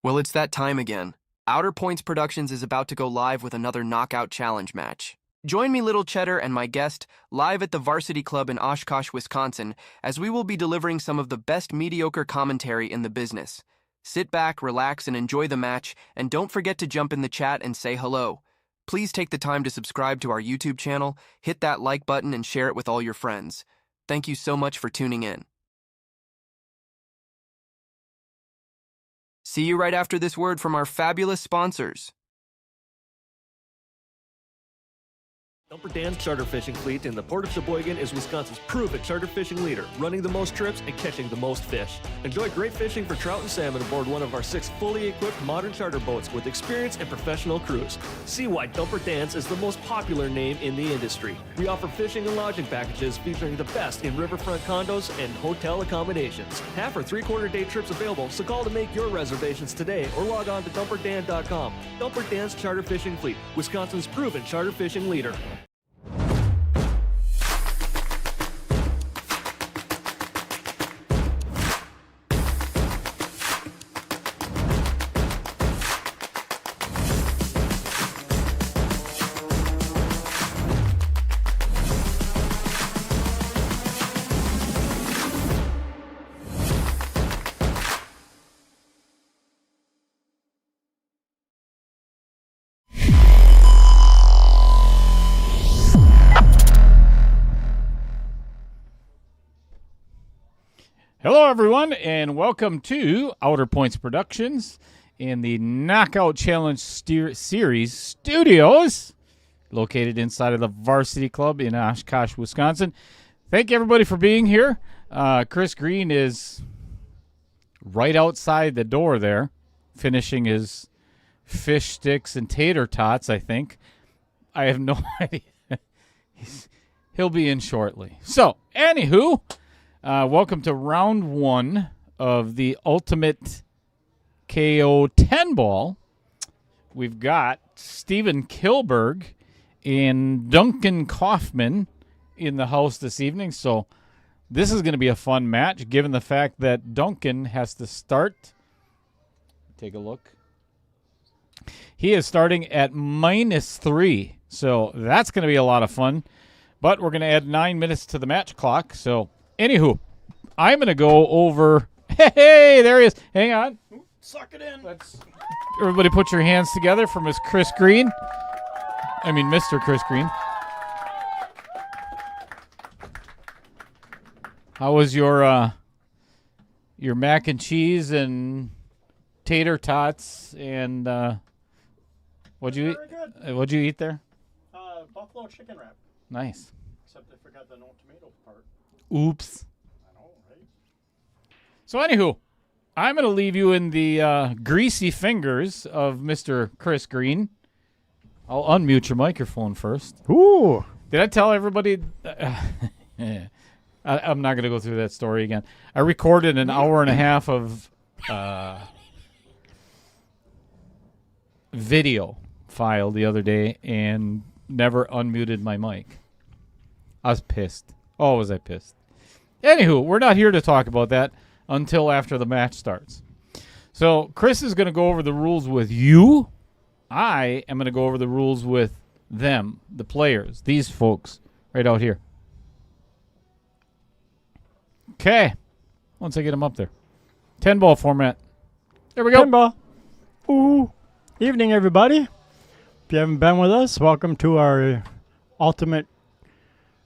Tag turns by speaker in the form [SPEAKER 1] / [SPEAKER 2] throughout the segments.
[SPEAKER 1] Well, it's that time again. Outer Points Productions is about to go live with another Knockout Challenge match. Join me, Little Cheddar, and my guest live at the Varsity Club in Oshkosh, Wisconsin, as we will be delivering some of the best mediocre commentary in the business. Sit back, relax, and enjoy the match, and don't forget to jump in the chat and say hello. Please take the time to subscribe to our YouTube channel, hit that like button, and share it with all your friends. Thank you so much for tuning in. See you right after this word from our fabulous sponsors.
[SPEAKER 2] Dumper Dan's charter fishing fleet in the Port of Sheboygan is Wisconsin's proven charter fishing leader, running the most trips and catching the most fish. Enjoy great fishing for trout and salmon aboard one of our 6 fully equipped modern charter boats with experience and professional crews. See why Dumper Dan's is the most popular name in the industry. We offer fishing and lodging packages featuring the best in riverfront condos and hotel accommodations. Half or 3/4 day trips available, so call to make your reservations today or log on to dumperdan.com. Dumper Dan's charter fishing fleet, Wisconsin's proven charter fishing leader.
[SPEAKER 3] Hello, everyone, and welcome to Outer Points Productions in the Knockout Challenge Series studios, located inside of the Varsity Club in Oshkosh, Wisconsin. Thank you, everybody, for being here. Chris Green is right outside the door there, finishing his fish sticks and tater tots, I think. I have no idea. He'll be in shortly. So, anywho... welcome to round 1 of the Ultimate KO 10 ball. We've got Stephen Kilburg and Duncan Kaufman in the house this evening. So this is going to be a fun match, given the fact that Duncan has to start. Take a look. He is starting at -3. So that's going to be a lot of fun. But we're going to add 9 minutes to the match clock. So... anywho, I'm going to go over... Hey, there he is. Hang on.
[SPEAKER 4] Suck it in.
[SPEAKER 3] Everybody put your hands together for Miss Chris Green. I mean, Mr. Chris Green. How was your mac and cheese and tater tots and what'd you eat?
[SPEAKER 4] Good.
[SPEAKER 3] What'd you eat there?
[SPEAKER 4] Buffalo chicken wrap.
[SPEAKER 3] Nice.
[SPEAKER 4] Except I forgot the no tomato part.
[SPEAKER 3] Oops.
[SPEAKER 4] I know, right?
[SPEAKER 3] So, anywho, I'm going to leave you in the greasy fingers of Mr. Chris Green. I'll unmute your microphone first.
[SPEAKER 4] Ooh.
[SPEAKER 3] Did I tell everybody? I'm not going to go through that story again. I recorded an hour and a half of video file the other day and never unmuted my mic. I was pissed. Oh, was I pissed. Anywho, we're not here to talk about that until after the match starts. So Chris is going to go over the rules with you. I am going to go over the rules with them, the players, these folks right out here. Okay. Once I get them up there. 10-ball format. There we go.
[SPEAKER 4] 10 ball. Ooh. Evening, everybody. If you haven't been with us, welcome to our Ultimate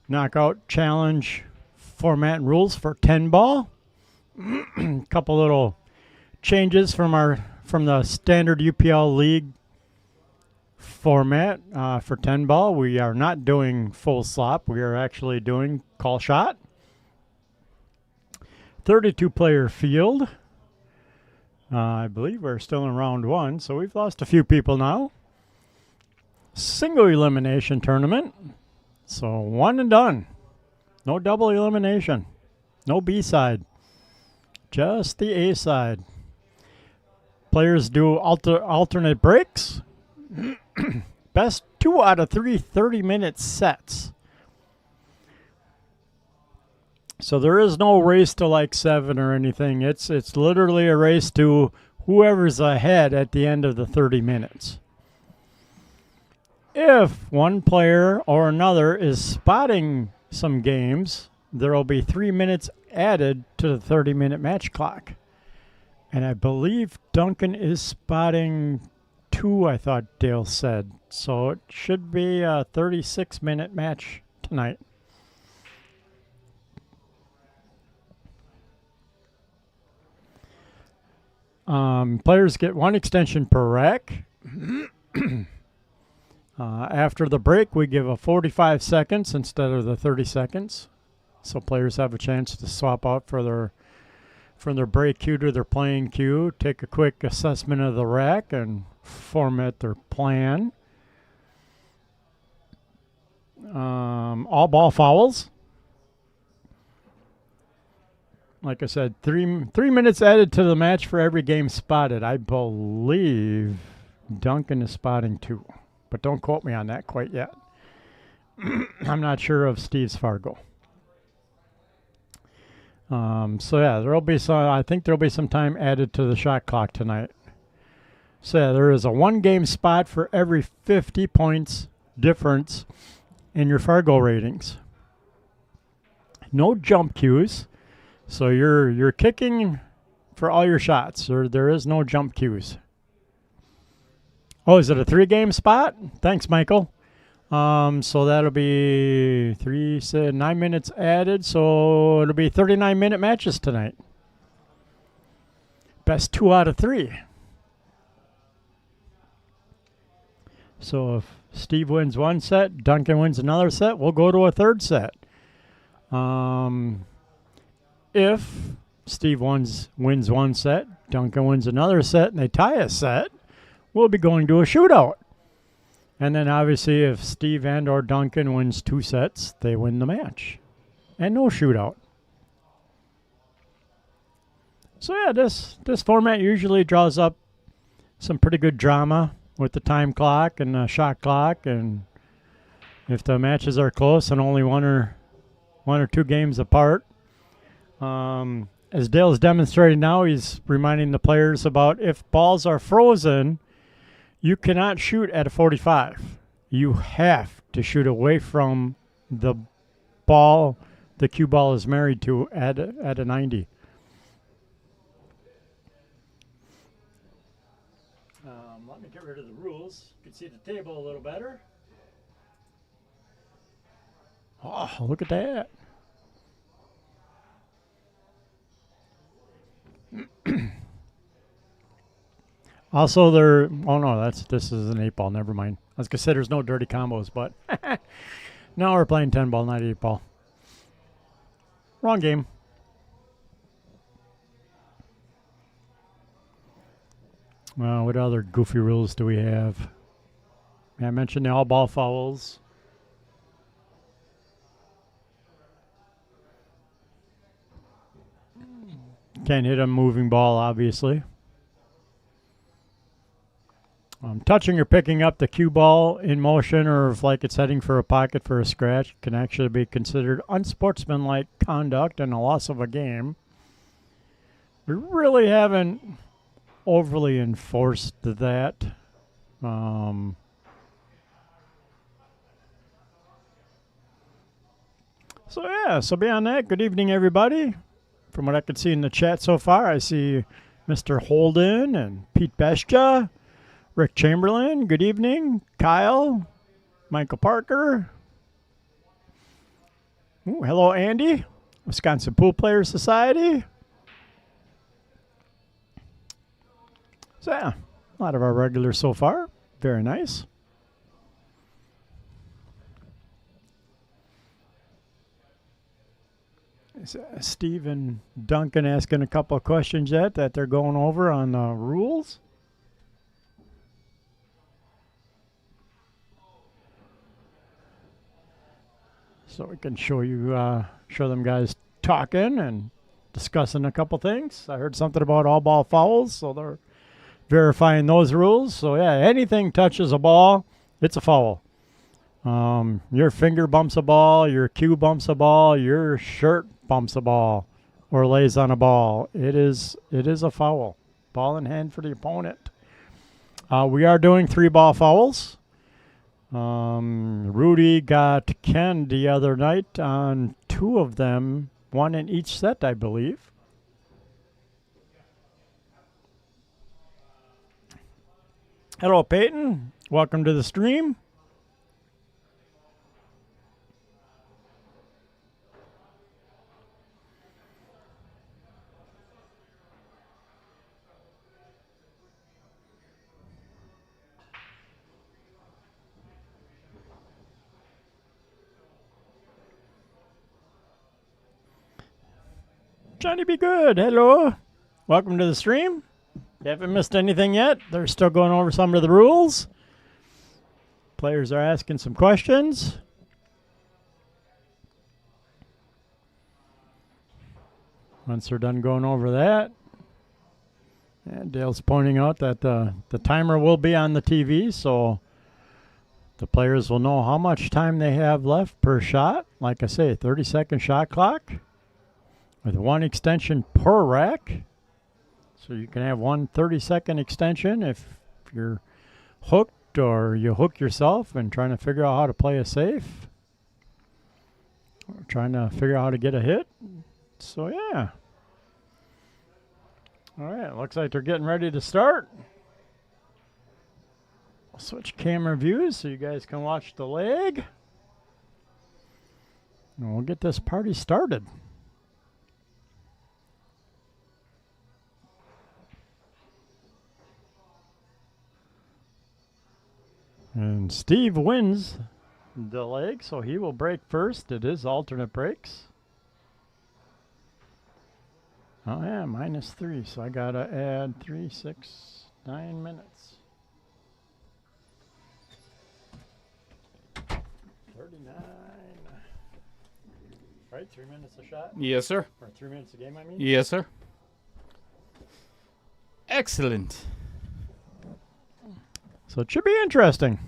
[SPEAKER 4] Knockout Challenge format and rules for 10 ball. Couple little changes from the standard UPL League format for 10 ball. We are not doing full slop. We are actually doing call shot. 32 player field. I believe we're still in round 1, so we've lost a few people now. Single elimination tournament. So one and done. No double elimination. No B side. Just the A side. Players do alternate breaks. Best 2 out of 3 30-minute sets. So there is no race to like 7 or anything. It's literally a race to whoever's ahead at the end of the 30 minutes. If one player or another is spotting some games, there will be 3 minutes added to the 30-minute match clock. And I believe Duncan is spotting 2, I thought Dale said. So it should be a 36-minute match tonight. Players get 1 extension per rack. After the break, we give a 45 seconds instead of the 30 seconds. So players have a chance to swap out from their break queue to their playing queue, take a quick assessment of the rack, and format their plan. All ball fouls. Like I said, three minutes added to the match for every game spotted. I believe Duncan is spotting 2, but don't quote me on that quite yet. I'm not sure of Steve's Fargo. So yeah, I think there'll be some time added to the shot clock tonight. So yeah, there is a 1-game spot for every 50 points difference in your Fargo ratings. No jump cues. So you're kicking for all your shots. There is no jump cues. Oh, is it a 3-game spot? Thanks, Michael. So that'll be 9 minutes added. So it'll be 39-minute matches tonight. Best 2 out of 3. So if Steve wins 1 set, Duncan wins another set, we'll go to a 3rd set. If Steve wins 1 set, Duncan wins another set, and they tie a set, we'll be going to a shootout. And then obviously if Steve and or Duncan wins 2 sets, they win the match. And no shootout. So yeah, this format usually draws up some pretty good drama with the time clock and the shot clock, and if the matches are close and only one or 2 games apart. As Dale's demonstrating now, he's reminding the players about if balls are frozen, you cannot shoot at a 45. You have to shoot away from the ball the cue ball is married to at a 90. Let me get rid of the rules. You can see the table a little better. Oh, look at that. Also, this is an 8-ball. Never mind. I was gonna say there's no dirty combos, but now we're playing 10-ball, not 8-ball. Wrong game. What other goofy rules do we have? I mentioned the all-ball fouls. Can't hit a moving ball, obviously. Touching or picking up the cue ball in motion, or if like it's heading for a pocket for a scratch, can actually be considered unsportsmanlike conduct and a loss of a game. We really haven't overly enforced that. So beyond that, good evening, everybody. From what I can see in the chat so far, I see Mr. Holden and Pete Bestia, Rick Chamberlain, good evening. Kyle, Michael Parker. Ooh, hello, Andy. Wisconsin Pool Players Society. So, yeah, a lot of our regulars so far. Very nice. Is Steve and Duncan asking a couple of questions yet that they're going over on the rules? So we can show them guys talking and discussing a couple things. I heard something about all ball fouls, so they're verifying those rules. So yeah, anything touches a ball, it's a foul. Your finger bumps a ball, your cue bumps a ball, your shirt bumps a ball or lays on a ball. It is a foul. Ball in hand for the opponent. We are doing 3-ball fouls. Rudy got Ken the other night on 2 of them, 1 in each set, I believe. Hello, Peyton. Welcome to the stream. Johnny Be Good, hello. Welcome to the stream. You haven't missed anything yet. They're still going over some of the rules. Players are asking some questions. Once they're done going over that, and Dale's pointing out that the timer will be on the TV, so the players will know how much time they have left per shot. Like I say, 30-second shot clock with 1 extension per rack. So you can have 1 30-second extension if you're hooked or you hook yourself and trying to figure out how to play a safe. Or trying to figure out how to get a hit. So, yeah. All right, looks like they're getting ready to start. I'll switch camera views so you guys can watch the leg. And we'll get this party started. And Steve wins the leg, so he will break first. It is alternate breaks. Oh, yeah, -3, so I got to add 3, 6, 9 minutes. 39. Right, 3 minutes a shot?
[SPEAKER 3] Yes, sir.
[SPEAKER 4] Or 3 minutes a game, I mean?
[SPEAKER 3] Yes, sir. Excellent.
[SPEAKER 4] So it should be interesting.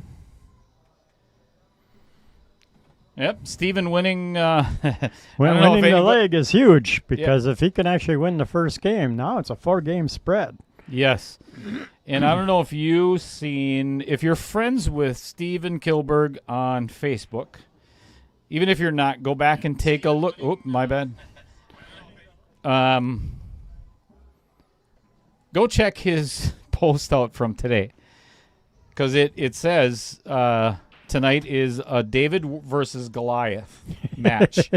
[SPEAKER 3] Yep, Steven winning.
[SPEAKER 4] Winning the leg is huge because if he can actually win the first game, now it's a 4-game spread.
[SPEAKER 3] Yes. And I don't know if if you're friends with Steven Kilburg on Facebook, even if you're not, go back and take a look. Oh, my bad. Go check his post out from today. Because it says tonight is a David versus Goliath match.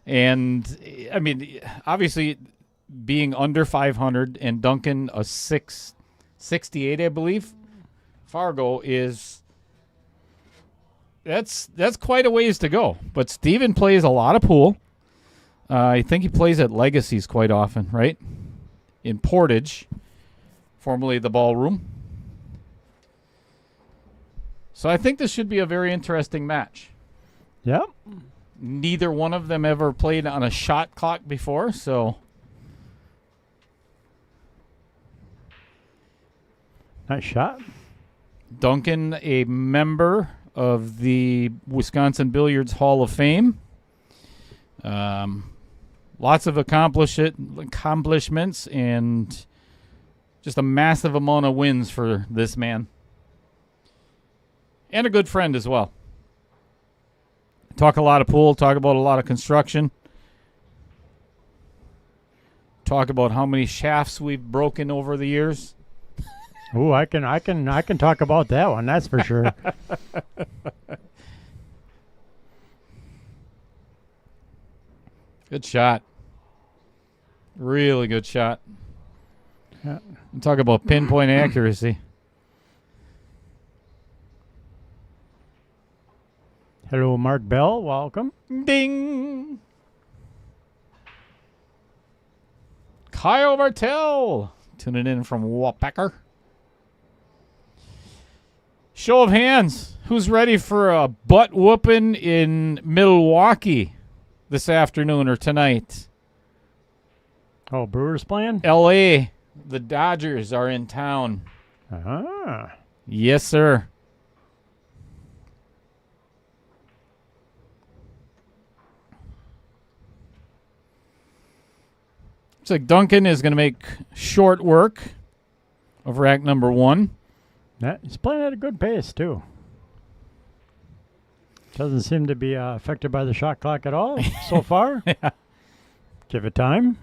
[SPEAKER 3] And, I mean, obviously being under 500 and Duncan a 668, I believe, Fargo is that's quite a ways to go. But Steven plays a lot of pool. I think he plays at Legacies quite often, right? In Portage, formerly the Ballroom. So I think this should be a very interesting match.
[SPEAKER 4] Yep.
[SPEAKER 3] Neither one of them ever played on a shot clock before, so.
[SPEAKER 4] Nice shot.
[SPEAKER 3] Duncan, a member of the Wisconsin Billiards Hall of Fame. Lots of accomplishments and just a massive amount of wins for this man. And a good friend as well. Talk a lot of pool, talk about a lot of construction. Talk about how many shafts we've broken over the years.
[SPEAKER 4] Oh, I can talk about that one, that's for sure.
[SPEAKER 3] Good shot. Really good shot.
[SPEAKER 4] Yeah.
[SPEAKER 3] Talk about pinpoint accuracy.
[SPEAKER 4] Hello, Mark Bell. Welcome.
[SPEAKER 3] Ding. Kyle Martell tuning in from Waupaca. Show of hands. Who's ready for a butt whooping in Milwaukee this afternoon or tonight?
[SPEAKER 4] Oh, Brewers playing?
[SPEAKER 3] L.A. The Dodgers are in town.
[SPEAKER 4] Ah.
[SPEAKER 3] Yes, sir. Looks like Duncan is going to make short work of rack number 1.
[SPEAKER 4] Yeah, he's playing at a good pace, too. Doesn't seem to be affected by the shot clock at all so far.
[SPEAKER 3] Yeah.
[SPEAKER 4] Give it time.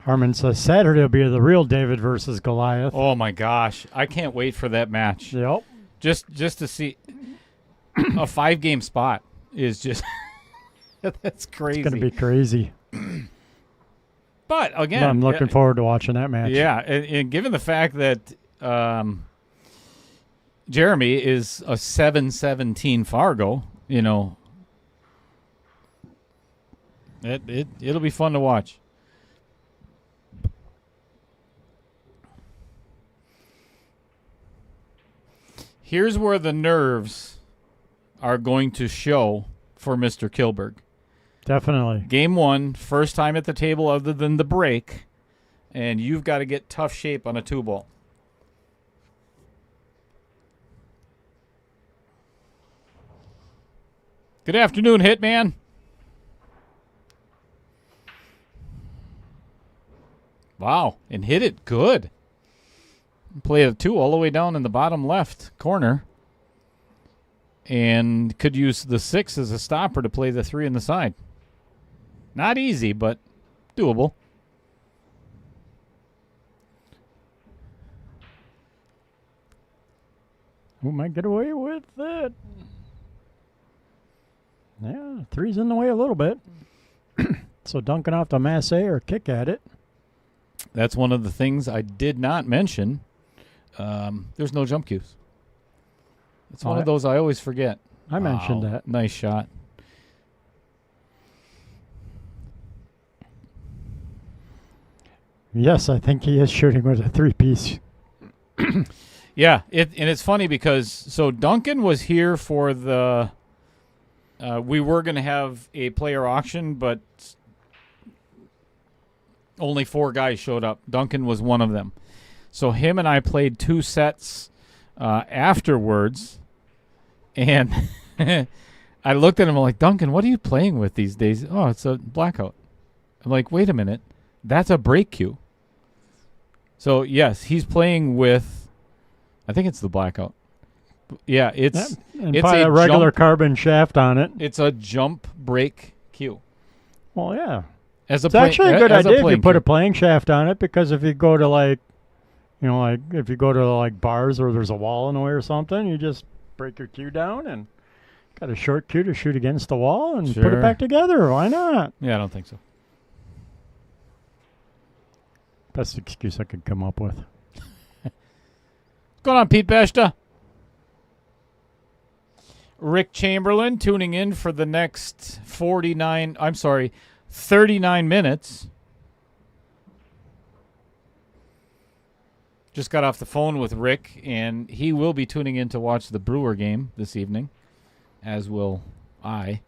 [SPEAKER 4] Harmon says Saturday will be the real David versus Goliath.
[SPEAKER 3] Oh my gosh, I can't wait for that match.
[SPEAKER 4] Yep.
[SPEAKER 3] Just to see a 5-game spot is just that's crazy.
[SPEAKER 4] It's going to be crazy.
[SPEAKER 3] But again,
[SPEAKER 4] I'm looking forward to watching that match.
[SPEAKER 3] Yeah, and given the fact that Jeremy is a 7-17 Fargo, you know, it'll be fun to watch. Here's where the nerves are going to show for Mr. Kilburg.
[SPEAKER 4] Definitely.
[SPEAKER 3] Game 1, first time at the table other than the break, and you've got to get tough shape on a 2-ball. Good afternoon, Hitman. Wow, and hit it good. Play a 2 all the way down in the bottom left corner. And could use the 6 as a stopper to play the 3 in the side. Not easy, but doable.
[SPEAKER 4] Who might get away with it? Yeah, 3's in the way a little bit. So Duncan off to masse or kick at it.
[SPEAKER 3] That's one of the things I did not mention. There's no jump cues. It's one of those I always forget.
[SPEAKER 4] I mentioned that.
[SPEAKER 3] Nice shot.
[SPEAKER 4] Yes, I think he is shooting with a 3-piece.
[SPEAKER 3] Yeah, and it's funny because so Duncan was here for the. We were going to have a player auction, but only 4 guys showed up. Duncan was one of them. So him and I played 2 sets afterwards, and I looked at him like, Duncan, what are you playing with these days? Oh, it's a blackout. I'm like, wait a minute, that's a break cue. So yes, he's playing with, I think it's the blackout. Yeah, it's
[SPEAKER 4] probably a regular carbon shaft on it.
[SPEAKER 3] It's a jump break cue.
[SPEAKER 4] Well, yeah.
[SPEAKER 3] It's
[SPEAKER 4] actually a good idea if you put a playing shaft on it, because if you go to if you go to bars where there's a wall in the way or something, you just break your cue down and got a short cue to shoot against the wall and put it back together. Why not?
[SPEAKER 3] Yeah, I don't think so.
[SPEAKER 4] Best excuse I could come up with.
[SPEAKER 3] What's going on, Pete Beshta? Rick Chamberlain tuning in for the next 39 minutes. Just got off the phone with Rick, and he will be tuning in to watch the Brewer game this evening, as will I.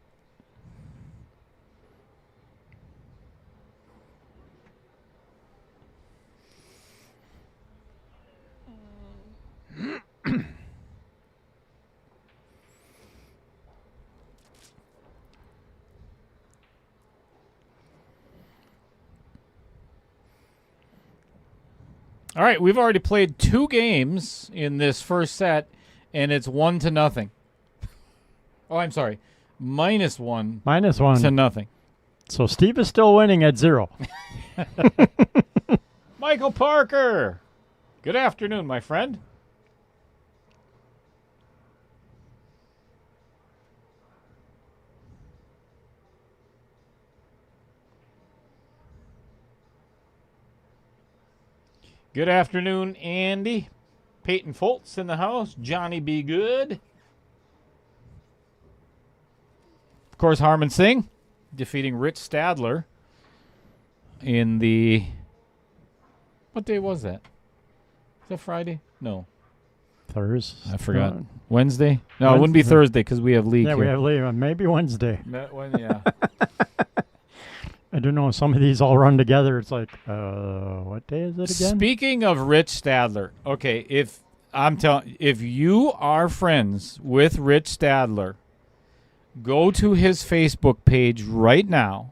[SPEAKER 3] All right, we've already played 2 games in this first set, and it's 1-0. Oh, I'm sorry, -1.
[SPEAKER 4] -1
[SPEAKER 3] to nothing.
[SPEAKER 4] So Steve is still winning at 0.
[SPEAKER 3] Michael Parker, good afternoon, my friend. Good afternoon, Andy. Peyton Foltz in the house. Johnny B. Good. Of course, Harmon Singh defeating Rich Stadler in the... What day was that? Is that Friday? No.
[SPEAKER 4] Thursday.
[SPEAKER 3] I forgot. Wednesday? No, it wouldn't be
[SPEAKER 4] Wednesday.
[SPEAKER 3] Thursday because we have league
[SPEAKER 4] Yeah,
[SPEAKER 3] here.
[SPEAKER 4] we have leave. Maybe Wednesday.
[SPEAKER 3] Yeah.
[SPEAKER 4] I don't know. Some of these all run together. It's like, what day is it again?
[SPEAKER 3] Speaking of Rich Stadler, okay, if you are friends with Rich Stadler, go to his Facebook page right now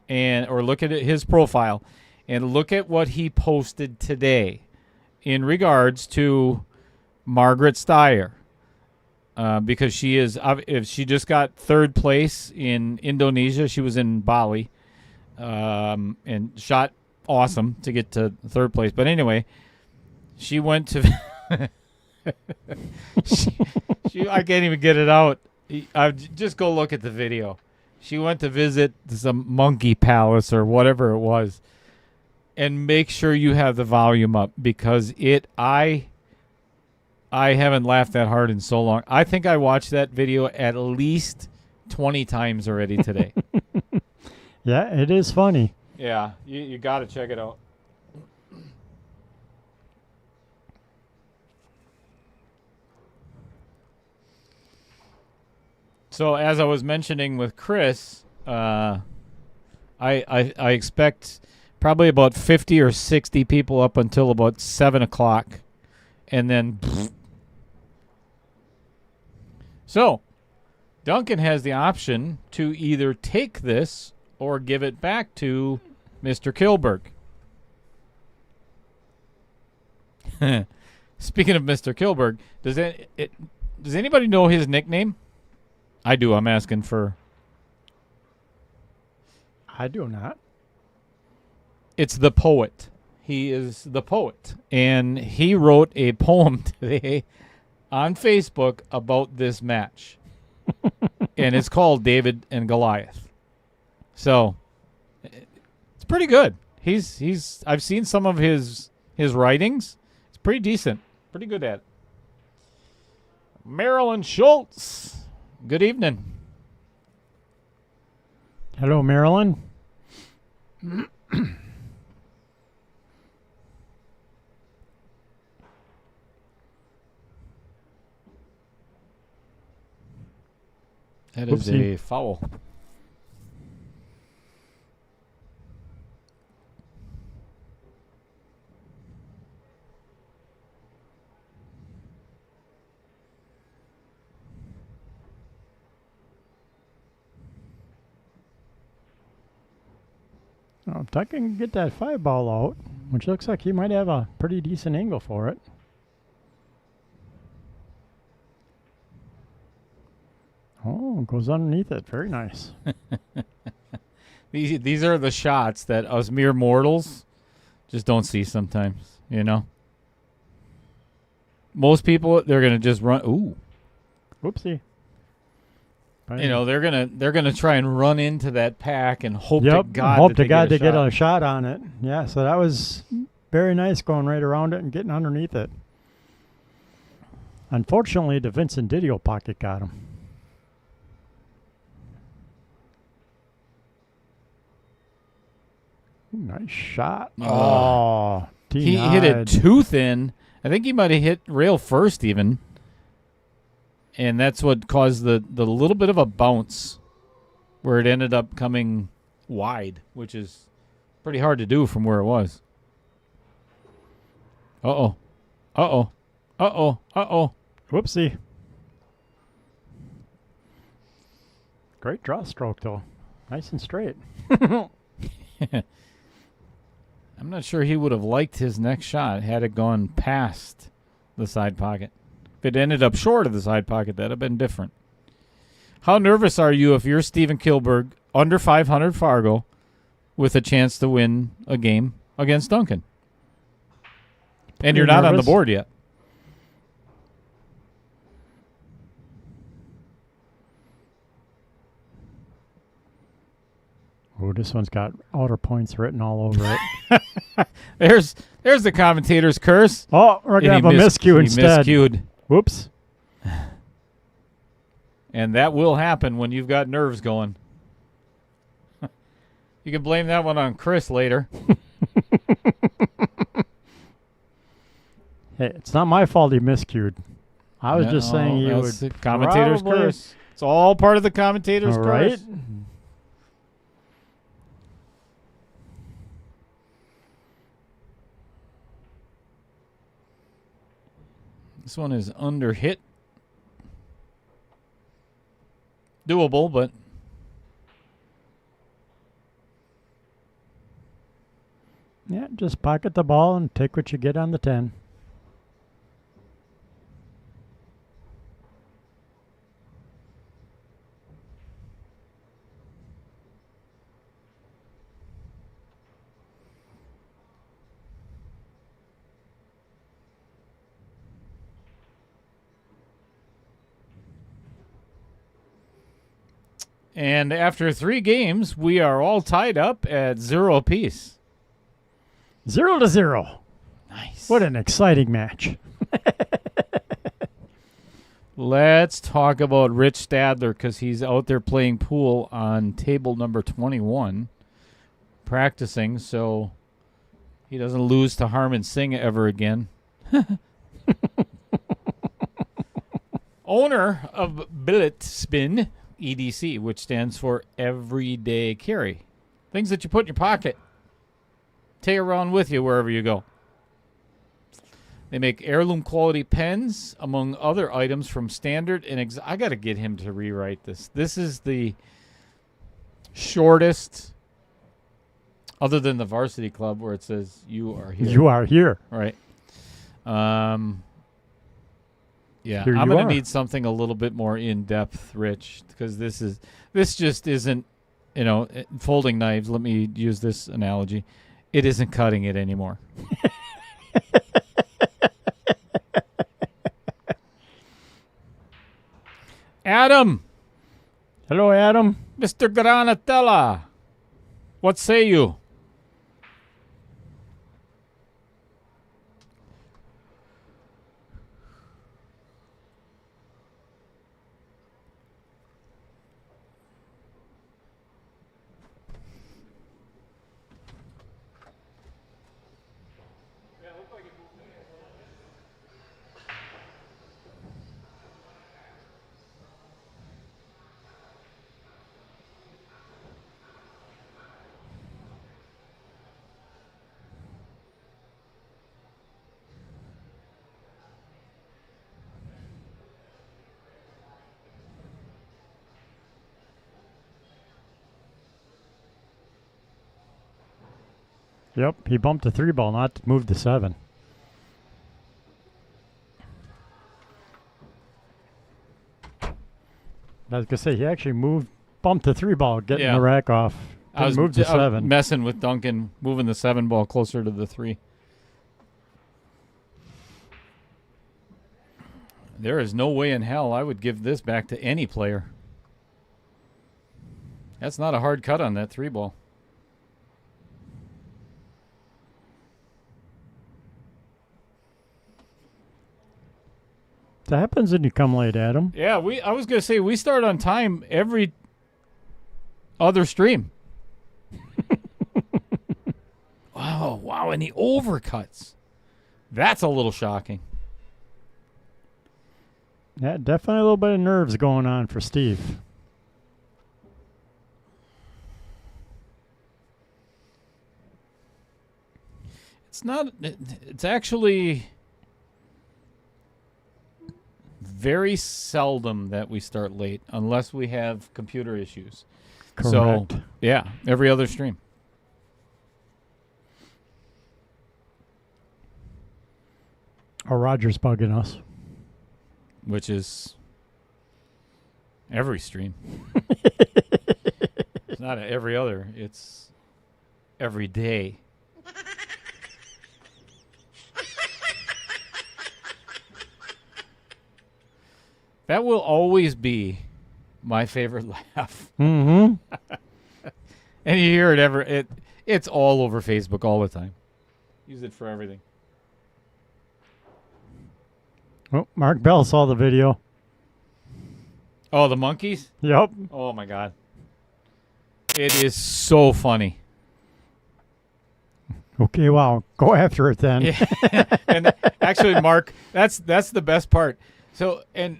[SPEAKER 3] or look at his profile and look at what he posted today in regards to Margaret Steyer. Because she just got third place in Indonesia. She was in Bali and shot awesome to get to third place. But anyway, she went to I can't even get it out. Just go look at the video. She went to visit some monkey palace or whatever it was. And make sure you have the volume up because I haven't laughed that hard in so long. I think I watched that video at least 20 times already today.
[SPEAKER 4] Yeah, it is funny.
[SPEAKER 3] Yeah, you got to check it out. So as I was mentioning with Chris, I expect probably about 50 or 60 people up until about 7 o'clock. And then... So, Duncan has the option to either take this or give it back to Mr. Kilburg. Speaking of Mr. Kilburg, does anybody know his nickname? I do. I'm asking for...
[SPEAKER 4] I do not.
[SPEAKER 3] It's the poet. He is the poet. And he wrote a poem today on Facebook about this match. And it's called David and Goliath. So, it's pretty good. I've seen some of his writings. It's pretty decent. Pretty good at it. Marilyn Schultz. Good evening.
[SPEAKER 4] Hello, Marilyn.
[SPEAKER 3] That is
[SPEAKER 4] Oopsie.
[SPEAKER 3] a foul.
[SPEAKER 4] Oh, if Duncan can get that 5-ball out, which looks like he might have a pretty decent angle for it. Oh, goes underneath it. Very nice.
[SPEAKER 3] These are the shots that us mere mortals just don't see sometimes, you know? Most people, they're going to just run. Ooh.
[SPEAKER 4] Whoopsie.
[SPEAKER 3] You know, they're gonna try and run into that pack and hope to
[SPEAKER 4] Yep,
[SPEAKER 3] God
[SPEAKER 4] hope
[SPEAKER 3] that
[SPEAKER 4] to
[SPEAKER 3] they
[SPEAKER 4] God
[SPEAKER 3] get
[SPEAKER 4] to get
[SPEAKER 3] shot.
[SPEAKER 4] a shot on it. Yeah, so that was very nice going right around it and getting underneath it. Unfortunately, the Vincent Didio pocket got him. Ooh, nice shot. Oh,
[SPEAKER 3] He hit it too thin. I think he might have hit rail first even. And that's what caused the little bit of a bounce where it ended up coming wide, which is pretty hard to do from where it was. Uh-oh. Uh-oh. Uh-oh. Uh-oh.
[SPEAKER 4] Whoopsie. Great draw stroke, though. Nice and straight.
[SPEAKER 3] I'm not sure he would have liked his next shot had it gone past the side pocket. If it ended up short of the side pocket, that'd have been different. How nervous are you if you're Steven Kilburg, under 500 Fargo, with a chance to win a game against Duncan? And you're not on the board yet.
[SPEAKER 4] Oh, this one's got outer points written all over it.
[SPEAKER 3] There's the commentator's curse.
[SPEAKER 4] Oh, we're going to have a miscue instead.
[SPEAKER 3] He miscued.
[SPEAKER 4] Whoops.
[SPEAKER 3] And that will happen when you've got nerves going. You can blame that one on Chris later.
[SPEAKER 4] Hey, it's not my fault he miscued. I was just saying you
[SPEAKER 3] that's
[SPEAKER 4] would
[SPEAKER 3] the commentator's
[SPEAKER 4] probably-
[SPEAKER 3] curse. It's all part of the commentator's
[SPEAKER 4] All right.
[SPEAKER 3] curse. This one is under hit. Doable, but
[SPEAKER 4] Yeah, just pocket the ball and take what you get on the 10.
[SPEAKER 3] and after 3 games, we are all tied up at 0 apiece.
[SPEAKER 4] 0-0.
[SPEAKER 3] Nice.
[SPEAKER 4] What an exciting match.
[SPEAKER 3] Let's talk about Rich Stadler because he's out there playing pool on table number 21, practicing so he doesn't lose to Harmon Singh ever again. Owner of Billet Spin EDC, which stands for Everyday Carry. Things that you put in your pocket. Take around with you wherever you go. They make heirloom quality pens, among other items from standard and I got to get him to rewrite this. This is the shortest, other than the Varsity Club where it says "You are here."
[SPEAKER 4] You are here.
[SPEAKER 3] Right. Yeah,
[SPEAKER 4] Here
[SPEAKER 3] I'm
[SPEAKER 4] you
[SPEAKER 3] going
[SPEAKER 4] are.
[SPEAKER 3] to need something a little bit more in depth, Rich, because this just isn't, folding knives. Let me use this analogy. It isn't cutting it anymore. Adam,
[SPEAKER 4] Hello, Adam.
[SPEAKER 3] Mr. Granatella, what say you?
[SPEAKER 4] Yep, he bumped the 3 ball, not moved the 7. I was going to say, he actually bumped the 3 ball, getting
[SPEAKER 3] Yeah.
[SPEAKER 4] the rack off. Didn't move the
[SPEAKER 3] I was
[SPEAKER 4] 7.
[SPEAKER 3] messing with Duncan, moving the 7 ball closer to the 3. There is no way in hell I would give this back to any player. That's not a hard cut on that 3 ball.
[SPEAKER 4] That happens when you come late, Adam.
[SPEAKER 3] Yeah, I was going to say we start on time every other stream. Wow, and the overcuts. That's a little shocking.
[SPEAKER 4] Yeah, definitely a little bit of nerves going on for Steve.
[SPEAKER 3] It's actually very seldom that we start late unless we have computer issues.
[SPEAKER 4] Correct.
[SPEAKER 3] So, yeah, every other stream.
[SPEAKER 4] Or Roger's bugging us.
[SPEAKER 3] Which is every stream. It's not every other. It's every day. That will always be my favorite laugh.
[SPEAKER 4] Mm-hmm.
[SPEAKER 3] And you hear it it's all over Facebook all the time. Use it for everything.
[SPEAKER 4] Oh, Mark Bell saw the video.
[SPEAKER 3] Oh, the monkeys?
[SPEAKER 4] Yep.
[SPEAKER 3] Oh my God. It is so funny.
[SPEAKER 4] Okay, well, go after it then.
[SPEAKER 3] Yeah. And actually, Mark, that's the best part. So, and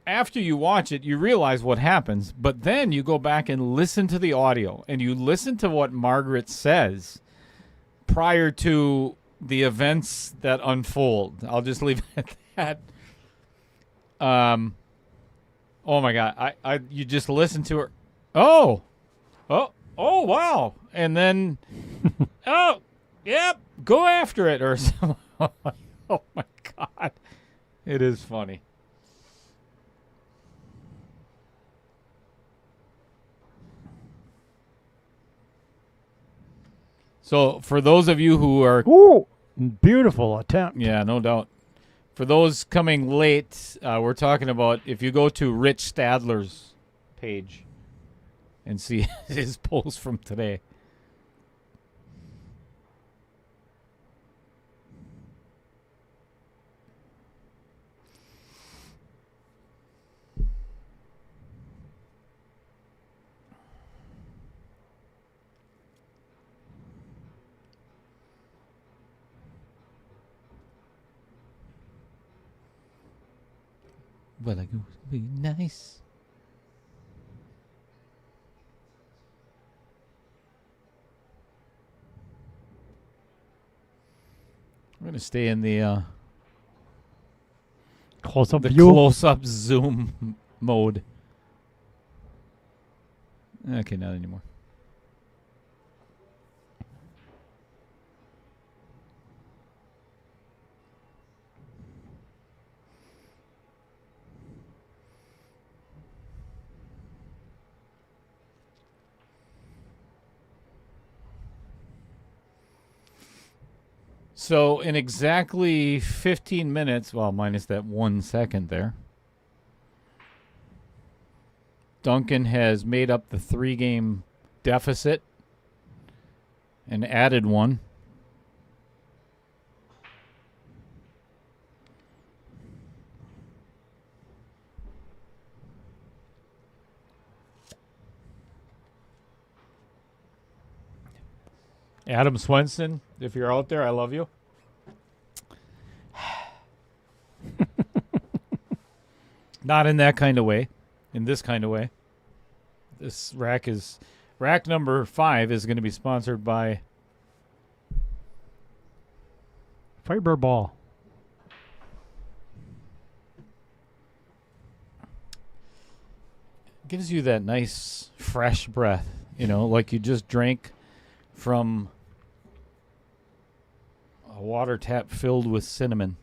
[SPEAKER 3] after you watch it, you realize what happens, but then you go back and listen to the audio, and you listen to what Margaret says prior to the events that unfold. I'll just leave it at that. Oh my God! You just listen to her. Oh, wow! And then, oh, yep, go after it or something. Oh my God, it is funny. So for those of you who are...
[SPEAKER 4] Ooh, beautiful attempt.
[SPEAKER 3] Yeah, no doubt. For those coming late, we're talking about if you go to Rich Stadler's page and see his post from today. Well, it would be nice. We're going to stay in the
[SPEAKER 4] Close-up view.
[SPEAKER 3] close-up zoom mode. Okay, not anymore. So in exactly 15 minutes, well, minus that 1 second there, Duncan has made up the 3-game deficit and added one. Adam Swenson, if you're out there, I love you. Not in that kind of way. In this kind of way. This rack number 5 is going to be sponsored by
[SPEAKER 4] Fiber ball.
[SPEAKER 3] Gives you that nice fresh breath, like you just drank from a water tap filled with cinnamon.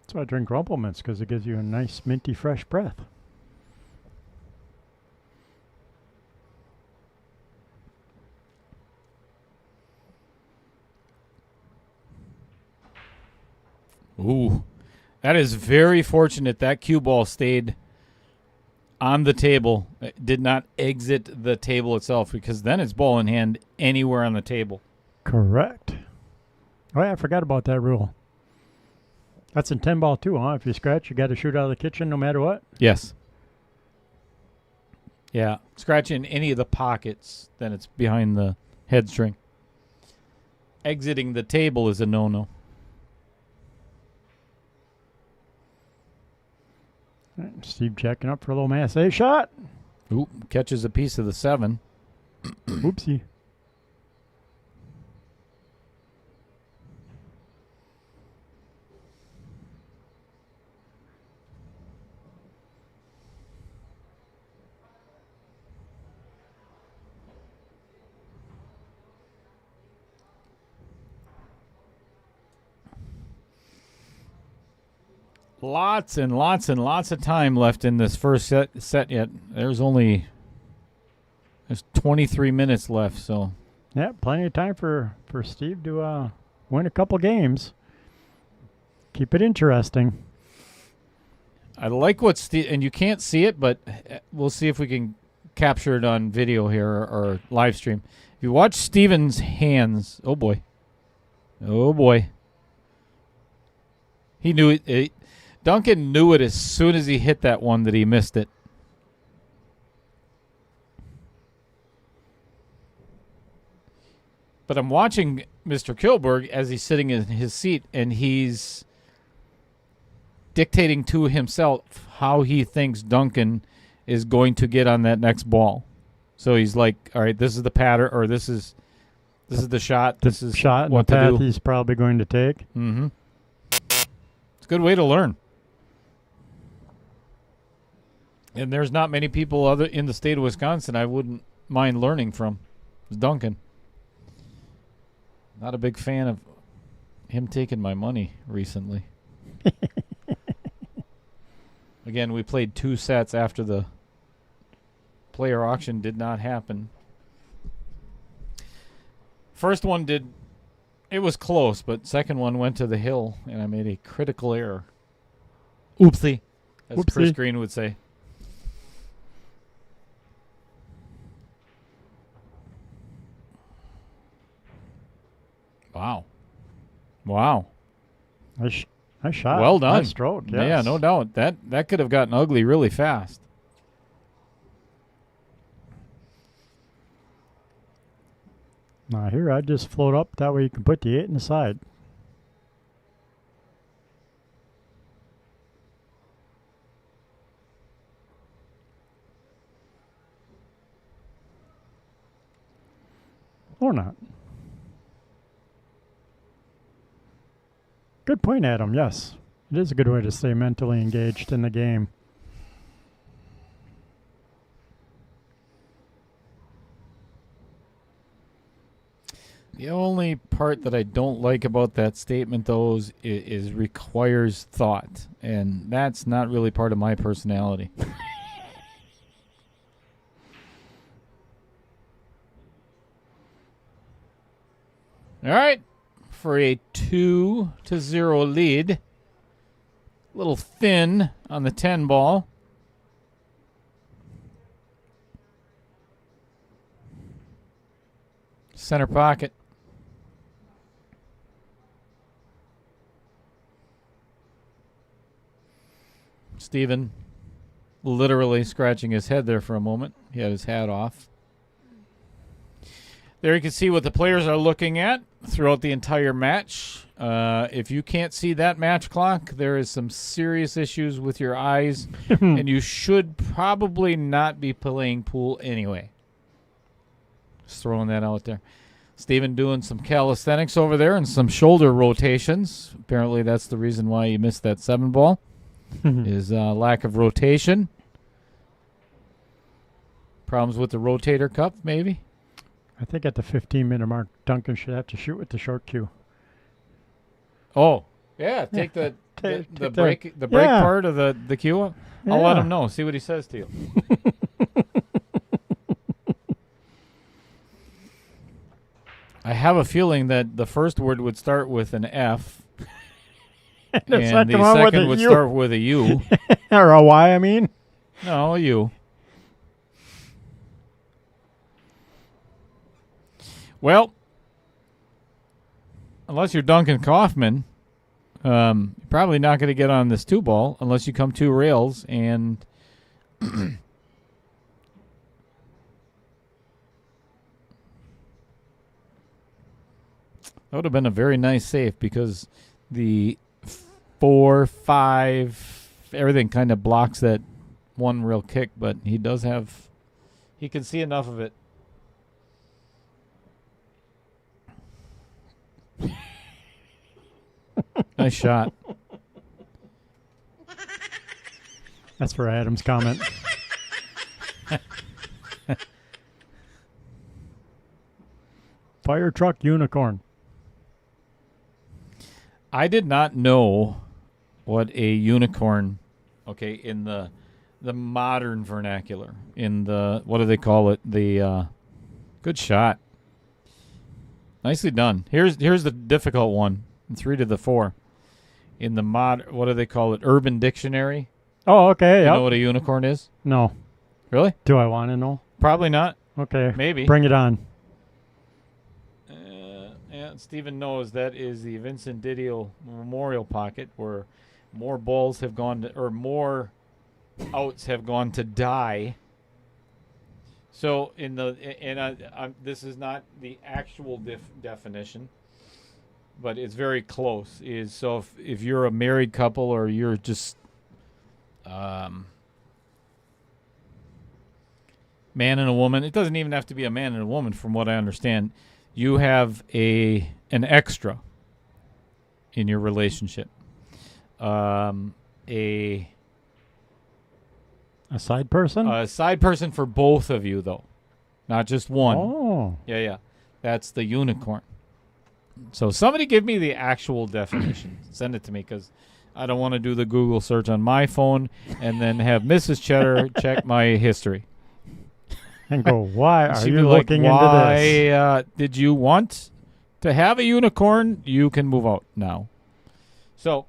[SPEAKER 4] That's why I drink Rumple Mints, because it gives you a nice minty fresh breath.
[SPEAKER 3] Ooh, that is very fortunate that cue ball stayed on the table. It did not exit the table itself, because then it's ball in hand anywhere on the table.
[SPEAKER 4] Correct. Oh, yeah, I forgot about that rule. That's in 10 ball too, huh? If you scratch, you got to shoot out of the kitchen no matter what?
[SPEAKER 3] Yes. Yeah, scratch in any of the pockets, then it's behind the head string. Exiting the table is a no-no.
[SPEAKER 4] Steve checking up for a little mass A shot.
[SPEAKER 3] Ooh, catches a piece of the 7.
[SPEAKER 4] Oopsie.
[SPEAKER 3] Lots and lots and lots of time left in this first set yet. There's 23 minutes left, so.
[SPEAKER 4] Yeah, plenty of time for Steve to win a couple games. Keep it interesting.
[SPEAKER 3] I like what Steve, and you can't see it, but we'll see if we can capture it on video here or live stream. If you watch Steven's hands, oh boy. He knew it. Duncan knew it as soon as he hit that one that he missed it. But I'm watching Mr. Kilburg as he's sitting in his seat, and he's dictating to himself how he thinks Duncan is going to get on that next ball. So he's like, all right, this is the pattern, or this is the shot. This is
[SPEAKER 4] shot and
[SPEAKER 3] what
[SPEAKER 4] the
[SPEAKER 3] to
[SPEAKER 4] path
[SPEAKER 3] do.
[SPEAKER 4] he's probably going to take.
[SPEAKER 3] Mm-hmm. It's a good way to learn. And there's not many people other in the state of Wisconsin I wouldn't mind learning from. It's Duncan. Not a big fan of him taking my money recently. Again, we played 2 sets after the player auction did not happen. First one did. It was close, but second one went to the hill, and I made a critical error. Oopsie, as
[SPEAKER 4] Whoopsie.
[SPEAKER 3] Chris Green would say. Wow.
[SPEAKER 4] Nice shot.
[SPEAKER 3] Well done.
[SPEAKER 4] Nice stroke. Yes.
[SPEAKER 3] Yeah, no doubt. That could have gotten ugly really fast.
[SPEAKER 4] Now here, I'd just float up. That way you can put the 8 in the side. Or not. Good point, Adam. Yes. It is a good way to stay mentally engaged in the game.
[SPEAKER 3] The only part that I don't like about that statement, though, is requires thought. And that's not really part of my personality. All right. For a 2-0 lead. A little thin on the 10 ball. Center pocket. Steven literally scratching his head there for a moment. He had his hat off. There you can see what the players are looking at throughout the entire match. If you can't see that match clock, there is some serious issues with your eyes, and you should probably not be playing pool anyway. Just throwing that out there. Steven doing some calisthenics over there and some shoulder rotations. Apparently that's the reason why he missed that 7 ball, is lack of rotation. Problems with the rotator cuff, maybe?
[SPEAKER 4] I think at the 15-minute mark, Duncan should have to shoot with the short cue.
[SPEAKER 3] Oh, yeah. Take the
[SPEAKER 4] Take
[SPEAKER 3] break
[SPEAKER 4] the-
[SPEAKER 3] break
[SPEAKER 4] yeah.
[SPEAKER 3] part of the cue. I'll let
[SPEAKER 4] Yeah.
[SPEAKER 3] him know. See what he says to you. I have a feeling that the first word would start with an F, and the
[SPEAKER 4] second one with
[SPEAKER 3] second
[SPEAKER 4] a
[SPEAKER 3] would
[SPEAKER 4] U.
[SPEAKER 3] start with a U.
[SPEAKER 4] Or a Y, I mean.
[SPEAKER 3] No, a U. Well, unless you're Duncan Kaufman, you're probably not going to get on this 2 ball unless you come 2 rails, and that would have been a very nice save because the 4, 5, everything kind of blocks that one real kick, but he can see enough of it. Nice shot.
[SPEAKER 4] That's for Adam's comment. Fire truck unicorn.
[SPEAKER 3] I did not know what a unicorn, okay, in the modern vernacular, in the, what do they call it? The good shot. Nicely done. Here's the difficult one. 3 to the 4. In the what do they call it? Urban Dictionary.
[SPEAKER 4] Oh, okay.
[SPEAKER 3] You
[SPEAKER 4] Yep.
[SPEAKER 3] know what a unicorn is?
[SPEAKER 4] No.
[SPEAKER 3] Really?
[SPEAKER 4] Do I want to know?
[SPEAKER 3] Probably not.
[SPEAKER 4] Okay.
[SPEAKER 3] Maybe.
[SPEAKER 4] Bring it on.
[SPEAKER 3] Yeah, Stephen knows that is the Vincent Didio Memorial Pocket, where more balls have gone to, or more outs have gone to die So this is not the actual definition, but it's very close. So if you're a married couple or you're just man and a woman, it doesn't even have to be a man and a woman. From what I understand, you have an extra in your relationship, a
[SPEAKER 4] side person.
[SPEAKER 3] A side person for both of you, though, not just one.
[SPEAKER 4] Oh,
[SPEAKER 3] yeah, that's the unicorn. So somebody give me the actual definition. Send it to me, because I don't want to do the Google search on my phone and then have Mrs. Cheddar check my history.
[SPEAKER 4] And go, why are
[SPEAKER 3] She'd
[SPEAKER 4] you
[SPEAKER 3] be like,
[SPEAKER 4] looking into this?
[SPEAKER 3] Why did you want to have a unicorn? You can move out now. So,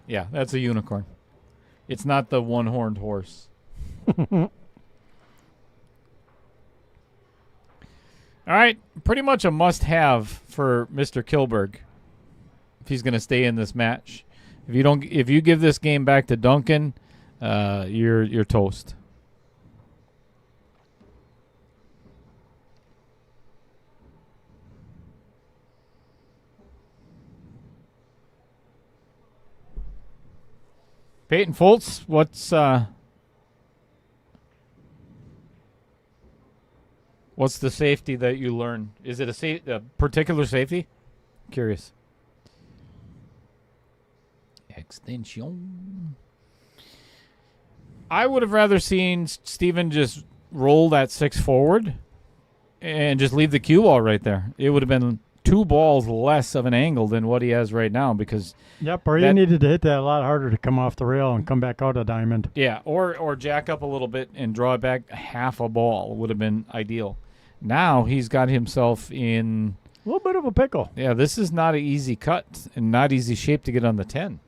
[SPEAKER 3] yeah, that's a unicorn. It's not the one-horned horse. All right, pretty much a must-have for Mr. Kilburg if he's going to stay in this match. If you give this game back to Duncan, you're toast. Peyton Foltz, what's the safety that you learn? Is it a particular safety? Curious. Extension. I would have rather seen Steven just roll that 6 forward and just leave the cue ball right there. It would have been 2 balls less of an angle than what he has right now, because
[SPEAKER 4] yep, or you needed to hit that a lot harder to come off the rail and come back out a diamond.
[SPEAKER 3] Yeah, or jack up a little bit and draw it back half a ball would have been ideal. Now he's got himself in
[SPEAKER 4] a little bit of a pickle.
[SPEAKER 3] Yeah, this is not an easy cut and not easy shape to get on the 10.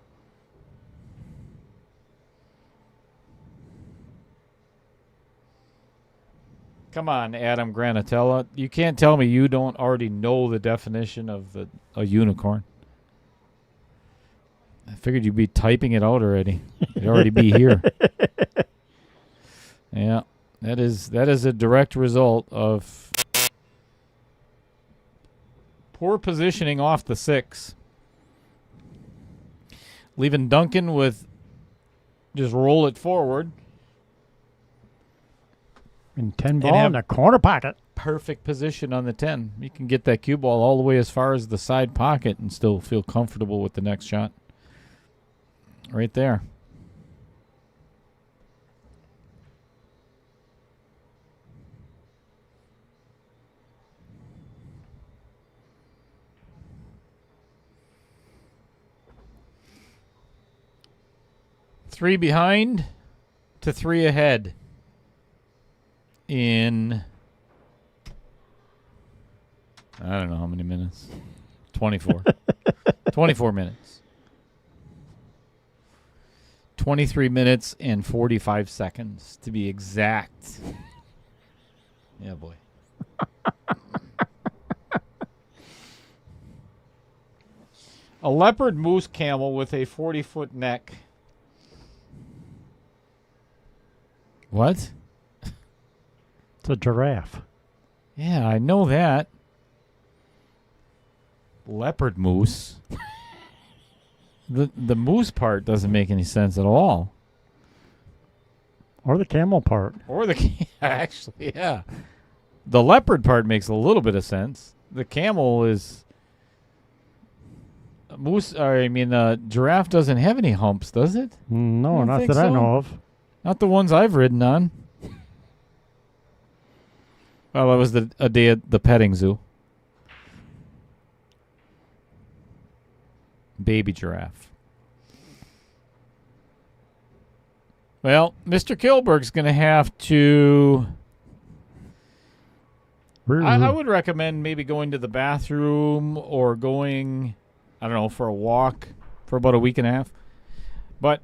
[SPEAKER 3] Come on, Adam Granatella. You can't tell me you don't already know the definition of a unicorn. I figured you'd be typing it out already. You'd already be here. Yeah, that is a direct result of poor positioning off the 6. Leaving Duncan with just roll it forward.
[SPEAKER 4] And 10 ball in the corner pocket.
[SPEAKER 3] Perfect position on the 10. You can get that cue ball all the way as far as the side pocket and still feel comfortable with the next shot. Right there. Three behind to 3 ahead. In I don't know how many minutes. 24. 24 minutes. 23 minutes and 45 seconds to be exact. Yeah, boy. A leopard moose camel with a 40-foot neck. What?
[SPEAKER 4] It's a giraffe.
[SPEAKER 3] Yeah, I know that. Leopard moose. The moose part doesn't make any sense at all.
[SPEAKER 4] Or the camel part.
[SPEAKER 3] Actually, yeah. The leopard part makes a little bit of sense. The camel is giraffe doesn't have any humps, does it?
[SPEAKER 4] No, not that I know of.
[SPEAKER 3] Not the ones I've ridden on. Well, that was a day at the petting zoo. Baby giraffe. Well, Mr. Kilburg's going to have to... I would recommend maybe going to the bathroom or going, I don't know, for a walk for about a week and a half. But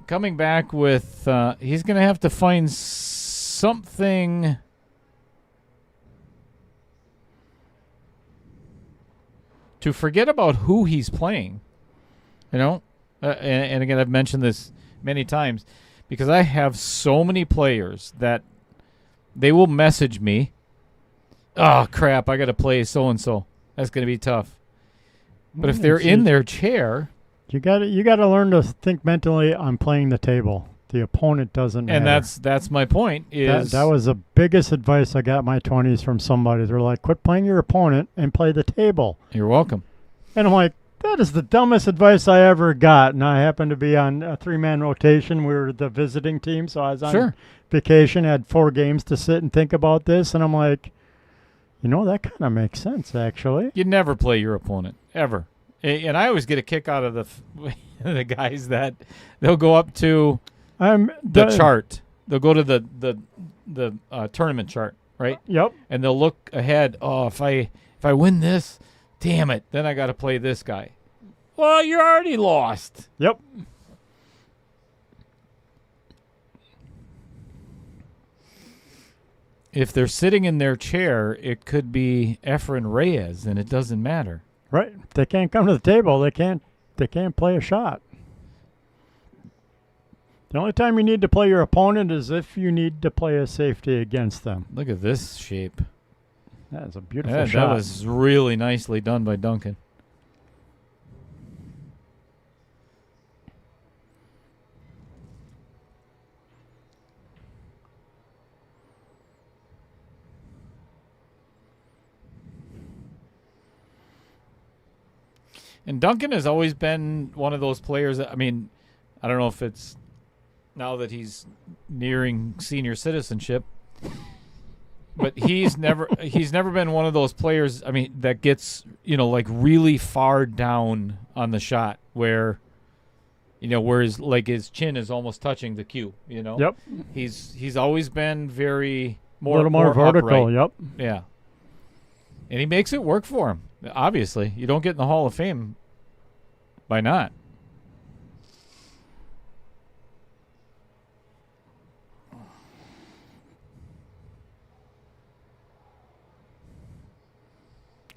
[SPEAKER 3] coming back with... he's going to have to find something... to forget about who he's playing, and again, I've mentioned this many times. because I have so many players that they will message me, oh, crap, I got to play so-and-so. That's going to be tough. But if they're in their chair...
[SPEAKER 4] You got to learn to think mentally, I'm playing the table. The opponent doesn't matter.
[SPEAKER 3] And that's my point. Is
[SPEAKER 4] that was the biggest advice I got in my 20s from somebody. They're like, quit playing your opponent and play the table.
[SPEAKER 3] You're welcome.
[SPEAKER 4] And I'm like, that is the dumbest advice I ever got. And I happened to be on a 3-man rotation. We were the visiting team, so I was on vacation, had 4 games to sit and think about this. And I'm like, that kind of makes sense, actually.
[SPEAKER 3] You never play your opponent, ever. And I always get a kick out of the guys that they'll go up to the chart. They'll go to the tournament chart, right?
[SPEAKER 4] Yep.
[SPEAKER 3] And they'll look ahead. Oh, if I win this, damn it, then I got to play this guy. Well, you're already lost.
[SPEAKER 4] Yep.
[SPEAKER 3] If they're sitting in their chair, it could be Efren Reyes, and it doesn't matter.
[SPEAKER 4] Right. If they can't come to the table, they can't play a shot. The only time you need to play your opponent is if you need to play a safety against them.
[SPEAKER 3] Look at this shape.
[SPEAKER 4] That is a beautiful shot.
[SPEAKER 3] That was really nicely done by Duncan. And Duncan has always been one of those players that, I mean, I don't know if it's now that he's nearing senior citizenship, but he's never been one of those players, I mean, that gets, like really far down on the shot where where his chin is almost touching the cue,
[SPEAKER 4] Yep.
[SPEAKER 3] He's always been very
[SPEAKER 4] a little more vertical,
[SPEAKER 3] upright.
[SPEAKER 4] Yep.
[SPEAKER 3] Yeah. And he makes it work for him. Obviously, you don't get in the Hall of Fame by not.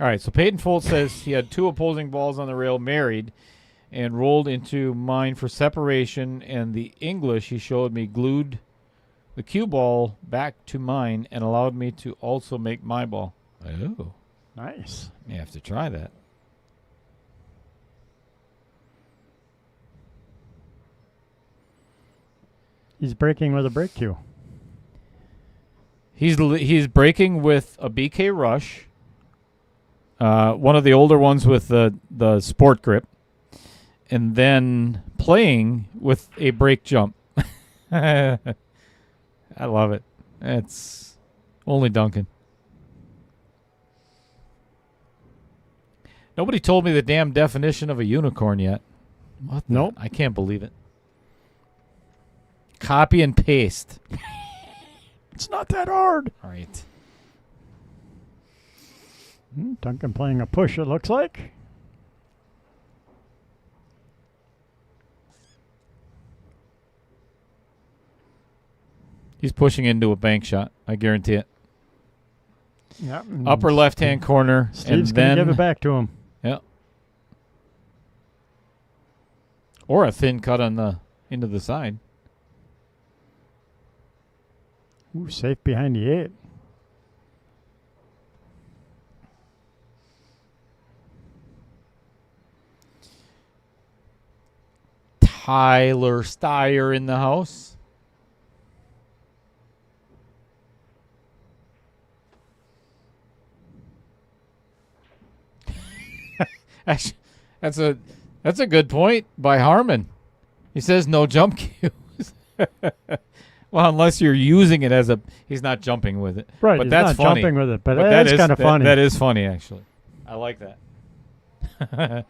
[SPEAKER 3] All right, so Peyton Folt says he had 2 opposing balls on the rail married and rolled into mine for separation, and the English he showed me glued the cue ball back to mine and allowed me to also make my ball. Oh.
[SPEAKER 4] Nice.
[SPEAKER 3] You have to try that.
[SPEAKER 4] He's breaking with a break cue.
[SPEAKER 3] He's breaking with a BK Rush, one of the older ones with the sport grip, and then playing with a break jump. I love it. It's only Duncan. Nobody told me the damn definition of a unicorn yet. What?
[SPEAKER 4] Nope.
[SPEAKER 3] I can't believe it. Copy and paste.
[SPEAKER 4] It's not that hard.
[SPEAKER 3] All right.
[SPEAKER 4] Duncan playing a push, it looks like.
[SPEAKER 3] He's pushing into a bank shot. I guarantee it.
[SPEAKER 4] Yep.
[SPEAKER 3] Upper left-hand corner.
[SPEAKER 4] Steve's going to give it back to him.
[SPEAKER 3] Yeah. Or a thin cut on into the side.
[SPEAKER 4] Ooh, safe behind the 8.
[SPEAKER 3] Tyler Steyer in the house. Actually, that's a good point by Harmon. He says no jump cues. Well, unless you're using it as he's not jumping with it.
[SPEAKER 4] Right,
[SPEAKER 3] but
[SPEAKER 4] he's
[SPEAKER 3] that's
[SPEAKER 4] not
[SPEAKER 3] funny.
[SPEAKER 4] jumping with it, but that is kind of funny.
[SPEAKER 3] That is funny, actually. I like that.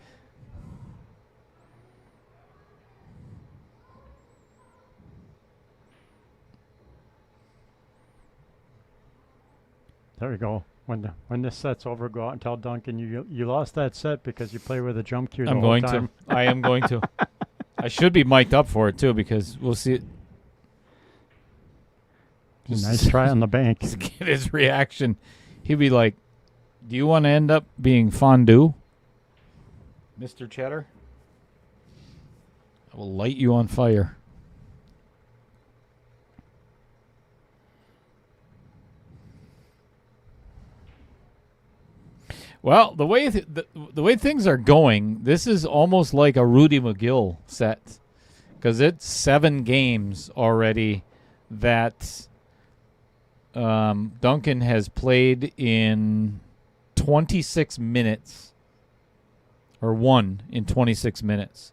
[SPEAKER 4] There we go. When this set's over, go out and tell Duncan you lost that set because you play with a jump cue the whole time.
[SPEAKER 3] I am going to. I should be mic'd up for it, too, because we'll see it.
[SPEAKER 4] Nice try on the bank.
[SPEAKER 3] Just get his reaction. He'd be like, do you want to end up being fondue, Mr. Cheddar? I will light you on fire. Well, the way the way things are going, this is almost like a Rudy McGill set, because it's 7 games already that Duncan has played in 26 minutes, or won in 26 minutes.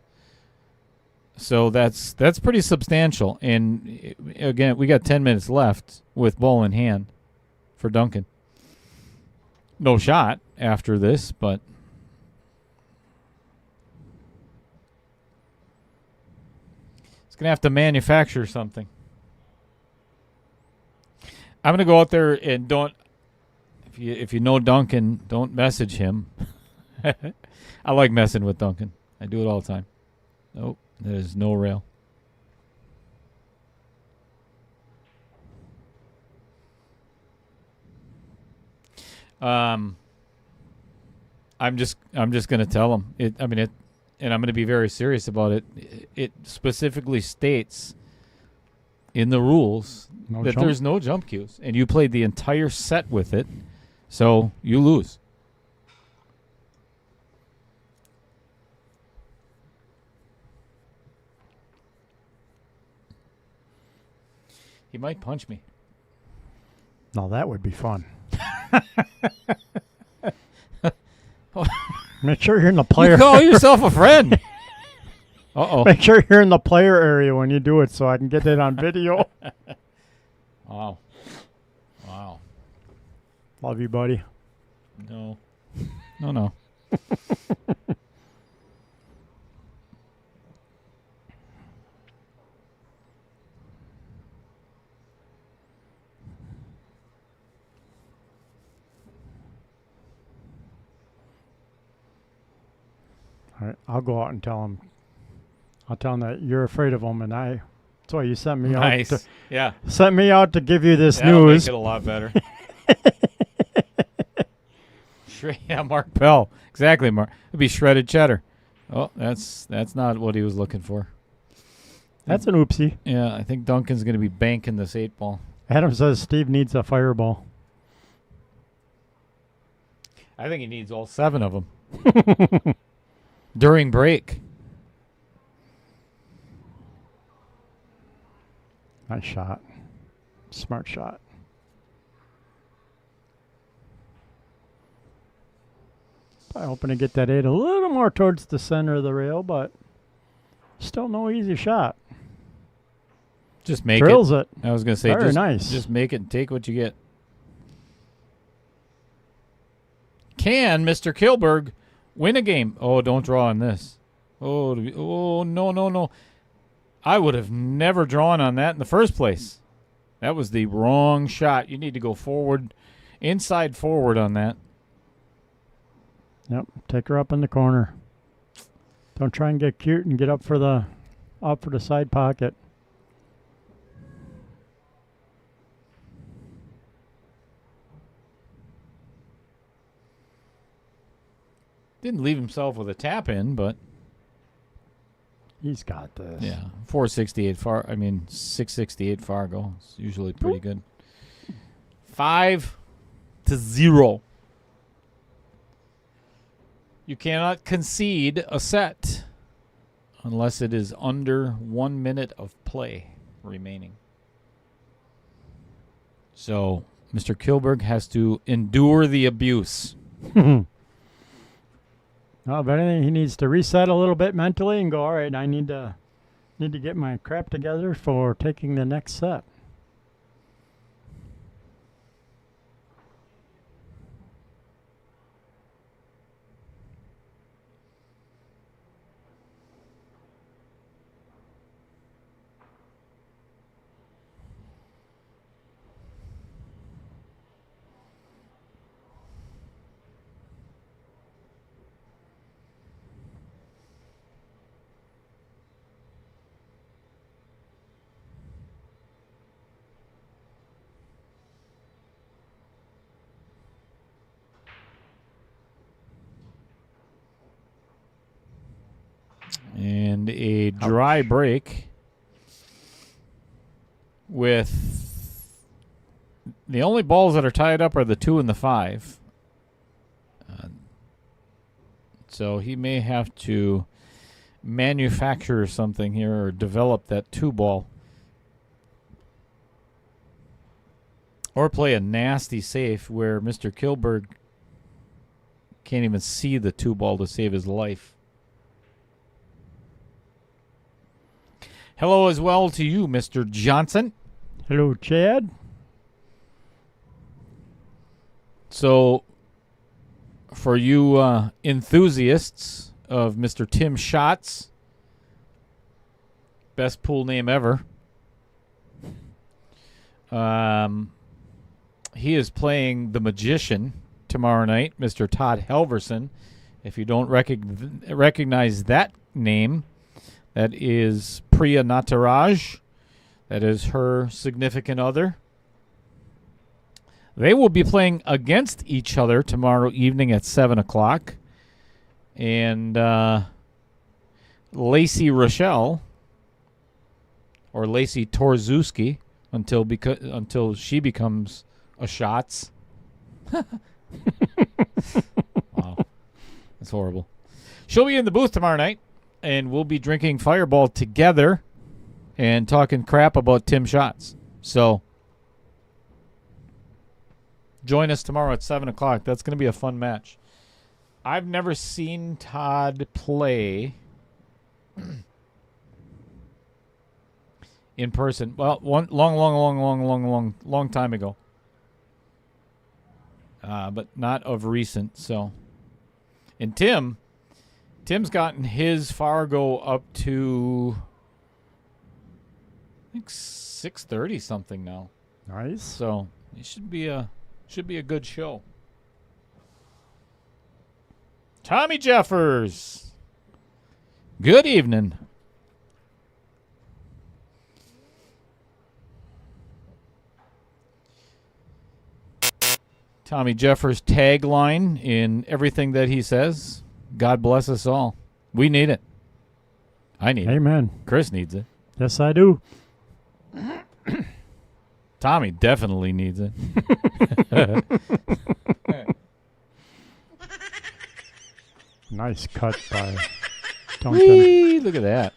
[SPEAKER 3] So that's pretty substantial. And again, we got 10 minutes left with ball in hand for Duncan. No shot after this, but it's going to have to manufacture something. I'm going to go out there and don't, if you know Duncan, don't message him. I like messing with Duncan. I do it all the time. Nope, there's no rail. I'm just going to tell him it. I mean it, and I'm going to be very serious about it. It specifically states in the rules that there's no jump cues, and you played the entire set with it, so you lose. He might punch me.
[SPEAKER 4] No, that would be fun. Make sure you're in the player.
[SPEAKER 3] You call yourself a friend. Uh-oh.
[SPEAKER 4] Make sure you're in the player area when you do it so I can get it on video.
[SPEAKER 3] Wow. Wow.
[SPEAKER 4] Love you, buddy.
[SPEAKER 3] No. No.
[SPEAKER 4] All right, I'll go out and tell him. I'll tell him that you're afraid of him, and that's why you sent me
[SPEAKER 3] Nice.
[SPEAKER 4] out.
[SPEAKER 3] Yeah.
[SPEAKER 4] Sent me out to give you this
[SPEAKER 3] That'll
[SPEAKER 4] news.
[SPEAKER 3] make it a lot better. Yeah, Mark Pell. Exactly, Mark. It'd be shredded cheddar. Oh, that's not what he was looking for.
[SPEAKER 4] That's an oopsie.
[SPEAKER 3] Yeah, I think Duncan's going to be banking this 8-ball.
[SPEAKER 4] Adam says Steve needs a fireball.
[SPEAKER 3] I think he needs all 7 of them. During break.
[SPEAKER 4] Nice shot. Smart shot. I'm hoping to get that 8 a little more towards the center of the rail, but still no easy shot.
[SPEAKER 3] Just make
[SPEAKER 4] Drills it.
[SPEAKER 3] I was going to say,
[SPEAKER 4] Very nice.
[SPEAKER 3] Just make it and take what you get. Can Mr. Kilburg win a game? Oh, don't draw on this. Oh, no. I would have never drawn on that in the first place. That was the wrong shot. You need to go forward, inside forward on that.
[SPEAKER 4] Yep, take her up in the corner. Don't try and get cute and get up for the side pocket.
[SPEAKER 3] Didn't leave himself with a tap in, but
[SPEAKER 4] He's got this.
[SPEAKER 3] yeah, 468 far. I mean, 668 Fargo. It's usually pretty good. 5-0. You cannot concede a set unless it is under 1 minute of play remaining. So Mr. Kilburg has to endure the abuse.
[SPEAKER 4] Well, if anything, he needs to reset a little bit mentally and go, all right, I need to get my crap together for taking the next set.
[SPEAKER 3] And a dry break with the only balls that are tied up are the 2 and the 5. So he may have to manufacture something here or develop that 2-ball. Or play a nasty safe where Mr. Kilburg can't even see the 2-ball to save his life. Hello as well to you, Mr. Johnson.
[SPEAKER 4] Hello, Chad.
[SPEAKER 3] So, for you enthusiasts of Mr. Tim Schatz, best pool name ever, he is playing the Magician tomorrow night, Mr. Todd Helverson. If you don't recognize that name, that is Priya Nataraj. That is her significant other. They will be playing against each other tomorrow evening at 7 o'clock. And Lacey Rochelle, or Lacey Torzewski, until she becomes a Schatz. Wow. That's horrible. She'll be in the booth tomorrow night, and we'll be drinking Fireball together and talking crap about Tim Schatz. So join us tomorrow at 7 o'clock. That's going to be a fun match. I've never seen Todd play in person. Well, one long time ago. But not of recent. So, and Tim's gotten his Fargo up to, I think, 630 something now.
[SPEAKER 4] Nice.
[SPEAKER 3] So it should be a good show. Tommy Jeffers. Good evening. Tommy Jeffers' tagline in everything that he says: God bless us all. We need it. I need it.
[SPEAKER 4] Amen.
[SPEAKER 3] Chris needs it.
[SPEAKER 4] Yes, I do.
[SPEAKER 3] Tommy definitely needs it.
[SPEAKER 4] Nice cut by Duncan.
[SPEAKER 3] Whee! Look at that.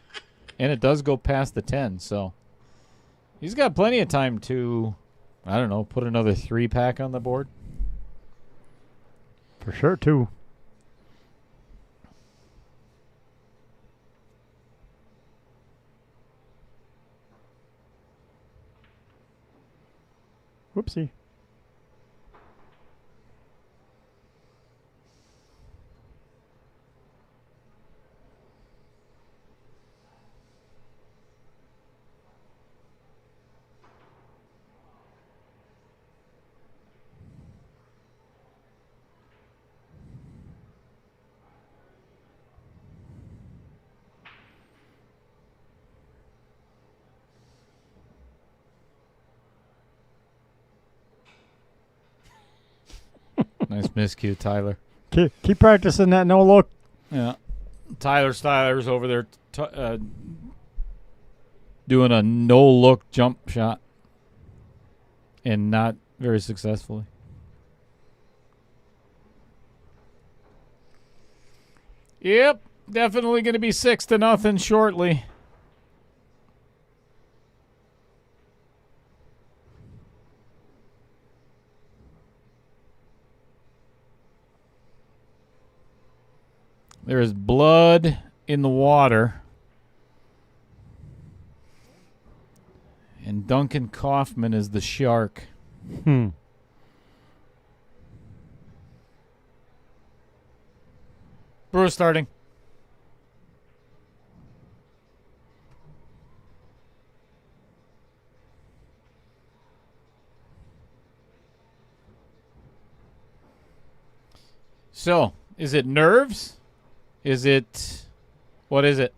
[SPEAKER 3] And it does go past the 10, so he's got plenty of time to, I don't know, put another 3-pack on the board.
[SPEAKER 4] For sure, too. Whoopsie.
[SPEAKER 3] Nice miscue, Tyler.
[SPEAKER 4] Keep practicing that no look.
[SPEAKER 3] Yeah. Tyler Styler's over there doing a no-look jump shot. And not very successfully. Yep. Definitely going to be 6-0 shortly. There is blood in the water. And Duncan Kaufman is the shark. Bruce starting. So, is it nerves? Is it, what is it?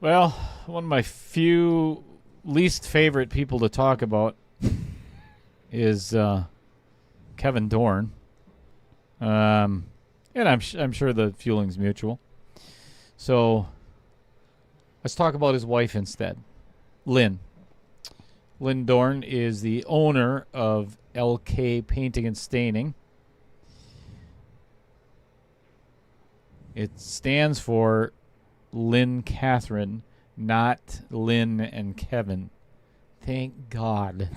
[SPEAKER 3] Well, one of my few least favorite people to talk about is Kevin Dorn. And I'm sure the feeling's mutual. So Let's talk about his wife instead. Lynn. Lynn Dorn is the owner of LK Painting and Staining. It stands for Lynn Catherine, not Lynn and Kevin. Thank God.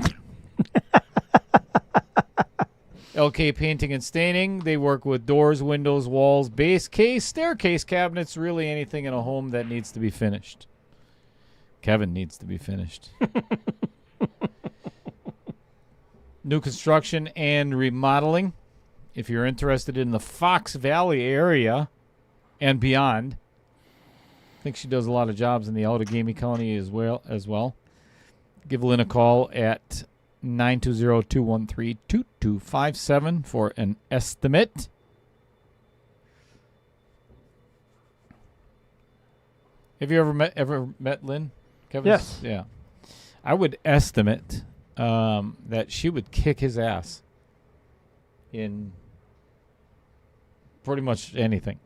[SPEAKER 3] LK Painting and Staining. They work with doors, windows, walls, base case, staircase cabinets, really anything in a home that needs to be finished. Kevin needs to be finished. New construction and remodeling. If you're interested in the Fox Valley area and beyond, I think she does a lot of jobs in the Outagamie County as well. Give Lynn a call at 920-213-2257 for an estimate. Have you ever met Lynn? Kevin?
[SPEAKER 4] Yes.
[SPEAKER 3] Yeah. I would estimate that she would kick his ass in pretty much anything.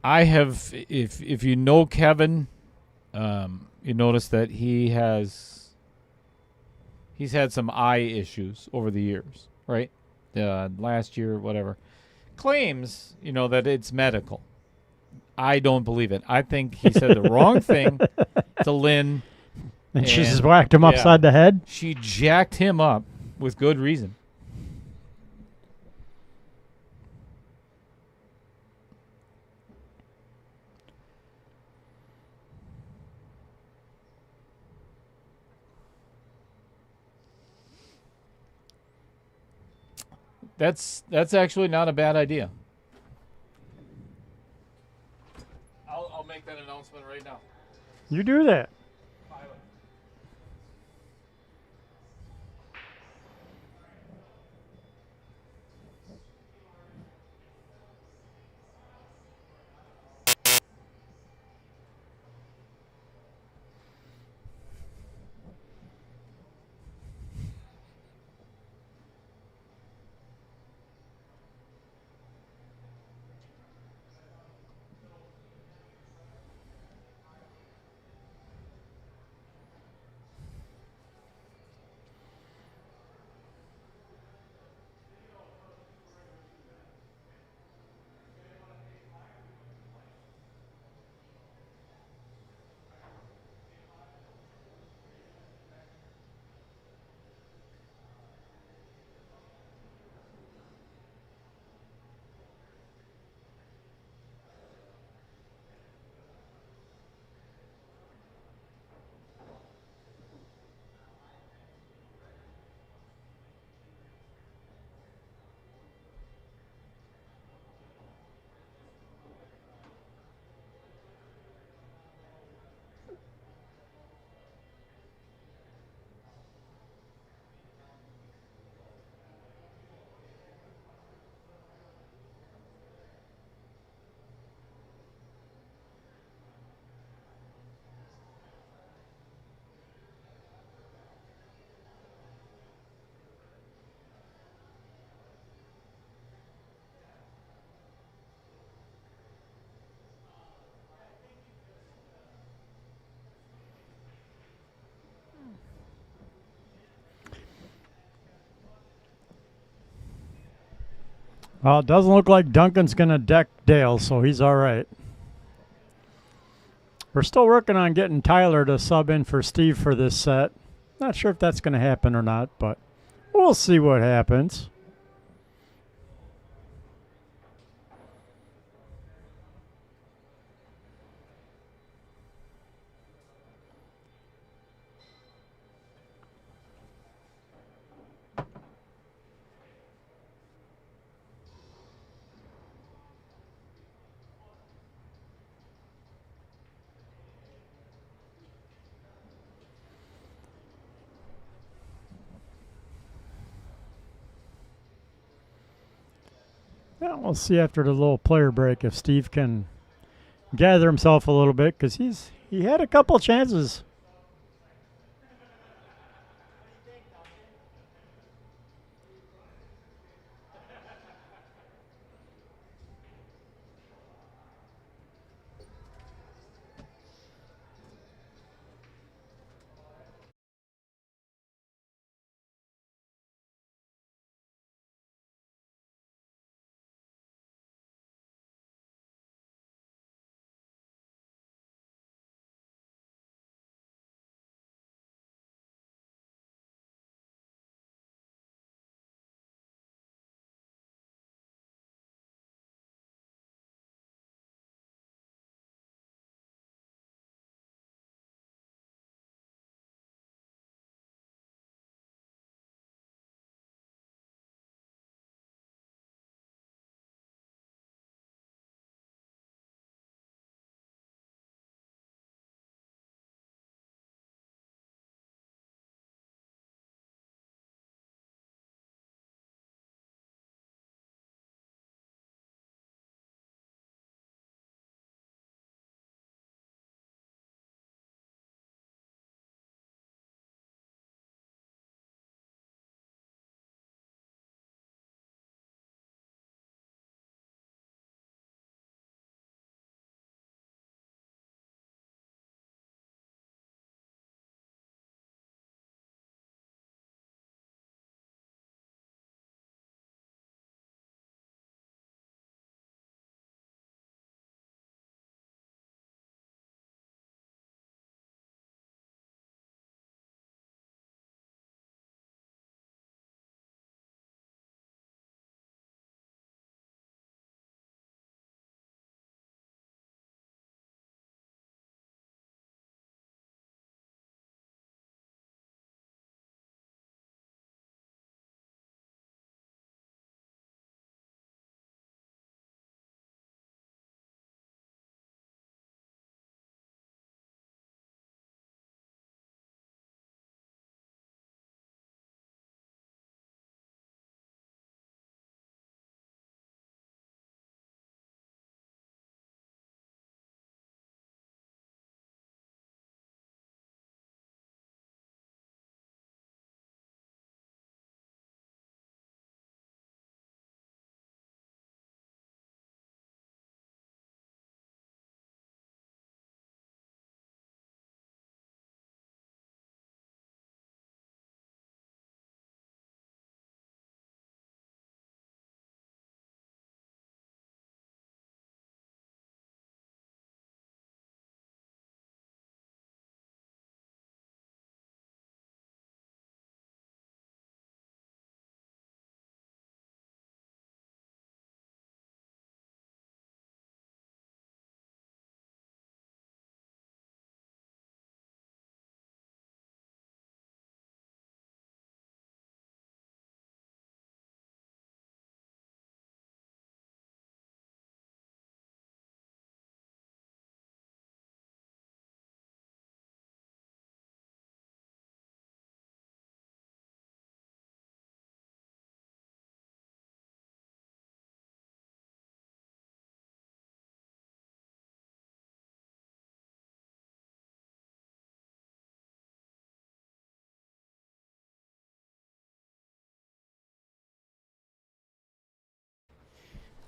[SPEAKER 3] I have, if you know Kevin, you notice that he's had some eye issues over the years, right? Last year, whatever. Claims, that it's medical. I don't believe it. I think he said the wrong thing to Lynn.
[SPEAKER 4] And she just whacked him upside the head?
[SPEAKER 3] She jacked him up with good reason. That's actually not a bad idea. I'll make that announcement right now.
[SPEAKER 4] You do that. Well, it doesn't look like Duncan's going to deck Dale, so he's all right. We're still working on getting Tyler to sub in for Steve for this set. Not sure if that's going to happen or not, but we'll see what happens. Yeah, we'll see after the little player break if Steve can gather himself a little bit, because he had a couple chances.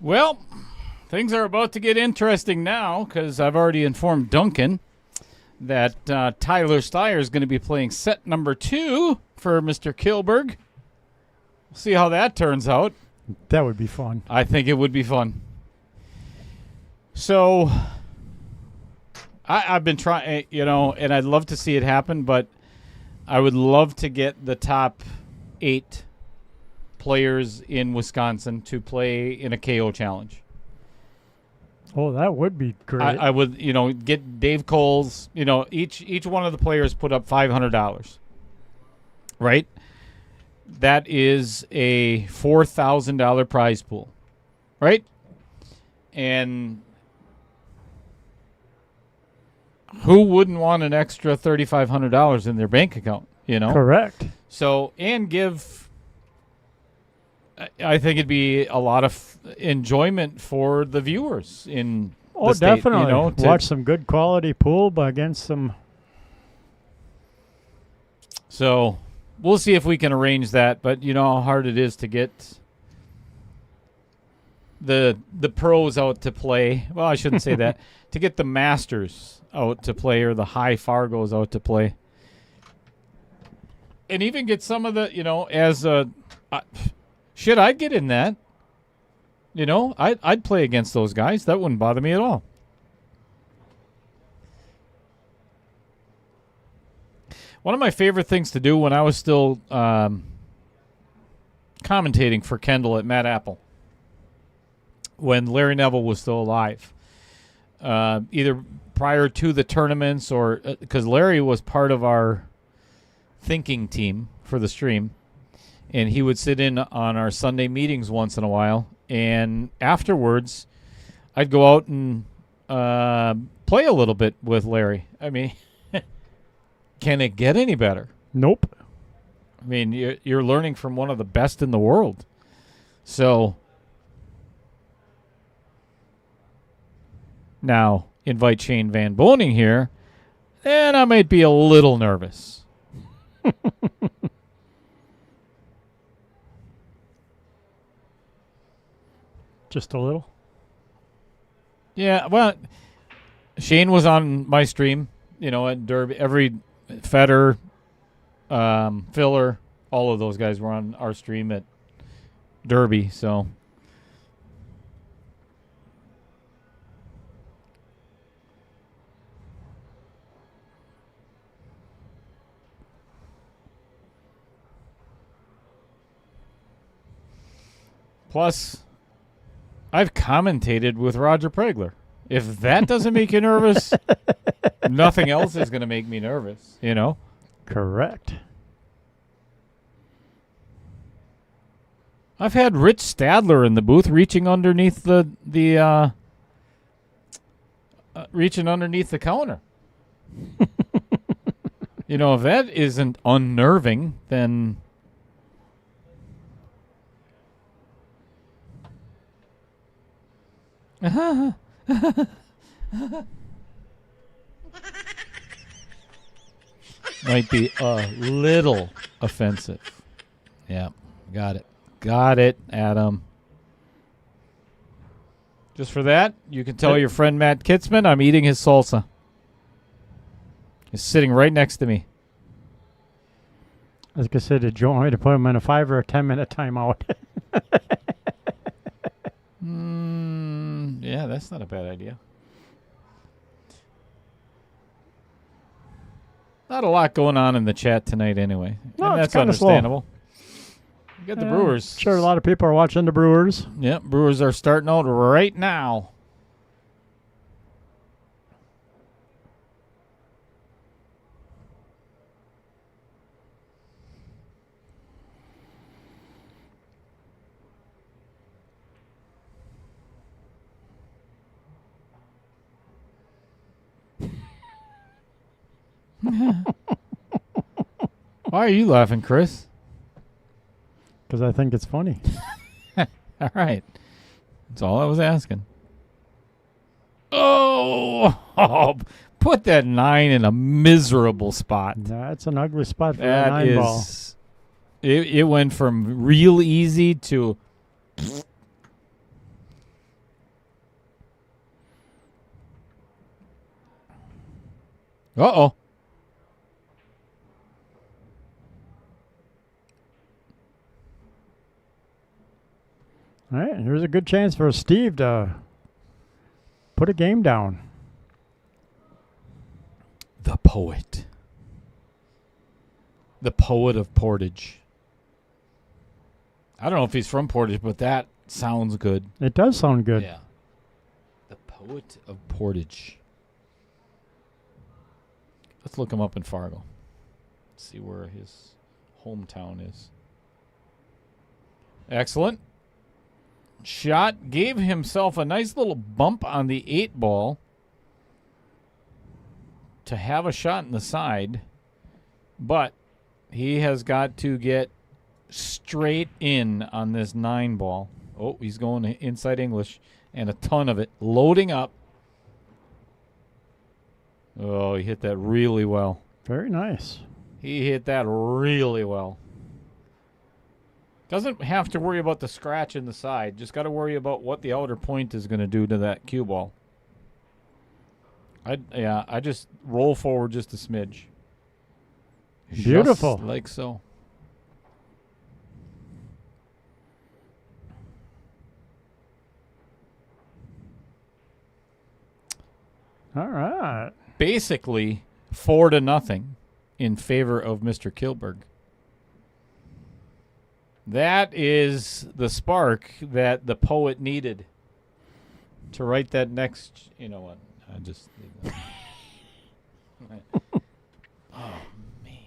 [SPEAKER 3] Well, things are about to get interesting now because I've already informed Duncan that Tyler Steyer is going to be playing set number 2 for Mr. Kilburg. We'll see how that turns out.
[SPEAKER 4] That would be fun.
[SPEAKER 3] I think it would be fun. So, I've been trying, and I'd love to see it happen, but I would love to get the top 8 players in Wisconsin to play in a KO challenge.
[SPEAKER 4] Oh, that would be great.
[SPEAKER 3] I would, get Dave Coles. Each one of the players put up $500. Right? That is a $4,000 prize pool. Right? And who wouldn't want an extra $3,500 in their bank account?
[SPEAKER 4] Correct.
[SPEAKER 3] So, and I think it'd be a lot of enjoyment for the viewers in the state,
[SPEAKER 4] definitely. Watch some good quality pool against some.
[SPEAKER 3] So we'll see if we can arrange that, but you know how hard it is to get the pros out to play. Well, I shouldn't say that. To get the masters out to play or the high Fargos out to play. And even get some of the, as a... shit, I'd get in that. I'd play against those guys. That wouldn't bother me at all. One of my favorite things to do when I was still commentating for Kendall at Mad Apple, when Larry Neville was still alive, either prior to the tournaments or because Larry was part of our thinking team for the stream, and he would sit in on our Sunday meetings once in a while, and afterwards I'd go out and play a little bit with Larry. I mean, can it get any better?
[SPEAKER 4] Nope.
[SPEAKER 3] I mean, you're learning from one of the best in the world. So now invite Shane Van Boning here, and I might be a little nervous.
[SPEAKER 4] Just a little?
[SPEAKER 3] Yeah, well, Shane was on my stream, at Derby. Every Feder, Filler, all of those guys were on our stream at Derby, so. Plus, I've commentated with Roger Pregler. If that doesn't make you nervous, nothing else is going to make me nervous,
[SPEAKER 4] Correct.
[SPEAKER 3] I've had Rich Stadler in the booth reaching underneath the counter. If that isn't unnerving, then might be a little offensive. Yeah, got it. Got it, Adam. Just for that, you can tell your friend Matt Kitzman I'm eating his salsa. He's sitting right next to me.
[SPEAKER 4] Like I said, did you want me to put him in a 5 or a 10-minute timeout?
[SPEAKER 3] Yeah, that's not a bad idea. Not a lot going on in the chat tonight anyway.
[SPEAKER 4] No,
[SPEAKER 3] and
[SPEAKER 4] it's
[SPEAKER 3] that's understandable.
[SPEAKER 4] Slow.
[SPEAKER 3] You got the Brewers.
[SPEAKER 4] Sure, a lot of people are watching the Brewers.
[SPEAKER 3] Yep, Brewers are starting out right now. Why are you laughing, Chris?
[SPEAKER 4] Because I think it's funny.
[SPEAKER 3] All right. That's all I was asking. Oh, put that 9 in a miserable spot.
[SPEAKER 4] That's an ugly spot for a
[SPEAKER 3] That
[SPEAKER 4] 9 ball.
[SPEAKER 3] is. It went from real easy to. Uh-oh.
[SPEAKER 4] All right, here's a good chance for Steve to put a game down.
[SPEAKER 3] The poet. The poet of Portage. I don't know if he's from Portage, but that sounds good.
[SPEAKER 4] It does sound good.
[SPEAKER 3] Yeah. The poet of Portage. Let's look him up in Fargo. See where his hometown is. Excellent. Shot gave himself a nice little bump on the 8 ball to have a shot in the side, but he has got to get straight in on this 9 ball. Oh, he's going inside English, and a ton of it. Loading up. Oh, he hit that really well.
[SPEAKER 4] Very nice.
[SPEAKER 3] He hit that really well. Doesn't have to worry about the scratch in the side. Just got to worry about what the outer point is going to do to that cue ball. I just roll forward just a smidge.
[SPEAKER 4] Beautiful.
[SPEAKER 3] Just like so.
[SPEAKER 4] All right.
[SPEAKER 3] Basically 4-0 in favor of Mr. Kilburg. That is the spark that the poet needed to write that next. You know what? I just. Oh man.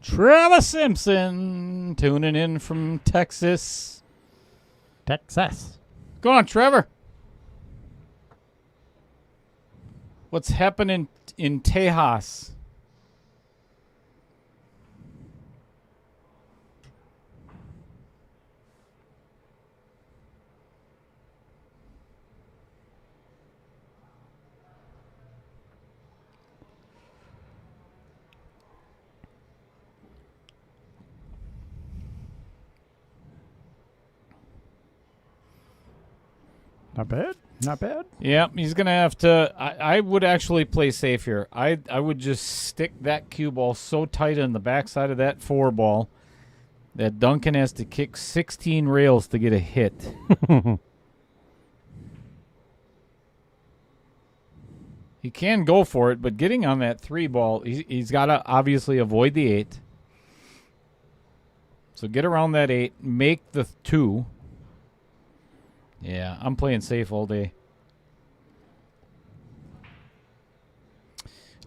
[SPEAKER 3] Trevor Simpson tuning in from Texas.
[SPEAKER 4] Texas.
[SPEAKER 3] Go on, Trevor. What's happening in Tejas?
[SPEAKER 4] Not bad. Not bad.
[SPEAKER 3] Yeah, he's going to have to. I would actually play safe here. I would just stick that cue ball so tight on the backside of that 4 ball that Duncan has to kick 16 rails to get a hit. He can go for it, but getting on that 3 ball, he's got to obviously avoid the 8. So get around that 8, make the 2. Yeah, I'm playing safe all day.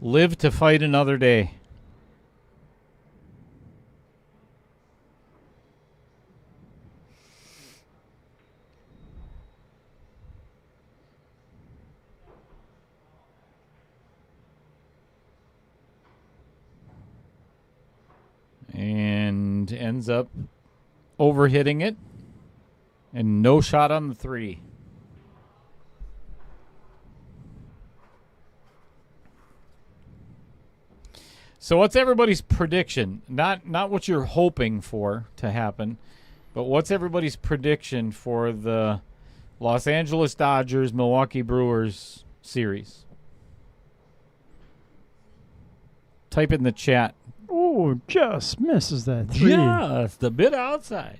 [SPEAKER 3] Live to fight another day. And ends up overhitting it. And no shot on the 3. So what's everybody's prediction? Not what you're hoping for to happen, but what's everybody's prediction for the Los Angeles Dodgers Milwaukee Brewers series? Type in the chat.
[SPEAKER 4] Oh, just misses that 3.
[SPEAKER 3] Just a bit outside.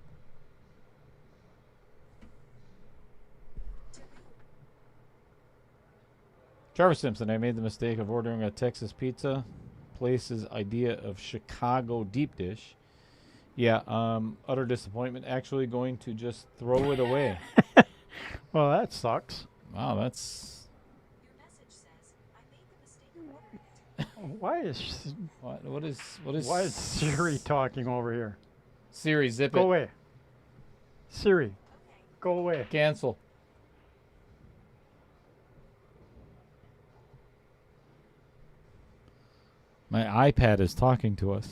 [SPEAKER 3] Trevor Simpson, I made the mistake of ordering a Texas pizza place's idea of Chicago deep dish. Yeah, utter disappointment. Actually going to just throw it away.
[SPEAKER 4] Well, that sucks.
[SPEAKER 3] Wow, that's...
[SPEAKER 5] Your message says, I made the mistake of ordering it.
[SPEAKER 4] Why is
[SPEAKER 3] What is
[SPEAKER 4] Siri talking over here?
[SPEAKER 3] Siri, zip
[SPEAKER 4] Go
[SPEAKER 3] it.
[SPEAKER 4] away. Siri, go away.
[SPEAKER 3] Cancel. My iPad is talking to us.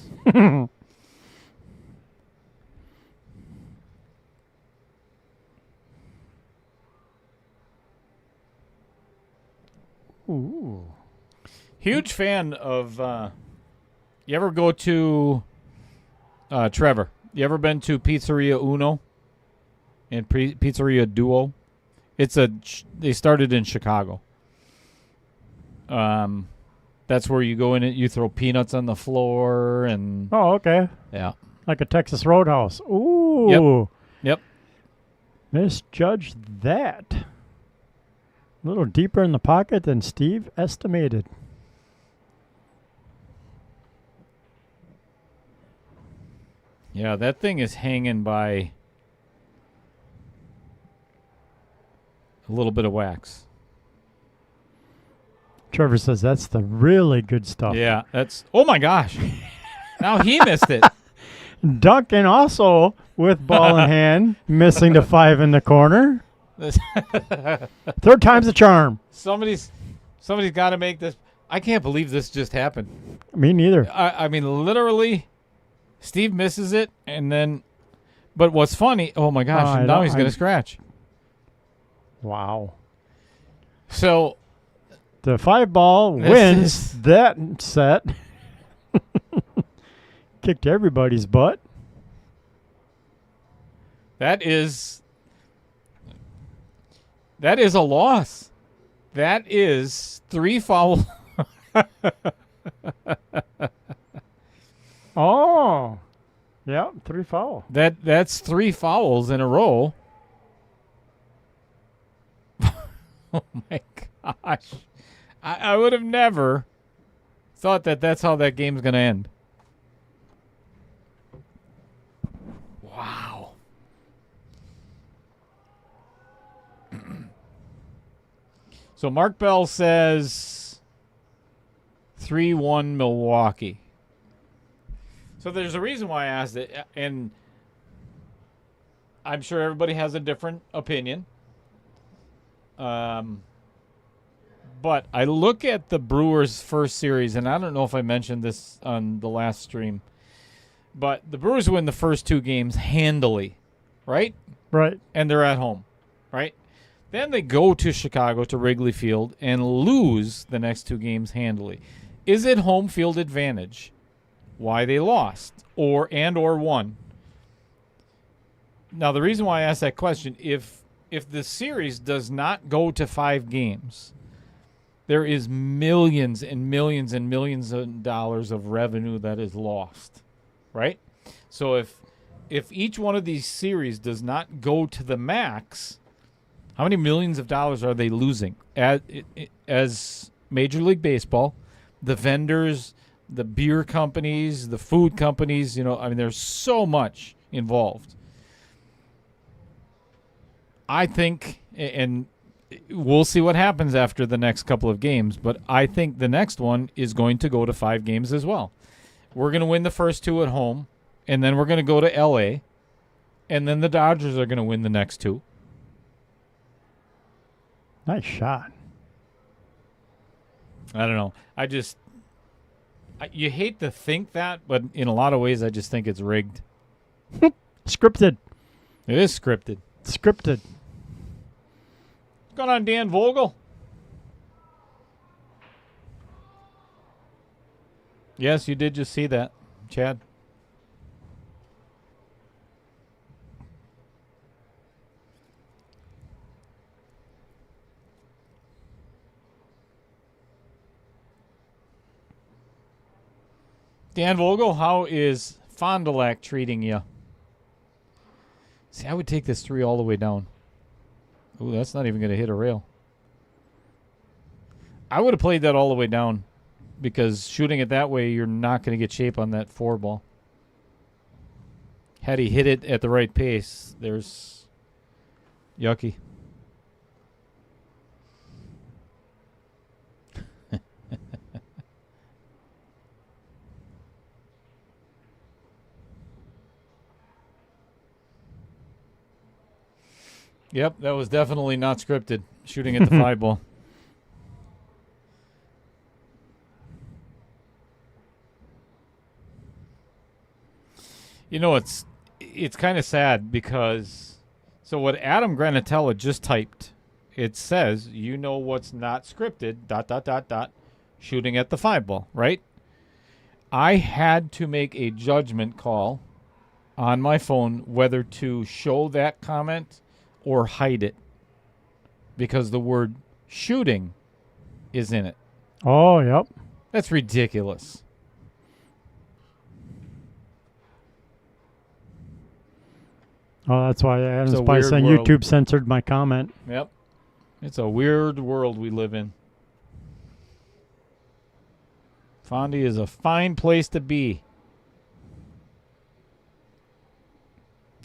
[SPEAKER 4] Ooh.
[SPEAKER 3] Huge fan of. You ever go to Trevor? You ever been to Pizzeria Uno and Pizzeria Duo? They started in Chicago. That's where you go in and you throw peanuts on the floor and
[SPEAKER 4] Oh, okay.
[SPEAKER 3] yeah.
[SPEAKER 4] Like a Texas Roadhouse. Ooh.
[SPEAKER 3] Yep.
[SPEAKER 4] Misjudged that. A little deeper in the pocket than Steve estimated.
[SPEAKER 3] Yeah, that thing is hanging by a little bit of wax.
[SPEAKER 4] Trevor says that's the really good stuff.
[SPEAKER 3] Yeah, that's. Oh my gosh! Now he missed it.
[SPEAKER 4] Duncan also with ball in hand, missing the 5 in the corner. Third time's the charm.
[SPEAKER 3] Somebody's got to make this. I can't believe this just happened.
[SPEAKER 4] Me neither.
[SPEAKER 3] I mean, literally, Steve misses it, and then. But what's funny? Oh my gosh! Now he's gonna scratch.
[SPEAKER 4] Wow.
[SPEAKER 3] So.
[SPEAKER 4] The 5 ball wins that set. Kicked everybody's butt.
[SPEAKER 3] That is a loss. That is 3 foul.
[SPEAKER 4] Oh. Yeah, 3 foul.
[SPEAKER 3] That's 3 fouls in a row. Oh my gosh. I would have never thought that's how that game's going to end. Wow. So Mark Bell says 3-1 Milwaukee. So there's a reason why I asked it, and I'm sure everybody has a different opinion. But I look at the Brewers' first series, and I don't know if I mentioned this on the last stream, but the Brewers win the first 2 games handily, right?
[SPEAKER 4] Right.
[SPEAKER 3] And they're at home, right? Then they go to Chicago, to Wrigley Field, and lose the next 2 games handily. Is it home field advantage why they lost or won? Now, the reason why I asked that question, if the series does not go to 5 games, there is millions and millions and millions of dollars of revenue that is lost, right? So if each one of these series does not go to the max, how many millions of dollars are they losing? As Major League Baseball, the vendors, the beer companies, the food companies, there's so much involved. I think, and we'll see what happens after the next couple of games, but I think the next one is going to go to 5 games as well. We're going to win the first 2 at home, and then we're going to go to L.A., and then the Dodgers are going to win the next 2.
[SPEAKER 4] Nice shot.
[SPEAKER 3] I don't know. You hate to think that, but in a lot of ways, I just think it's rigged.
[SPEAKER 4] Scripted.
[SPEAKER 3] It is scripted.
[SPEAKER 4] Scripted.
[SPEAKER 3] What's going on, Dan Vogel? Yes, you did just see that, Chad. Dan Vogel, how is Fond du Lac treating you? See, I would take this 3 all the way down. Ooh, that's not even going to hit a rail. I would have played that all the way down because shooting it that way, you're not going to get shape on that 4 ball. Had he hit it at the right pace, there's yucky. Yep, that was definitely not scripted. Shooting at the 5 ball. You know, it's kind of sad because so what Adam Granatella just typed, it says, you know what's not scripted, ... shooting at the 5-ball, right? I had to make a judgment call on my phone whether to show that comment or hide it because the word shooting is in it.
[SPEAKER 4] Oh, yep.
[SPEAKER 3] That's ridiculous.
[SPEAKER 4] Oh, that's why Adam's
[SPEAKER 3] It's a
[SPEAKER 4] probably
[SPEAKER 3] weird
[SPEAKER 4] saying
[SPEAKER 3] world.
[SPEAKER 4] YouTube censored my comment.
[SPEAKER 3] Yep. It's a weird world we live in. Fondy is a fine place to be.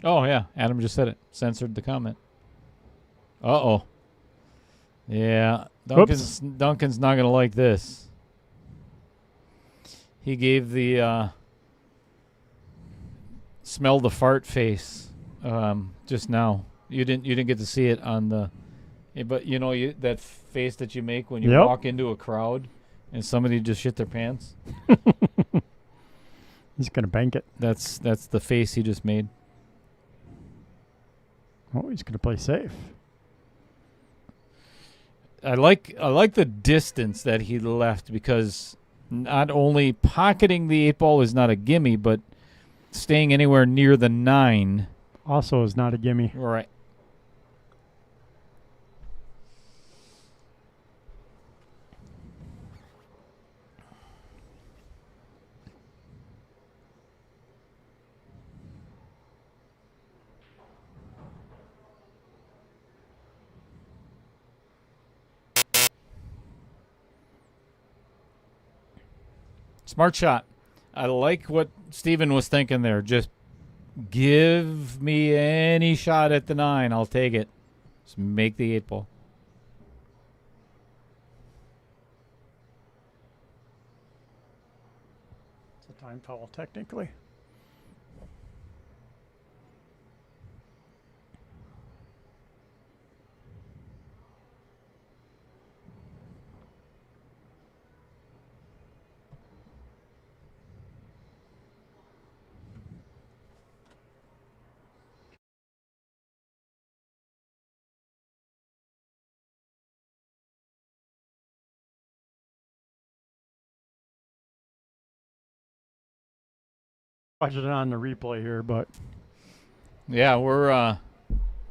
[SPEAKER 3] Oh, yeah. Adam just said it. Censored the comment. Uh-oh. Yeah. Duncan's not going to like this. He gave the smell the fart face just now. You didn't get to see it on the... But, you know, that face that you make when you walk into a crowd and somebody just shit their pants?
[SPEAKER 4] He's going to bank it.
[SPEAKER 3] That's the face he just made.
[SPEAKER 4] Oh, he's going to play safe.
[SPEAKER 3] I like the distance that he left because not only pocketing the 8-ball is not a gimme, but staying anywhere near the 9
[SPEAKER 4] also is not a gimme.
[SPEAKER 3] Right. Smart shot. I like what Steven was thinking there. Just give me any shot at the 9. I'll take it. Just make the 8-ball.
[SPEAKER 4] It's a time foul, technically. Watching it on the replay here, but
[SPEAKER 3] Yeah, we're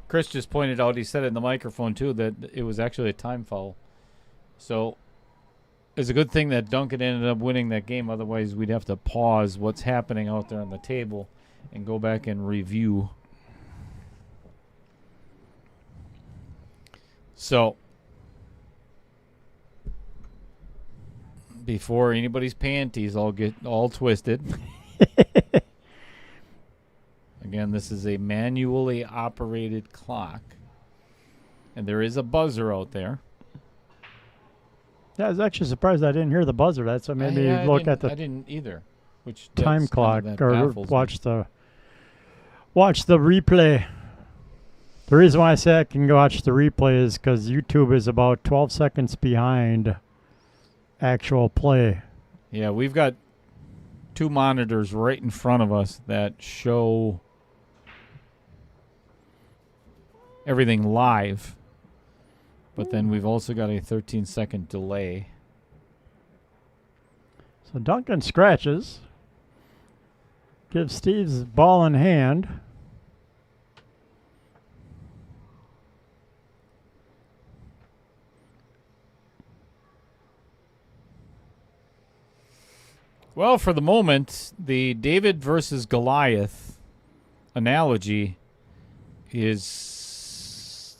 [SPEAKER 3] Chris just pointed out, he said it in the microphone too, that it was actually a time foul. So it's a good thing that Duncan ended up winning that game. Otherwise, we'd have to pause what's happening out there on the table and go back and review. So before anybody's panties all get all twisted. Again, this is a manually operated clock. And there is a buzzer out there.
[SPEAKER 4] yeah, I was actually surprised I didn't hear the buzzer. That's what made me look at
[SPEAKER 3] I
[SPEAKER 4] the
[SPEAKER 3] didn't either. Which
[SPEAKER 4] time clock
[SPEAKER 3] that
[SPEAKER 4] or
[SPEAKER 3] baffles me.
[SPEAKER 4] watch the replay. The reason why I say I can go watch the replay is because YouTube is about 12 seconds behind actual play.
[SPEAKER 3] Yeah, we've got 2 monitors right in front of us that show everything live. But then we've also got a 13-second delay.
[SPEAKER 4] So Duncan scratches. Gives Steve's ball in hand.
[SPEAKER 3] Well, for the moment, the David versus Goliath analogy is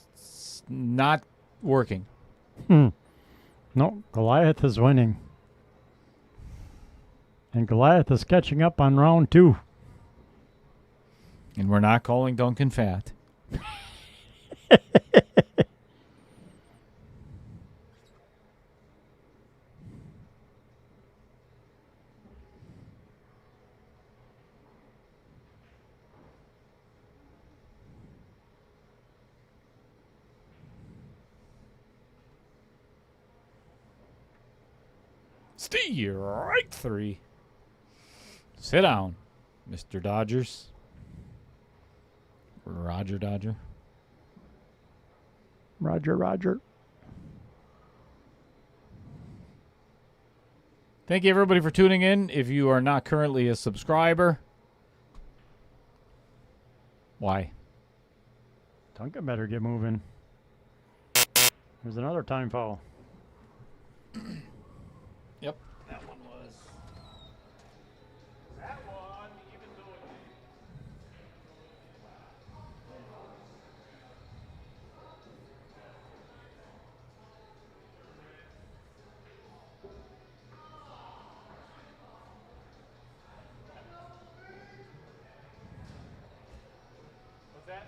[SPEAKER 3] not working.
[SPEAKER 4] No, Goliath is winning. And Goliath is catching up on round 2.
[SPEAKER 3] And we're not calling Duncan fat. Strike 3. Sit down. Mr. Dodgers. Roger Dodger.
[SPEAKER 4] Roger, Roger.
[SPEAKER 3] Thank you, everybody, for tuning in. If you are not currently a subscriber, why?
[SPEAKER 4] Duncan better get moving. There's another time foul.
[SPEAKER 3] Yep. That one was. That one, even though it. What's that?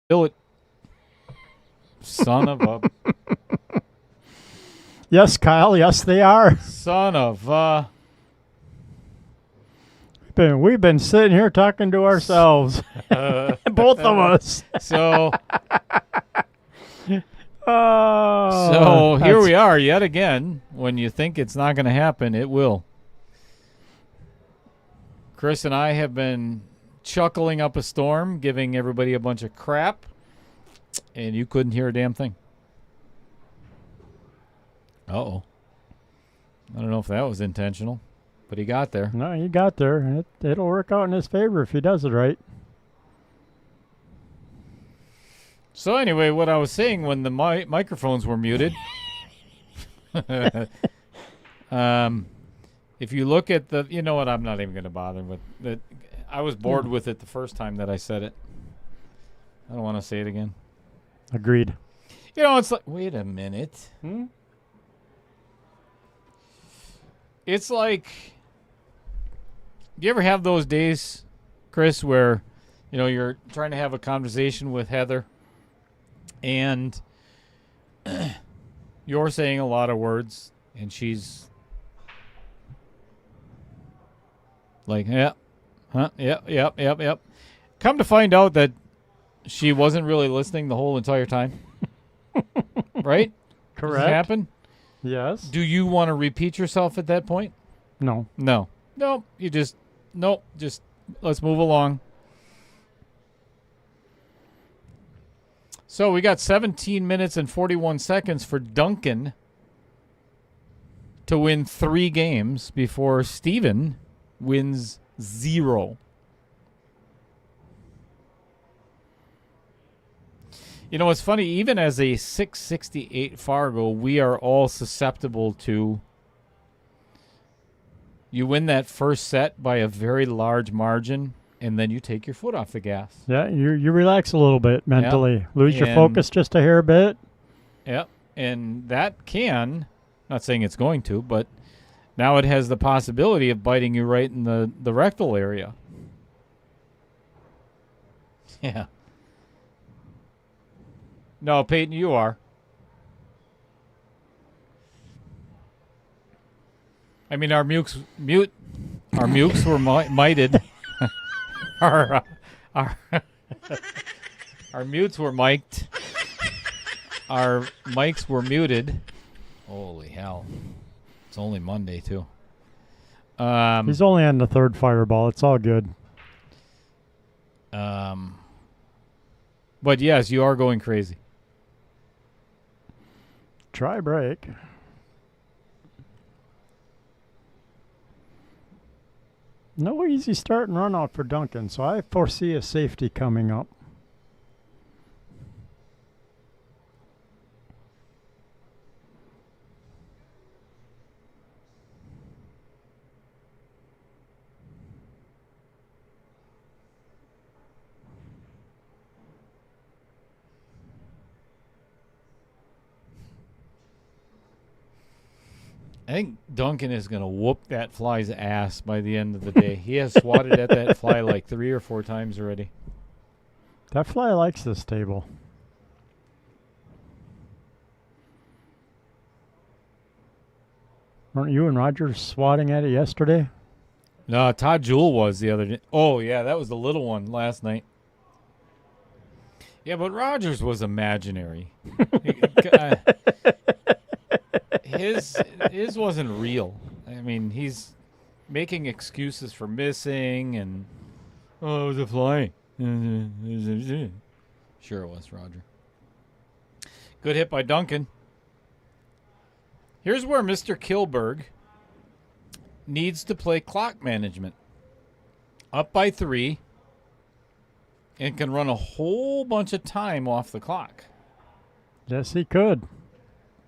[SPEAKER 3] Do it. Son of a...
[SPEAKER 4] Yes, Kyle. Yes, they are.
[SPEAKER 3] Son of
[SPEAKER 4] We've been sitting here talking to ourselves. Both of us.
[SPEAKER 3] So
[SPEAKER 4] Oh,
[SPEAKER 3] here we are yet again. When you think it's not going to happen, it will. Chris and I have been chuckling up a storm, giving everybody a bunch of crap, and you couldn't hear a damn thing. Uh-oh. I don't know if that was intentional, but he got there.
[SPEAKER 4] No, he got there. It'll work out in his favor if he does it right.
[SPEAKER 3] So anyway, what I was saying when the microphones were muted, if you look at the, you know what, I'm not even going to bother with it. I was bored with it the first time that I said it. I don't want to say it again.
[SPEAKER 4] Agreed.
[SPEAKER 3] You know, it's like, wait a minute. It's like, do you ever have those days, Chris, where, you know, you're trying to have a conversation with Heather and you're saying a lot of words and she's like, yeah, huh, yep. Come to find out that she wasn't really listening the whole entire time. Right?
[SPEAKER 4] Correct.
[SPEAKER 3] Does it happen?
[SPEAKER 4] Yes.
[SPEAKER 3] Do you want to repeat yourself at that point?
[SPEAKER 4] No.
[SPEAKER 3] No. Nope. You just, nope. Just let's move along. So we got 17 minutes and 41 seconds for Duncan to win 3 games before Steven wins 0. You know, what's funny, even as a 668 Fargo, we are all susceptible to, you win that first set by a very large margin, and then you take your foot off the gas.
[SPEAKER 4] Yeah, you relax a little bit mentally. Yep. Lose your focus just a hair bit.
[SPEAKER 3] Yep. And that can, not saying it's going to, but now it has the possibility of biting you right in the rectal area. Yeah. No, Peyton, you are. I mean, our mukes were mited. our mutes were mic'd. Our mics were muted. Holy hell! It's only Monday too.
[SPEAKER 4] He's only on the 3rd fireball. It's all good.
[SPEAKER 3] But yes, you are going crazy.
[SPEAKER 4] Try break. No easy start and run out for Duncan, so I foresee a safety coming up.
[SPEAKER 3] I think Duncan is going to whoop that fly's ass by the end of the day. He has swatted at that fly like 3 or 4 times already.
[SPEAKER 4] That fly likes this table. Weren't you and Roger swatting at it yesterday?
[SPEAKER 3] No, Todd Jewell was the other day. Oh, yeah, that was the little one last night. Yeah, but Rogers was imaginary. His wasn't real. I mean, he's making excuses for missing and, oh, it was a fly. Sure it was, Roger. Good hit by Duncan. Here's where Mr. Kilburg needs to play clock management. Up by 3 and can run a whole bunch of time off the clock.
[SPEAKER 4] Yes, he could.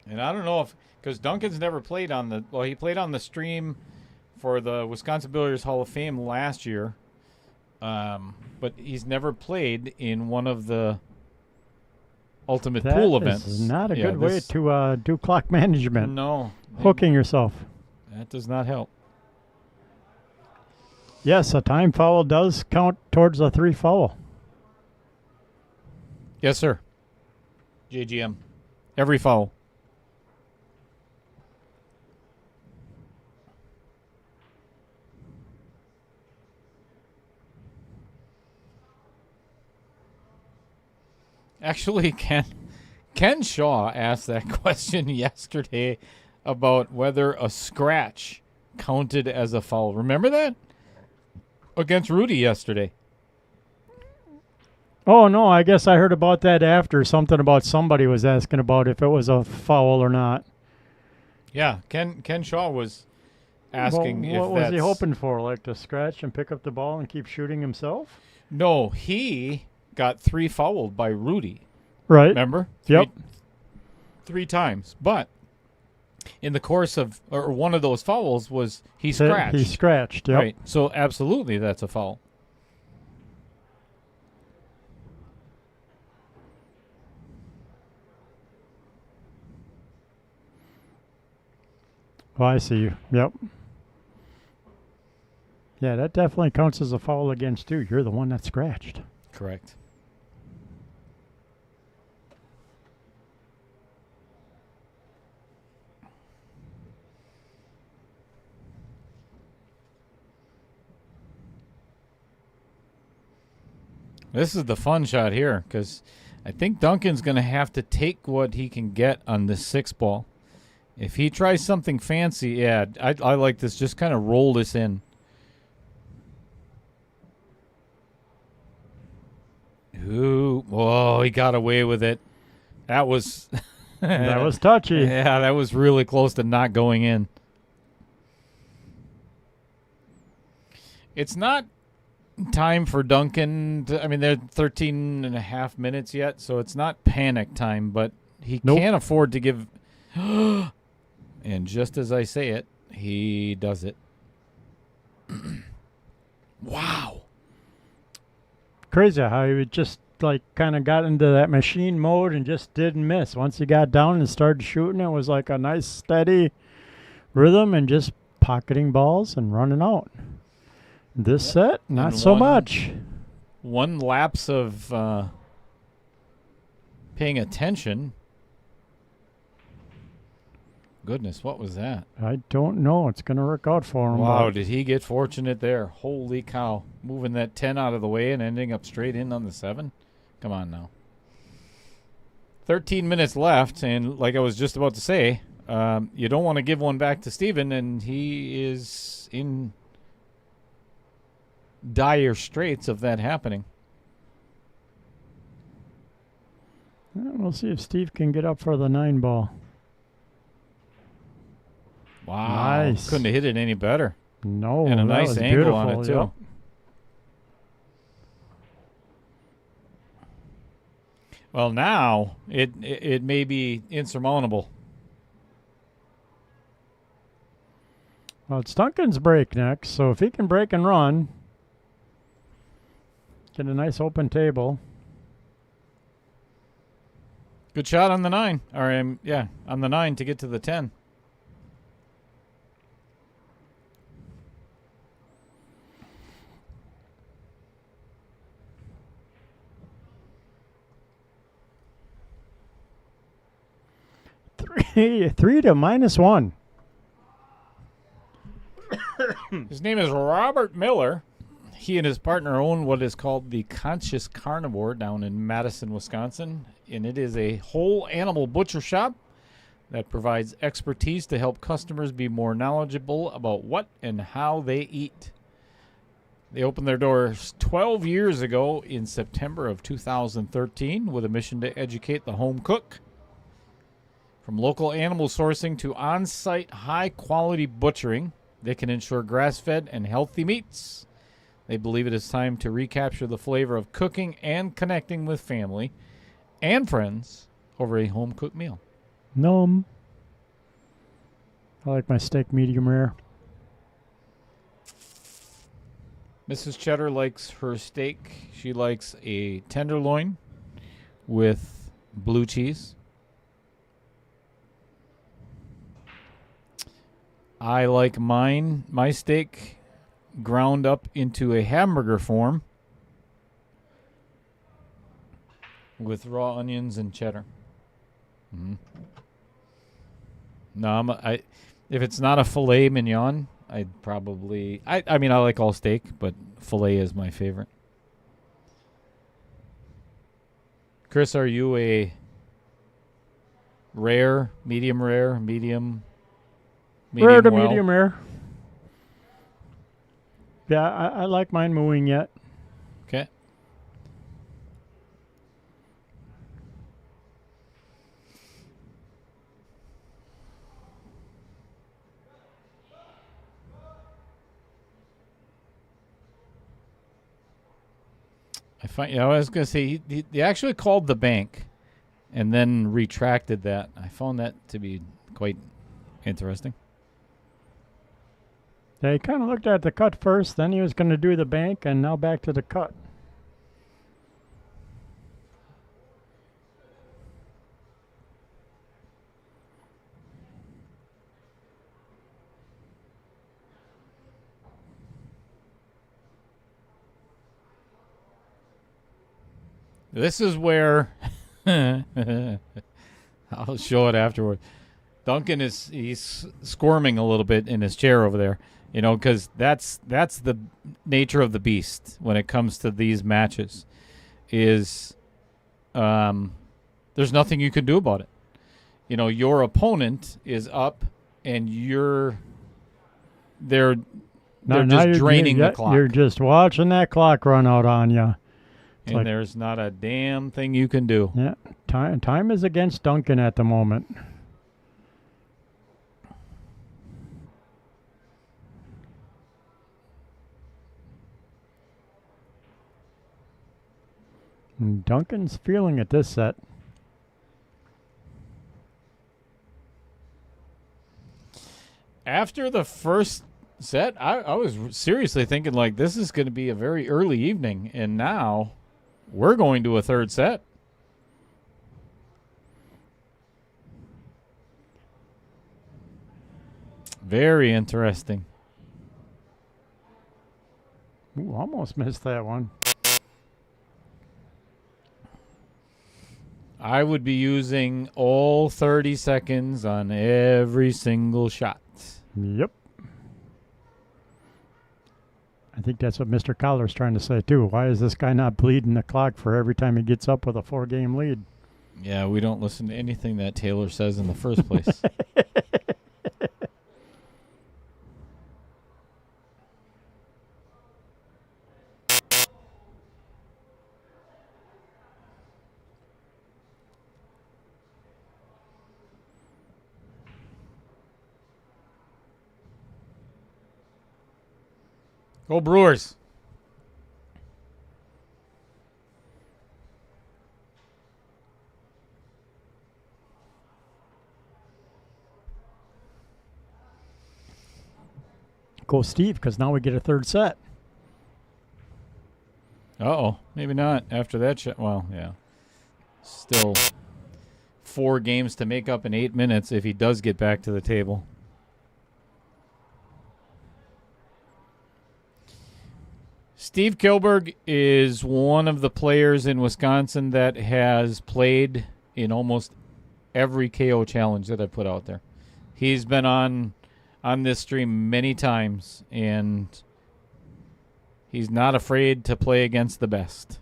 [SPEAKER 3] And I don't know if, because Duncan's never played on the, well, he played on the stream for the Wisconsin Billiards Hall of Fame last year, but he's never played in one of the ultimate pool events.
[SPEAKER 4] That is not a good way to do clock management.
[SPEAKER 3] No.
[SPEAKER 4] Hooking yourself.
[SPEAKER 3] That does not help.
[SPEAKER 4] Yes, a time foul does count towards a 3 foul.
[SPEAKER 3] Yes, sir. JGM. Every foul. Actually, Ken Shaw asked that question yesterday about whether a scratch counted as a foul. Remember that? Against Rudy yesterday.
[SPEAKER 4] Oh, no, I guess I heard about that after. Something about somebody was asking about if it was a foul or not.
[SPEAKER 3] Yeah, Ken Shaw was asking if
[SPEAKER 4] what was he
[SPEAKER 3] that's-
[SPEAKER 4] hoping for? Like to scratch and pick up the ball and keep shooting himself?
[SPEAKER 3] No, he got 3 fouled by Rudy.
[SPEAKER 4] Right.
[SPEAKER 3] Remember?
[SPEAKER 4] Yep.
[SPEAKER 3] Three times. But in the course of, or one of those fouls was he scratched.
[SPEAKER 4] He scratched, yep.
[SPEAKER 3] Right. So absolutely that's a foul.
[SPEAKER 4] Oh, I see. Yep. Yeah, that definitely counts as a foul against you. You're the one that scratched.
[SPEAKER 3] Correct. This is the fun shot here because I think Duncan's going to have to take what he can get on this 6 ball. If he tries something fancy, yeah, I like this. Just kind of roll this in. Ooh, whoa, he got away with it. That was...
[SPEAKER 4] That was touchy.
[SPEAKER 3] Yeah, that was really close to not going in. It's not time for Duncan to, I mean, they're 13 and a half minutes yet, so it's not panic time, but he
[SPEAKER 4] Nope.
[SPEAKER 3] can't afford to give... And just as I say it, he does it. Wow.
[SPEAKER 4] Crazy how he would just like kind of got into that machine mode and just didn't miss. Once he got down and started shooting, it was like a nice steady rhythm and just pocketing balls and running out. This set, not
[SPEAKER 3] And
[SPEAKER 4] so
[SPEAKER 3] one-
[SPEAKER 4] much.
[SPEAKER 3] One lapse of paying attention. Goodness, what was that?
[SPEAKER 4] I don't know. It's going to work out for him.
[SPEAKER 3] Wow,
[SPEAKER 4] but
[SPEAKER 3] did he get fortunate there? Holy cow. Moving that 10 out of the way and ending up straight in on the 7? Come on now. 13 minutes left, and like I was just about to say, you don't want to give one back to Steven, and he is in dire straits of that happening.
[SPEAKER 4] We'll see if Steve can get up for the 9 ball.
[SPEAKER 3] Wow.
[SPEAKER 4] Nice.
[SPEAKER 3] Couldn't have hit it any better.
[SPEAKER 4] No,
[SPEAKER 3] And a
[SPEAKER 4] that
[SPEAKER 3] nice
[SPEAKER 4] was
[SPEAKER 3] angle on
[SPEAKER 4] beautiful,
[SPEAKER 3] it, too.
[SPEAKER 4] yep.
[SPEAKER 3] Well, now it may be insurmountable.
[SPEAKER 4] Well, it's Duncan's break next, so if he can break and run, get a nice open table.
[SPEAKER 3] Good shot on the 9. Or, on the 9 to get to the 10.
[SPEAKER 4] Three to -1.
[SPEAKER 3] His name is Robert Miller. He and his partner own what is called the Conscious Carnivore down in Madison, Wisconsin. And it is a whole animal butcher shop that provides expertise to help customers be more knowledgeable about what and how they eat. They opened their doors 12 years ago in September of 2013 with a mission to educate the home cook. From local animal sourcing to on-site high-quality butchering, they can ensure grass-fed and healthy meats. They believe it is time to recapture the flavor of cooking and connecting with family and friends over a home-cooked meal.
[SPEAKER 4] Nom. I like my steak medium rare.
[SPEAKER 3] Mrs. Cheddar likes her steak. She likes a tenderloin with blue cheese. I like my steak ground up into a hamburger form with raw onions and cheddar. Mm-hmm. No, if it's not a filet mignon, I'd probably. I mean, I like all steak, but filet is my favorite. Chris, are you a rare, medium,
[SPEAKER 4] Rare to
[SPEAKER 3] well?
[SPEAKER 4] medium rare. Yeah, I like mine mooing yet.
[SPEAKER 3] Okay. I was going to say, he actually called the bank and then retracted that. I found that to be quite interesting.
[SPEAKER 4] Yeah, he kind of looked at the cut first, then he was going to do the bank, and now back to the cut.
[SPEAKER 3] This is where I'll show it afterward. Duncan he's squirming a little bit in his chair over there, because that's the nature of the beast when it comes to these matches. There's nothing you can do about it. Your opponent is up, and they're just draining the clock.
[SPEAKER 4] You're just watching that clock run out on you.
[SPEAKER 3] And there's not a damn thing you can do.
[SPEAKER 4] Yeah, time is against Duncan at the moment. And Duncan's feeling it this set.
[SPEAKER 3] After the first set, I was seriously thinking, like, this is going to be a very early evening, and now we're going to a third set. Very interesting.
[SPEAKER 4] Ooh, almost missed that one.
[SPEAKER 3] I would be using all 30 seconds on every single shot.
[SPEAKER 4] Yep. I think that's what Mr. Collar's trying to say, too. Why is this guy not bleeding the clock for every time he gets up with a 4-game lead?
[SPEAKER 3] Yeah, we don't listen to anything that Taylor says in the first place. Go Brewers.
[SPEAKER 4] Go Steve, because now we get a third set.
[SPEAKER 3] Uh-oh. Maybe not after that shot. Well, yeah. Still 4 games to make up in 8 minutes if he does get back to the table. Steve Kilburg is one of the players in Wisconsin that has played in almost every KO challenge that I put out there. He's been on this stream many times, and he's not afraid to play against the best.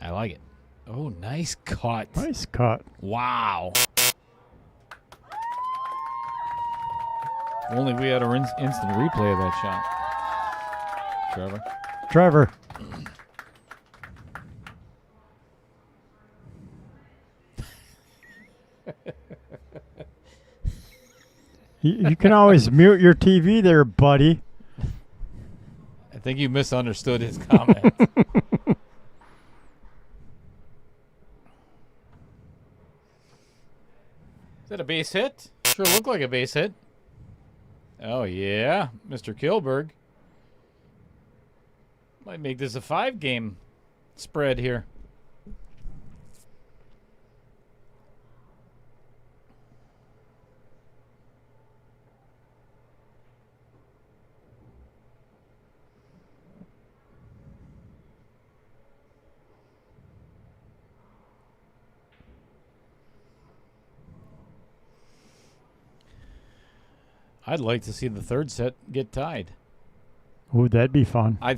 [SPEAKER 3] I like it. Oh, nice cut.
[SPEAKER 4] Nice cut.
[SPEAKER 3] Wow. If only we had an instant replay of that shot.
[SPEAKER 4] Trevor. You can always mute your TV there, buddy.
[SPEAKER 3] I think you misunderstood his comment. Is that a base hit? Sure looked like a base hit. Oh, yeah. Mr. Kilburg. Might make this a 5-game spread here. I'd like to see the third set get tied.
[SPEAKER 4] Ooh, that'd be fun.
[SPEAKER 3] I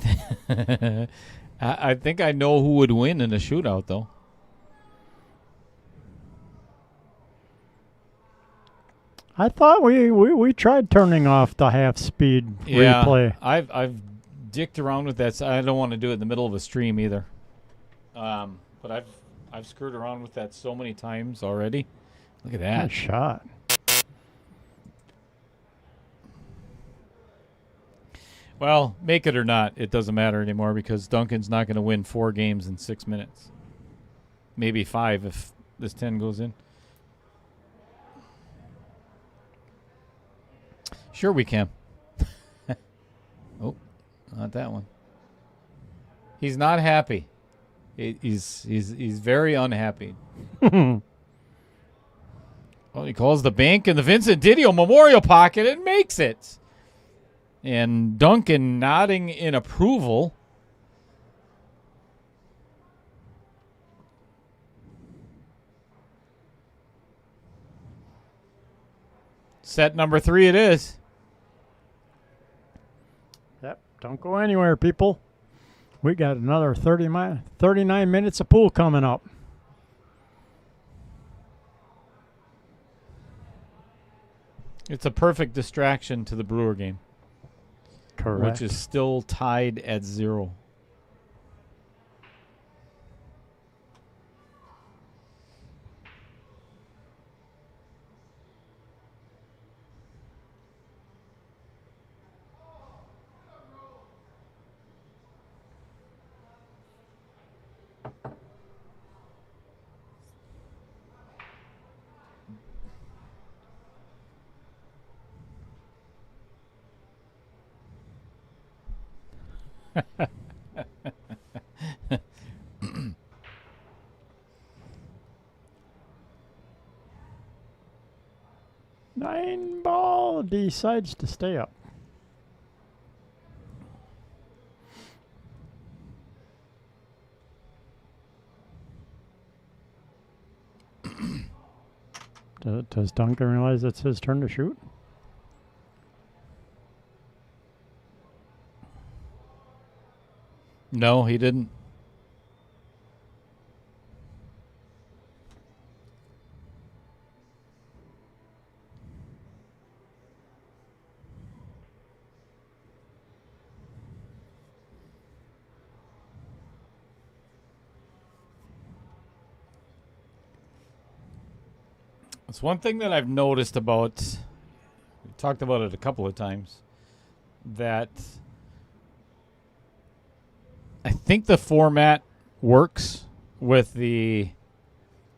[SPEAKER 3] think I know who would win in a shootout, though.
[SPEAKER 4] I thought we tried turning off the half-speed replay.
[SPEAKER 3] I've dicked around with that. So I don't want to do it in the middle of a stream either. But I've screwed around with that so many times already. Look at that
[SPEAKER 4] Good shot.
[SPEAKER 3] Well, make it or not, it doesn't matter anymore because Duncan's not going to win 4 games in 6 minutes. Maybe 5 if this 10 goes in. Sure we can. Oh, not that one. He's not happy. He's very unhappy. Oh, he calls the bank in the Vincent Didio Memorial Pocket and makes it. And Duncan nodding in approval. Set number 3 it is.
[SPEAKER 4] Yep, don't go anywhere, people. We got another 39 minutes of pool coming up.
[SPEAKER 3] It's a perfect distraction to the Brewer game.
[SPEAKER 4] Correct.
[SPEAKER 3] Which is still tied at 0.
[SPEAKER 4] Nine ball decides to stay up. Does Duncan realize it's his turn to shoot?
[SPEAKER 3] No, he didn't. It's one thing that I've noticed about, we talked about it a couple of times, that I think the format works with the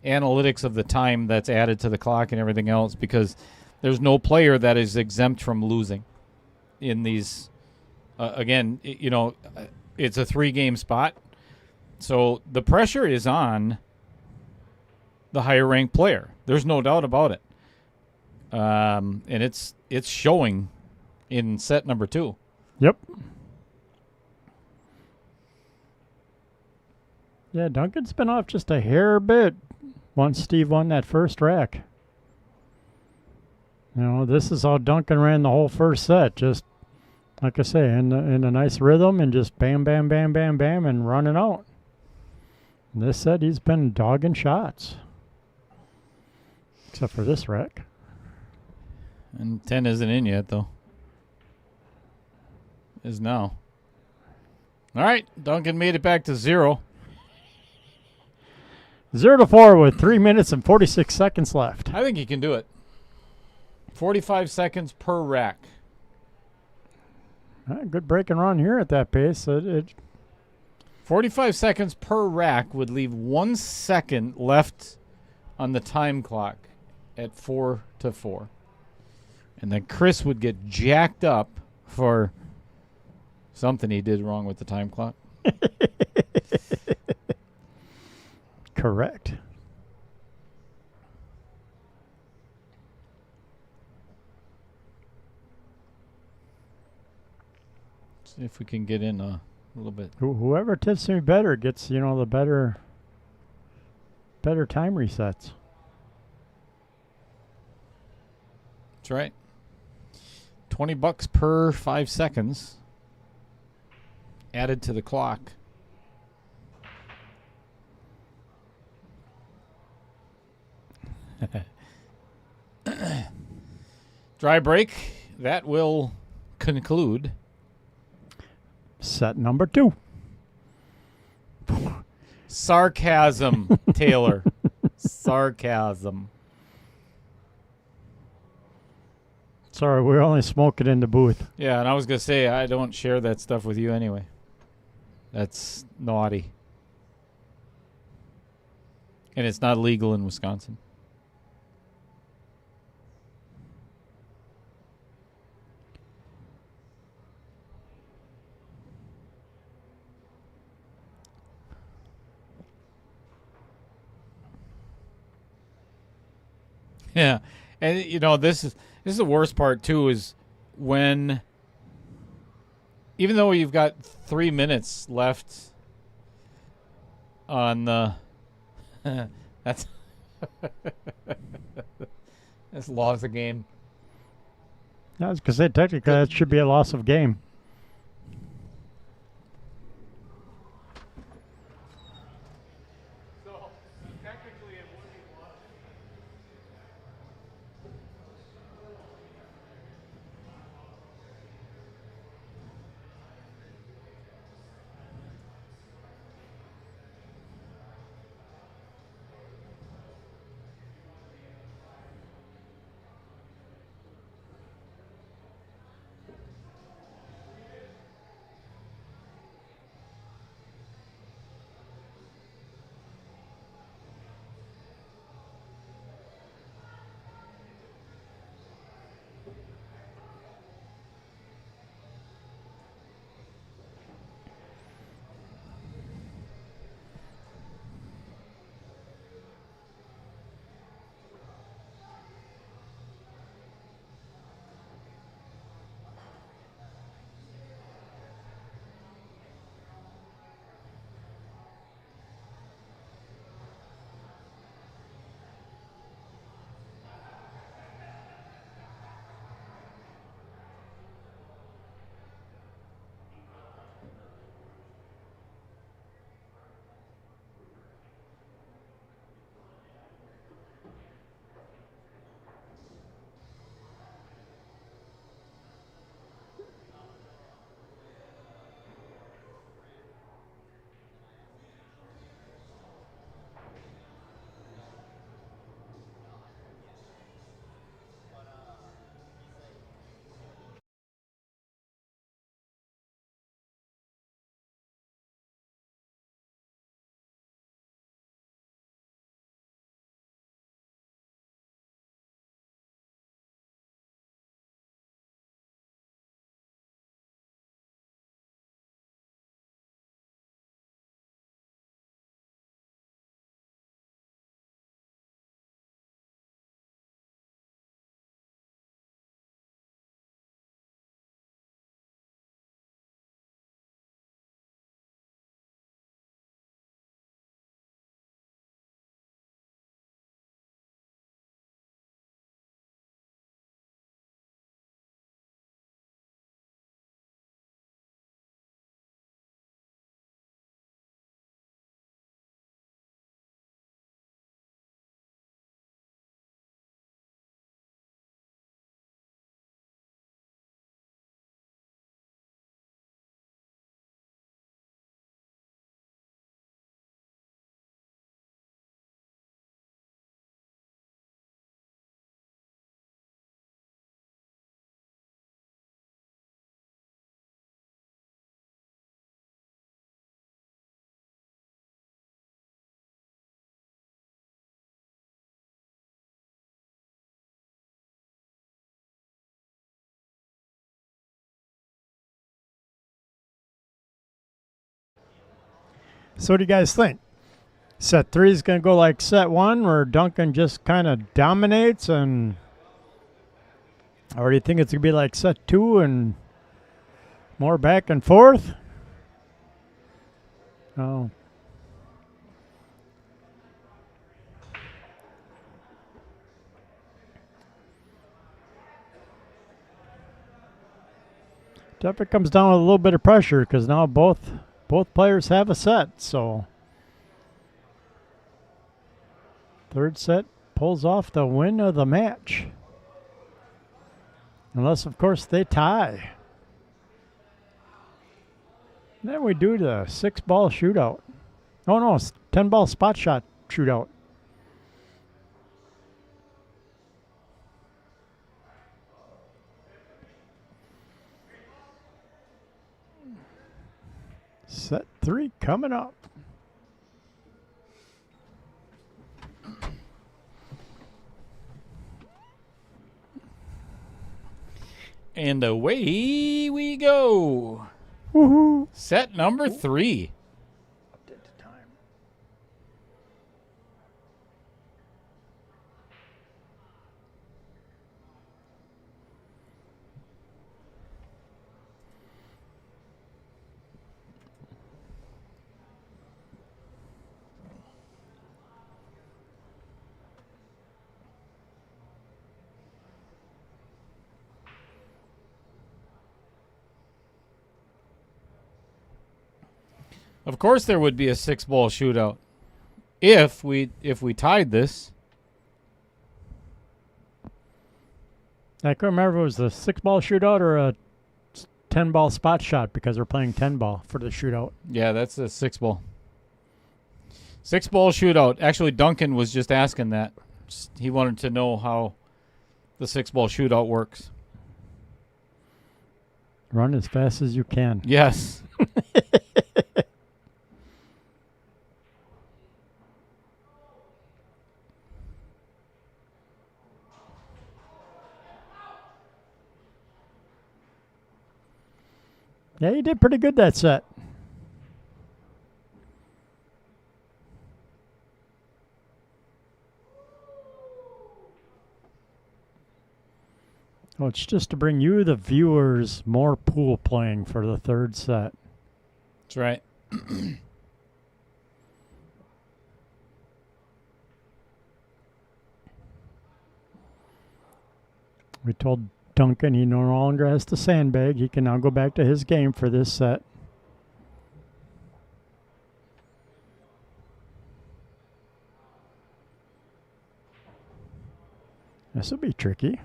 [SPEAKER 3] analytics of the time that's added to the clock and everything else because there's no player that is exempt from losing in these. Again, it's a 3-game spot. So the pressure is on the higher ranked player. There's no doubt about it. And it's showing in set number 2.
[SPEAKER 4] Yep. Yeah, Duncan's been off just a hair bit once Steve won that first rack. This is how Duncan ran the whole first set. Just, like I say, in a nice rhythm and just bam, bam, bam, bam, bam, and running out. This set, he's been dogging shots. Except for this rack.
[SPEAKER 3] And 10 isn't in yet, though. Is now. All right, Duncan made it back to 0.
[SPEAKER 4] 0-4 with 3 minutes and 46 seconds left.
[SPEAKER 3] I think he can do it. 45 seconds per rack.
[SPEAKER 4] Good break and run here at that pace.
[SPEAKER 3] 45 seconds per rack would leave 1 second left on the time clock at 4-4. And then Chris would get jacked up for something he did wrong with the time clock.
[SPEAKER 4] Correct.
[SPEAKER 3] See if we can get in a little bit.
[SPEAKER 4] Whoever tips me better gets, the better time resets.
[SPEAKER 3] That's right. $20 per 5 seconds added to the clock. Dry break. That will conclude
[SPEAKER 4] Set number 2.
[SPEAKER 3] sarcasm, Taylor. Sarcasm.
[SPEAKER 4] Sorry, we're only smoking in the booth.
[SPEAKER 3] Yeah, and I was going to say, I don't share that stuff with you anyway. That's naughty. And it's not legal in Wisconsin. Yeah. And you know, this is the worst part too, is when, even though you've got 3 minutes left on the that's that's loss of game.
[SPEAKER 4] I was going to say, technically, that should be a loss of game.
[SPEAKER 3] So technically it would be loss.
[SPEAKER 4] So what do you guys think? Set 3 is going to go like set 1, where Duncan just kind of dominates, and or do you think it's going to be like set 2 and more back and forth? Oh. Except it comes down with a little bit of pressure because now both players have a set. So third set pulls off the win of the match. Unless, of course, they tie. Then we do the 6-ball shootout. Oh, no, 10-ball spot shot shootout. Set 3 coming up.
[SPEAKER 3] And away we go.
[SPEAKER 4] Woohoo!
[SPEAKER 3] Set number 3.
[SPEAKER 4] Update the time.
[SPEAKER 3] Of course there would be a 6-ball shootout if we tied this.
[SPEAKER 4] I couldn't remember if it was a 6-ball shootout or a 10-ball spot shot because we're playing 10-ball for the shootout.
[SPEAKER 3] Yeah, that's a 6-ball. 6-ball shootout. Actually, Duncan was just asking that. He wanted to know how the 6-ball shootout works.
[SPEAKER 4] Run as fast as you can.
[SPEAKER 3] Yes.
[SPEAKER 4] Yeah, you did pretty good that set. Oh, it's just to bring you, the viewers, more pool playing for the third set.
[SPEAKER 3] That's right.
[SPEAKER 4] We told Duncan he no longer has to sandbag. He can now go back to his game for this set. This will be tricky.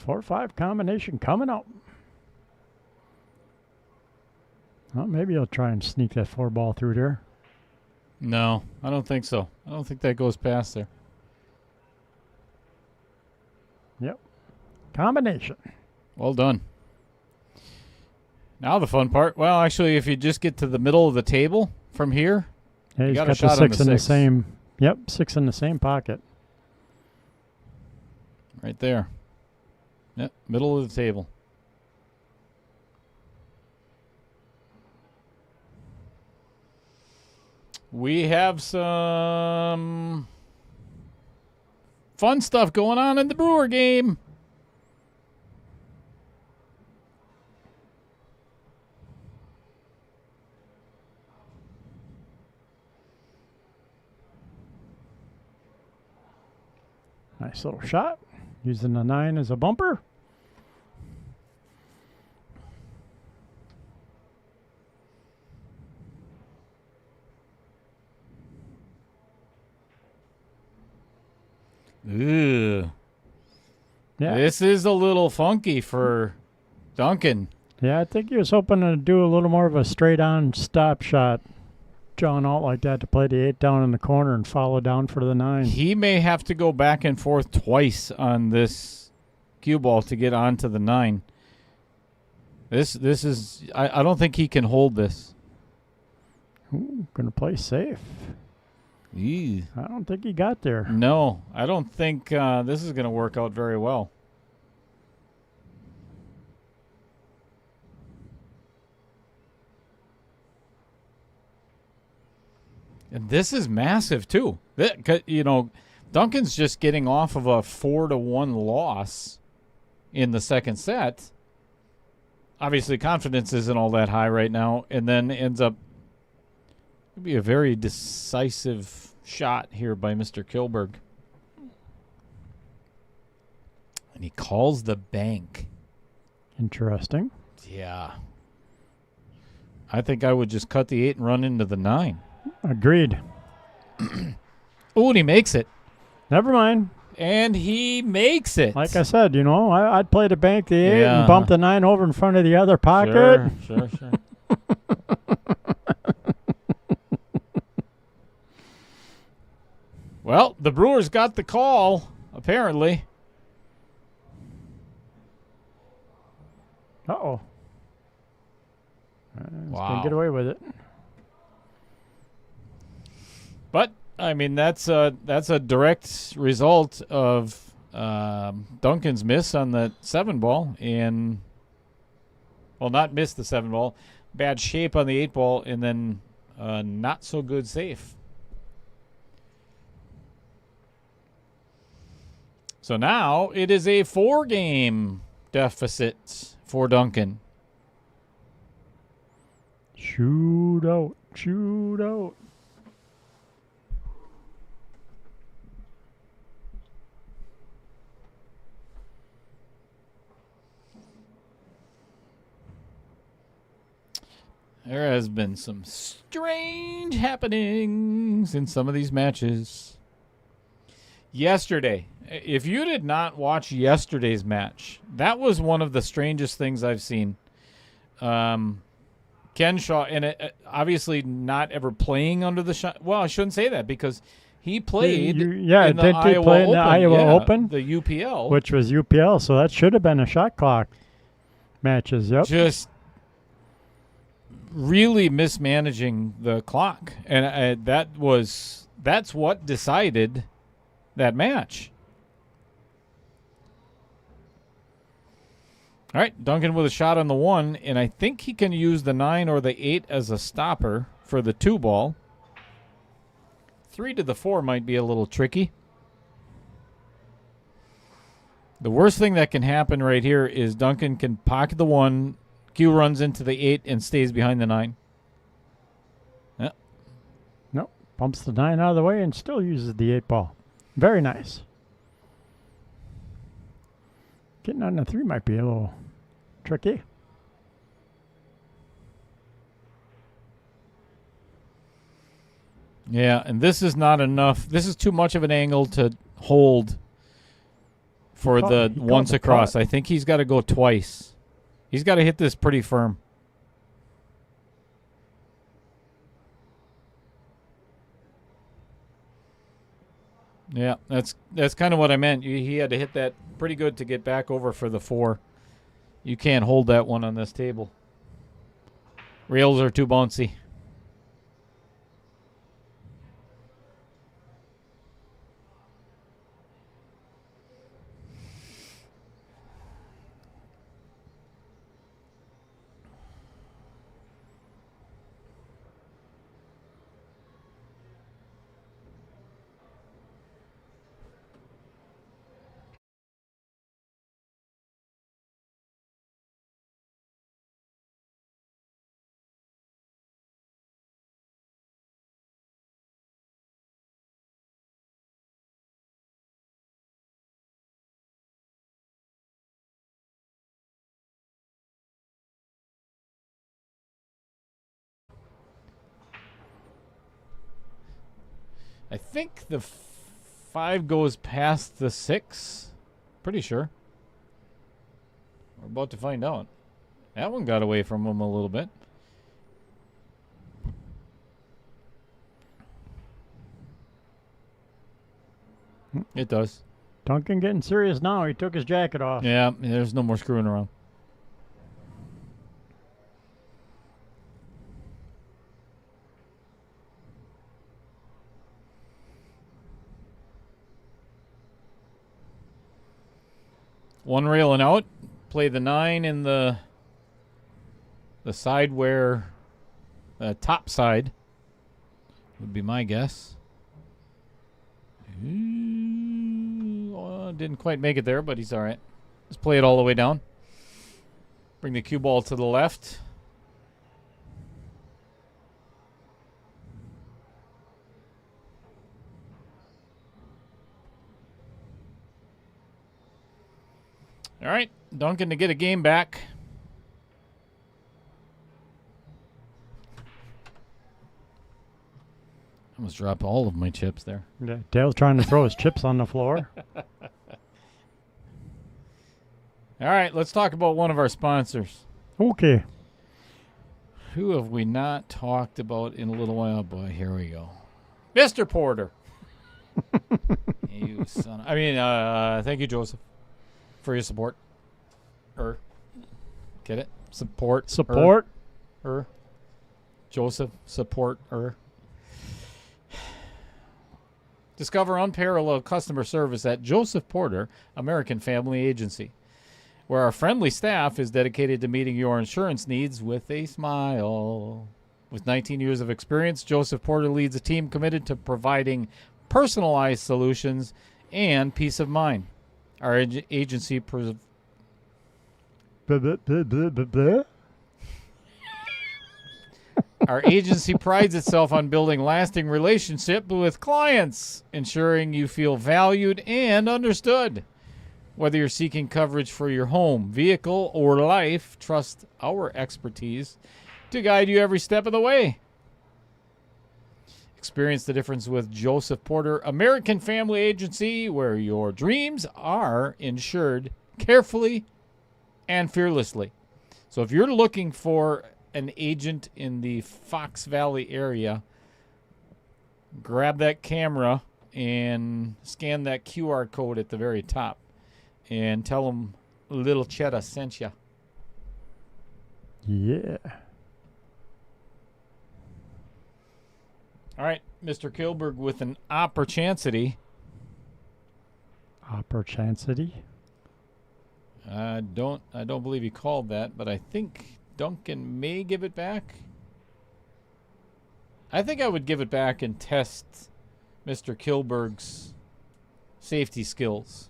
[SPEAKER 4] 4-5 combination coming up. Well, maybe he'll try and sneak that 4-ball through there.
[SPEAKER 3] No, I don't think so. I don't think that goes past there.
[SPEAKER 4] Yep. Combination.
[SPEAKER 3] Well done. Now the fun part. Well, actually, if you just get to the middle of the table from here,
[SPEAKER 4] Yeah,
[SPEAKER 3] you
[SPEAKER 4] he's
[SPEAKER 3] got a
[SPEAKER 4] got the
[SPEAKER 3] shot on
[SPEAKER 4] 6
[SPEAKER 3] the
[SPEAKER 4] in the
[SPEAKER 3] 6.
[SPEAKER 4] same. Yep, 6 in the same pocket.
[SPEAKER 3] Right there. Yep, middle of the table. We have some fun stuff going on in the Brewer game.
[SPEAKER 4] Nice little shot. Using the 9 as a bumper.
[SPEAKER 3] Ew.
[SPEAKER 4] Yeah.
[SPEAKER 3] This is a little funky for Duncan.
[SPEAKER 4] Yeah, I think he was hoping to do a little more of a straight-on stop shot, drawn out like that to play the 8 down in the corner and follow down for the 9.
[SPEAKER 3] He may have to go back and forth twice on this cue ball to get onto the 9. This is I don't think he can hold this.
[SPEAKER 4] Ooh, gonna play safe.
[SPEAKER 3] Ew.
[SPEAKER 4] I don't think he got there.
[SPEAKER 3] No, I don't think this is going to work out very well. And this is massive too. You know, Duncan's just getting off of a 4-1 loss in the second set. Obviously, confidence isn't all that high right now, and then ends up be a very decisive shot here by Mr. Kilburg. And he calls the bank.
[SPEAKER 4] Interesting.
[SPEAKER 3] Yeah. I think I would just cut the 8 and run into the 9.
[SPEAKER 4] Agreed.
[SPEAKER 3] Oh, and he makes it.
[SPEAKER 4] Never mind.
[SPEAKER 3] And he makes it.
[SPEAKER 4] Like I said, I'd play the bank the 8
[SPEAKER 3] Yeah.
[SPEAKER 4] and bump the 9 over in front of the other pocket.
[SPEAKER 3] Sure. Well, the Brewers got the call, apparently.
[SPEAKER 4] Uh-oh.
[SPEAKER 3] Wow.
[SPEAKER 4] Can't get away with it.
[SPEAKER 3] But I mean, that's a direct result of Duncan's miss on the 7 ball, and not miss the 7 ball, bad shape on the 8 ball, and then not so good safe. So now it is a 4-game deficit for Duncan.
[SPEAKER 4] Shoot out.
[SPEAKER 3] There has been some strange happenings in some of these matches. Yesterday, if you did not watch yesterday's match, that was one of the strangest things I've seen. Ken Shaw, and obviously not ever playing under the shot. Well, I shouldn't say that because he played in the Iowa Open, the UPL.
[SPEAKER 4] Which was UPL, so that should have been a shot clock matches, yep.
[SPEAKER 3] Just really mismanaging the clock, and that's what decided that match. All right, Duncan with a shot on the 1, and I think he can use the 9 or the 8 as a stopper for the 2 ball. 3 to the 4 might be a little tricky. The worst thing that can happen right here is Duncan can pocket the 1, Q runs into the 8 and stays behind the 9. Yep.
[SPEAKER 4] Nope. Bumps the 9 out of the way and still uses the 8 ball. Very nice. Getting on the 3 might be a little tricky.
[SPEAKER 3] Yeah, and this is not enough. This is too much of an angle to hold for the once across. I think he's got to go twice. He's got to hit this pretty firm. Yeah, that's kind of what I meant. He had to hit that pretty good to get back over for the 4. You can't hold that one on this table. Rails are too bouncy. I think the 5 goes past the 6. Pretty sure. We're about to find out. That one got away from him a little bit. It does.
[SPEAKER 4] Duncan getting serious now. He took his jacket off.
[SPEAKER 3] Yeah, there's no more screwing around. One railing out. Play the 9 in the side where top side would be my guess. Didn't quite make it there, but he's all right. Let's play it all the way down. Bring the cue ball to the left. All right, Duncan to get a game back. I almost dropped all of my chips there.
[SPEAKER 4] Yeah, Dale's trying to throw his chips on the floor.
[SPEAKER 3] All right, let's talk about one of our sponsors.
[SPEAKER 4] Okay.
[SPEAKER 3] Who have we not talked about in a little while? Boy, here we go. Mr. Porter. You son. Thank you, Joseph, for your support. Get it? Support.
[SPEAKER 4] Support.
[SPEAKER 3] Joseph, support. Discover unparalleled customer service at Joseph Porter, American Family Agency, where our friendly staff is dedicated to meeting your insurance needs with a smile. With 19 years of experience, Joseph Porter leads a team committed to providing personalized solutions and peace of mind. Our agency
[SPEAKER 4] Blah, blah, blah, blah, blah, blah.
[SPEAKER 3] Our agency prides itself on building lasting relationships with clients, ensuring you feel valued and understood. Whether you're seeking coverage for your home, vehicle, or life, trust our expertise to guide you every step of the way. Experience the difference with Joseph Porter, American Family Agency, where your dreams are insured carefully and fearlessly. So if you're looking for an agent in the Fox Valley area, grab that camera and scan that QR code at the very top and tell them Little Cheddar sent you.
[SPEAKER 4] Yeah.
[SPEAKER 3] All right, Mr. Kilburg with an opportunity.
[SPEAKER 4] Opportunity?
[SPEAKER 3] I don't believe he called that, but I think Duncan may give it back. I think I would give it back and test Mr. Kilburg's safety skills.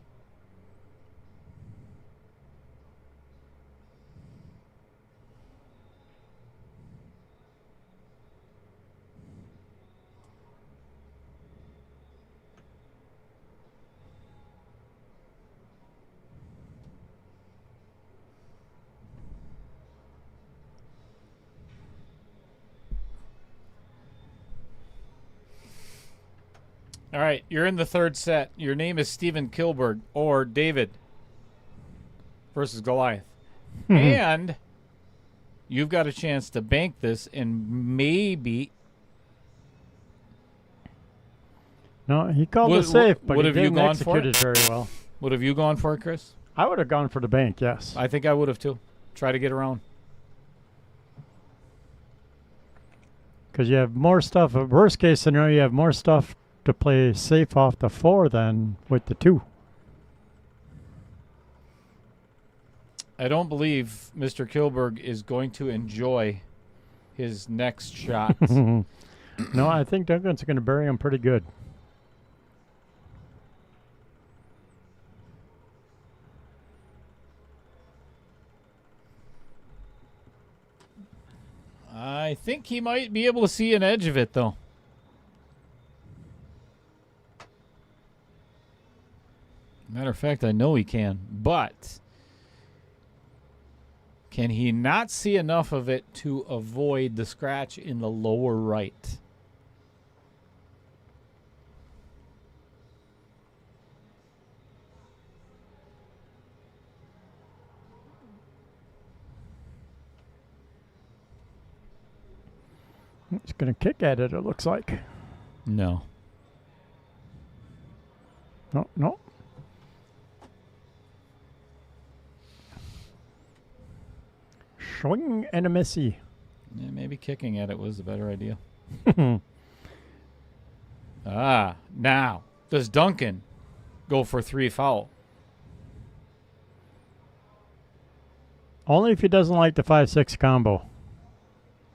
[SPEAKER 3] All right, you're in the third set. Your name is Stephen Kilburg or David versus Goliath. And you've got a chance to bank this and maybe...
[SPEAKER 4] No, he called it safe, but
[SPEAKER 3] would
[SPEAKER 4] he
[SPEAKER 3] have you
[SPEAKER 4] didn't
[SPEAKER 3] gone for
[SPEAKER 4] execute
[SPEAKER 3] it?
[SPEAKER 4] it very well.
[SPEAKER 3] Would have you gone for it, Chris?
[SPEAKER 4] I would have gone for the bank, yes.
[SPEAKER 3] I think I would have too. Try to get around.
[SPEAKER 4] Because you have more stuff. Worst case scenario, you have more stuff to play safe off the 4 than with the 2.
[SPEAKER 3] I don't believe Mr. Kilburg is going to enjoy his next shot.
[SPEAKER 4] No, I think Duncan's going to bury him pretty good.
[SPEAKER 3] I think he might be able to see an edge of it, though. Matter of fact, I know he can, but can he not see enough of it to avoid the scratch in the lower right?
[SPEAKER 4] He's going to kick at it, it looks like.
[SPEAKER 3] No.
[SPEAKER 4] No, no. Swing and a missy.
[SPEAKER 3] Yeah, maybe kicking at it was a better idea. Now, does Duncan go for 3 foul?
[SPEAKER 4] Only if he doesn't like the 5-6 combo.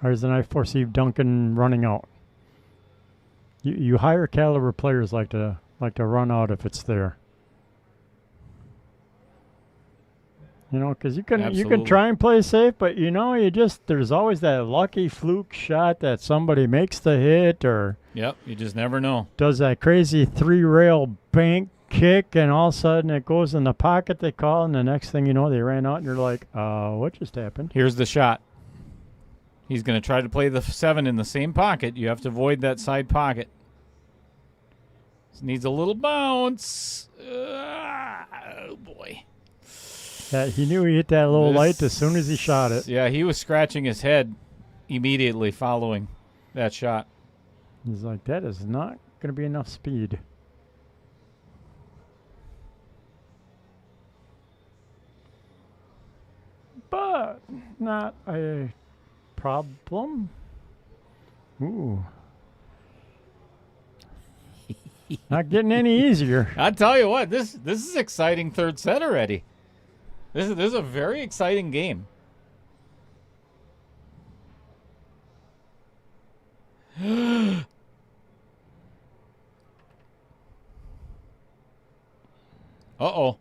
[SPEAKER 4] Or then I foresee Duncan running out. You higher caliber players like to run out if it's there. You know, because you can try and play safe, but you know, there's always that lucky fluke shot that somebody makes the hit or
[SPEAKER 3] Yep, you just never know.
[SPEAKER 4] does that crazy 3-rail bank kick, and all of a sudden it goes in the pocket, they call, and the next thing you know, they ran out, and you're like, what just happened?
[SPEAKER 3] Here's the shot. He's going to try to play the 7 in the same pocket. You have to avoid that side pocket. This needs a little bounce. Oh, boy.
[SPEAKER 4] Yeah, he knew he hit that little light as soon as he shot it.
[SPEAKER 3] Yeah, he was scratching his head immediately following that shot.
[SPEAKER 4] He's like, that is not going to be enough speed. But not a problem. Ooh. Not getting any easier.
[SPEAKER 3] I tell you what, this is exciting third set already. This is a very exciting game. Uh-oh.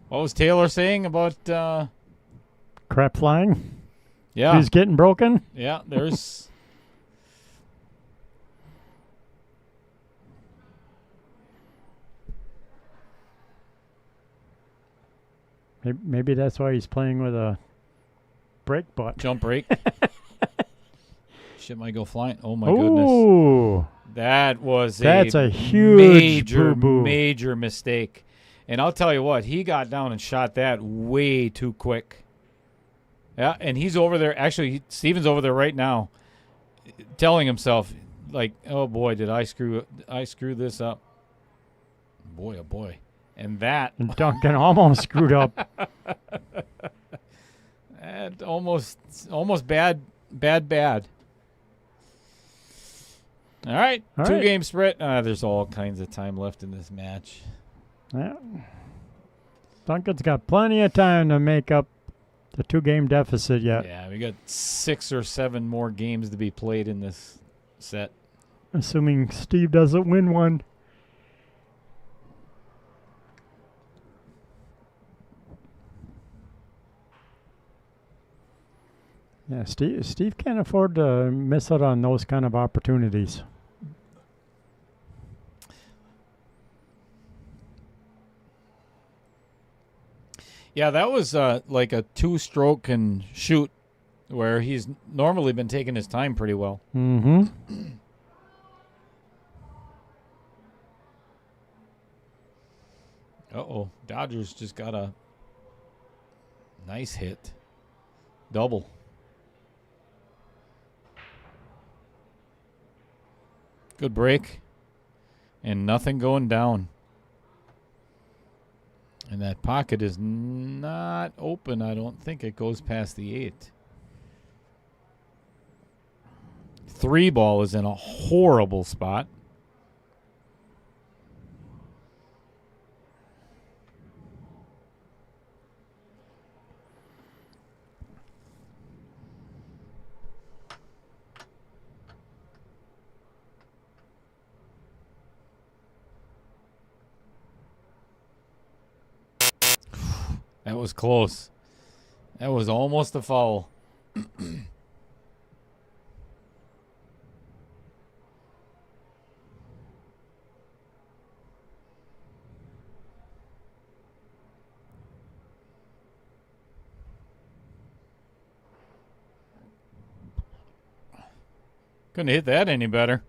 [SPEAKER 3] What was Taylor saying about
[SPEAKER 4] Crap flying.
[SPEAKER 3] yeah.
[SPEAKER 4] He's getting broken.
[SPEAKER 3] Yeah, there's
[SPEAKER 4] Maybe that's why he's playing with a brake butt.
[SPEAKER 3] jump break. Shit might go flying. Oh my goodness.
[SPEAKER 4] Ooh. That's a huge boo-boo.
[SPEAKER 3] major mistake. And I'll tell you what, he got down and shot that way too quick. Yeah, and he's over there. Actually, Steven's over there right now telling himself, like, oh, boy, did I screw this up. Boy, oh, boy. And that.
[SPEAKER 4] And Duncan almost screwed up.
[SPEAKER 3] That almost bad. All right,
[SPEAKER 4] All
[SPEAKER 3] two
[SPEAKER 4] right.
[SPEAKER 3] game sprint. There's all kinds of time left in this match.
[SPEAKER 4] Yeah. Duncan's got plenty of time to make up the 2-game deficit yet.
[SPEAKER 3] Yeah, we got 6 or 7 more games to be played in this set.
[SPEAKER 4] Assuming Steve doesn't win one. Yeah, Steve can't afford to miss out on those kind of opportunities.
[SPEAKER 3] Yeah, that was like a 2-stroke and shoot where he's normally been taking his time pretty well.
[SPEAKER 4] Mm-hmm.
[SPEAKER 3] Uh-oh, Dodgers just got a nice hit. Double. Good break. And nothing going down. And that pocket is not open. I don't think it goes past the 8. 3 ball is in a horrible spot. That was close. That was almost a foul. Couldn't hit that any better.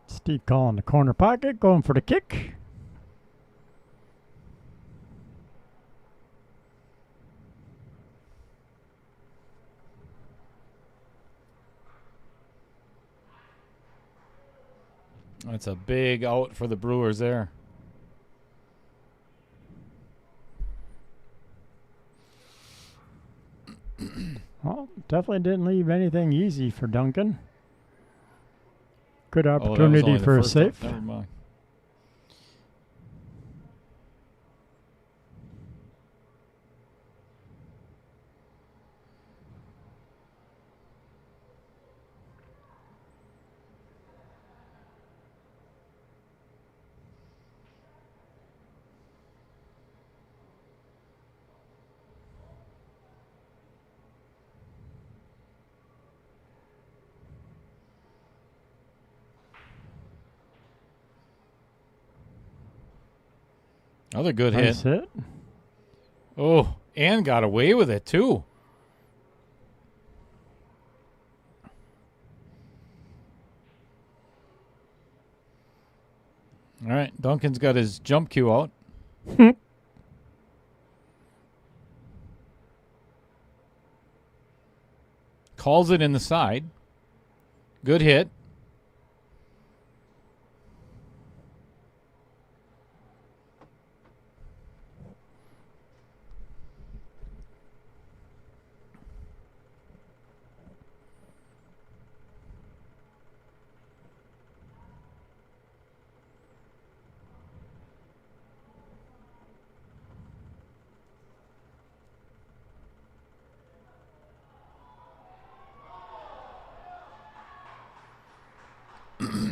[SPEAKER 4] Steve calling the corner pocket, going for the kick.
[SPEAKER 3] That's a big out for the Brewers there.
[SPEAKER 4] Well, definitely didn't leave anything easy for Duncan. Good
[SPEAKER 3] Oh, that was
[SPEAKER 4] opportunity
[SPEAKER 3] only the
[SPEAKER 4] for a
[SPEAKER 3] first one.
[SPEAKER 4] safe.
[SPEAKER 3] Never mind. Another good
[SPEAKER 4] Nice
[SPEAKER 3] hit.
[SPEAKER 4] hit.
[SPEAKER 3] Oh, and got away with it, too. All right, Duncan's got his jump cue out. Calls it in the side. Good hit.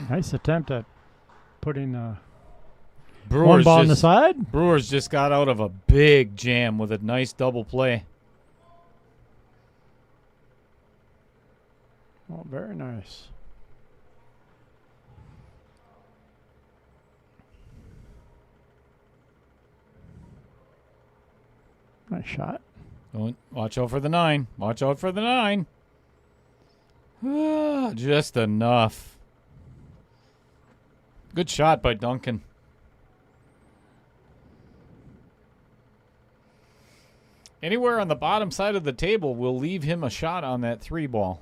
[SPEAKER 4] Nice attempt at putting
[SPEAKER 3] Brewers
[SPEAKER 4] one ball on the side.
[SPEAKER 3] Brewers just got out of a big jam with a nice double play.
[SPEAKER 4] Oh, very nice. Nice shot.
[SPEAKER 3] Watch out for the 9. Watch out for the 9. Just enough. Good shot by Duncan. Anywhere on the bottom side of the table will leave him a shot on that 3 ball.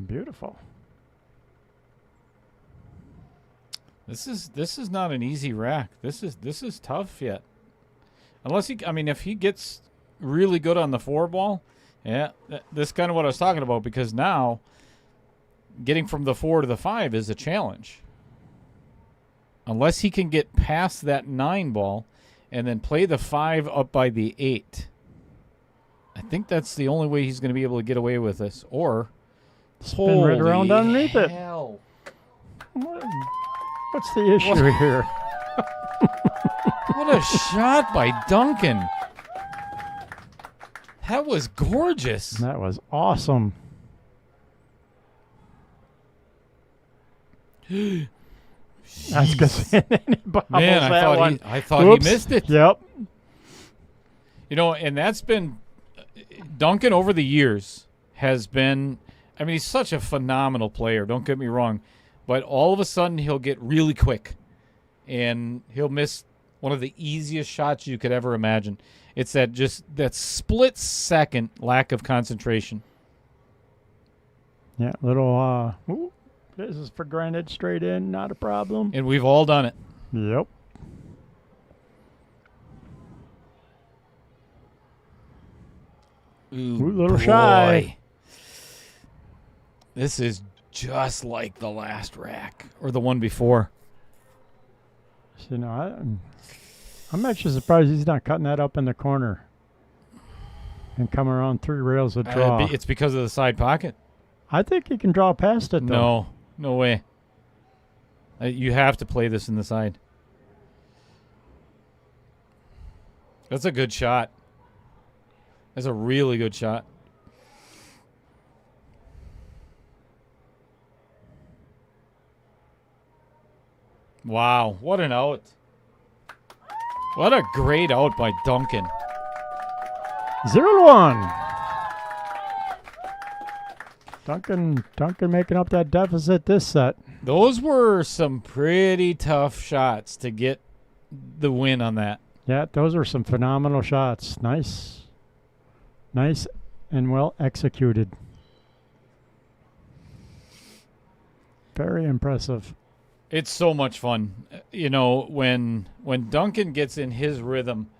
[SPEAKER 4] Beautiful.
[SPEAKER 3] This is not an easy rack. This is tough yet. Unless if he gets really good on the 4 ball, yeah, this is kind of what I was talking about, because now getting from the 4 to the 5 is a challenge. Unless he can get past that 9 ball and then play the 5 up by the 8. I think that's the only way he's going to be able to get away with this. Or
[SPEAKER 4] spin right around underneath
[SPEAKER 3] hell.
[SPEAKER 4] it. What's the issue here?
[SPEAKER 3] What a shot by Duncan. That was gorgeous.
[SPEAKER 4] That was awesome. That's because any bobbles
[SPEAKER 3] Man,
[SPEAKER 4] that one.
[SPEAKER 3] I thought
[SPEAKER 4] Oops.
[SPEAKER 3] he missed it.
[SPEAKER 4] Yep.
[SPEAKER 3] And that's been Duncan over the years has been. He's such a phenomenal player. Don't get me wrong, but all of a sudden he'll get really quick, and he'll miss one of the easiest shots you could ever imagine. It's that split second lack of concentration.
[SPEAKER 4] Yeah, little. This is for granted, straight in, not a problem.
[SPEAKER 3] And we've all done it.
[SPEAKER 4] Yep.
[SPEAKER 3] Ooh,
[SPEAKER 4] little
[SPEAKER 3] boy.
[SPEAKER 4] shy.
[SPEAKER 3] This is just like the last rack or the one before.
[SPEAKER 4] So, I'm actually surprised he's not cutting that up in the corner and come around 3 rails of draw.
[SPEAKER 3] It's because of the side pocket.
[SPEAKER 4] I think he can draw past it, though.
[SPEAKER 3] No way. You have to play this in the side. That's a good shot. That's a really good shot. Wow, what an out. What a great out by Duncan.
[SPEAKER 4] 0-1. Duncan making up that deficit this set.
[SPEAKER 3] Those were some pretty tough shots to get the win on that.
[SPEAKER 4] Yeah, those were some phenomenal shots. Nice and well executed. Very impressive.
[SPEAKER 3] It's so much fun. You know, when Duncan gets in his rhythm,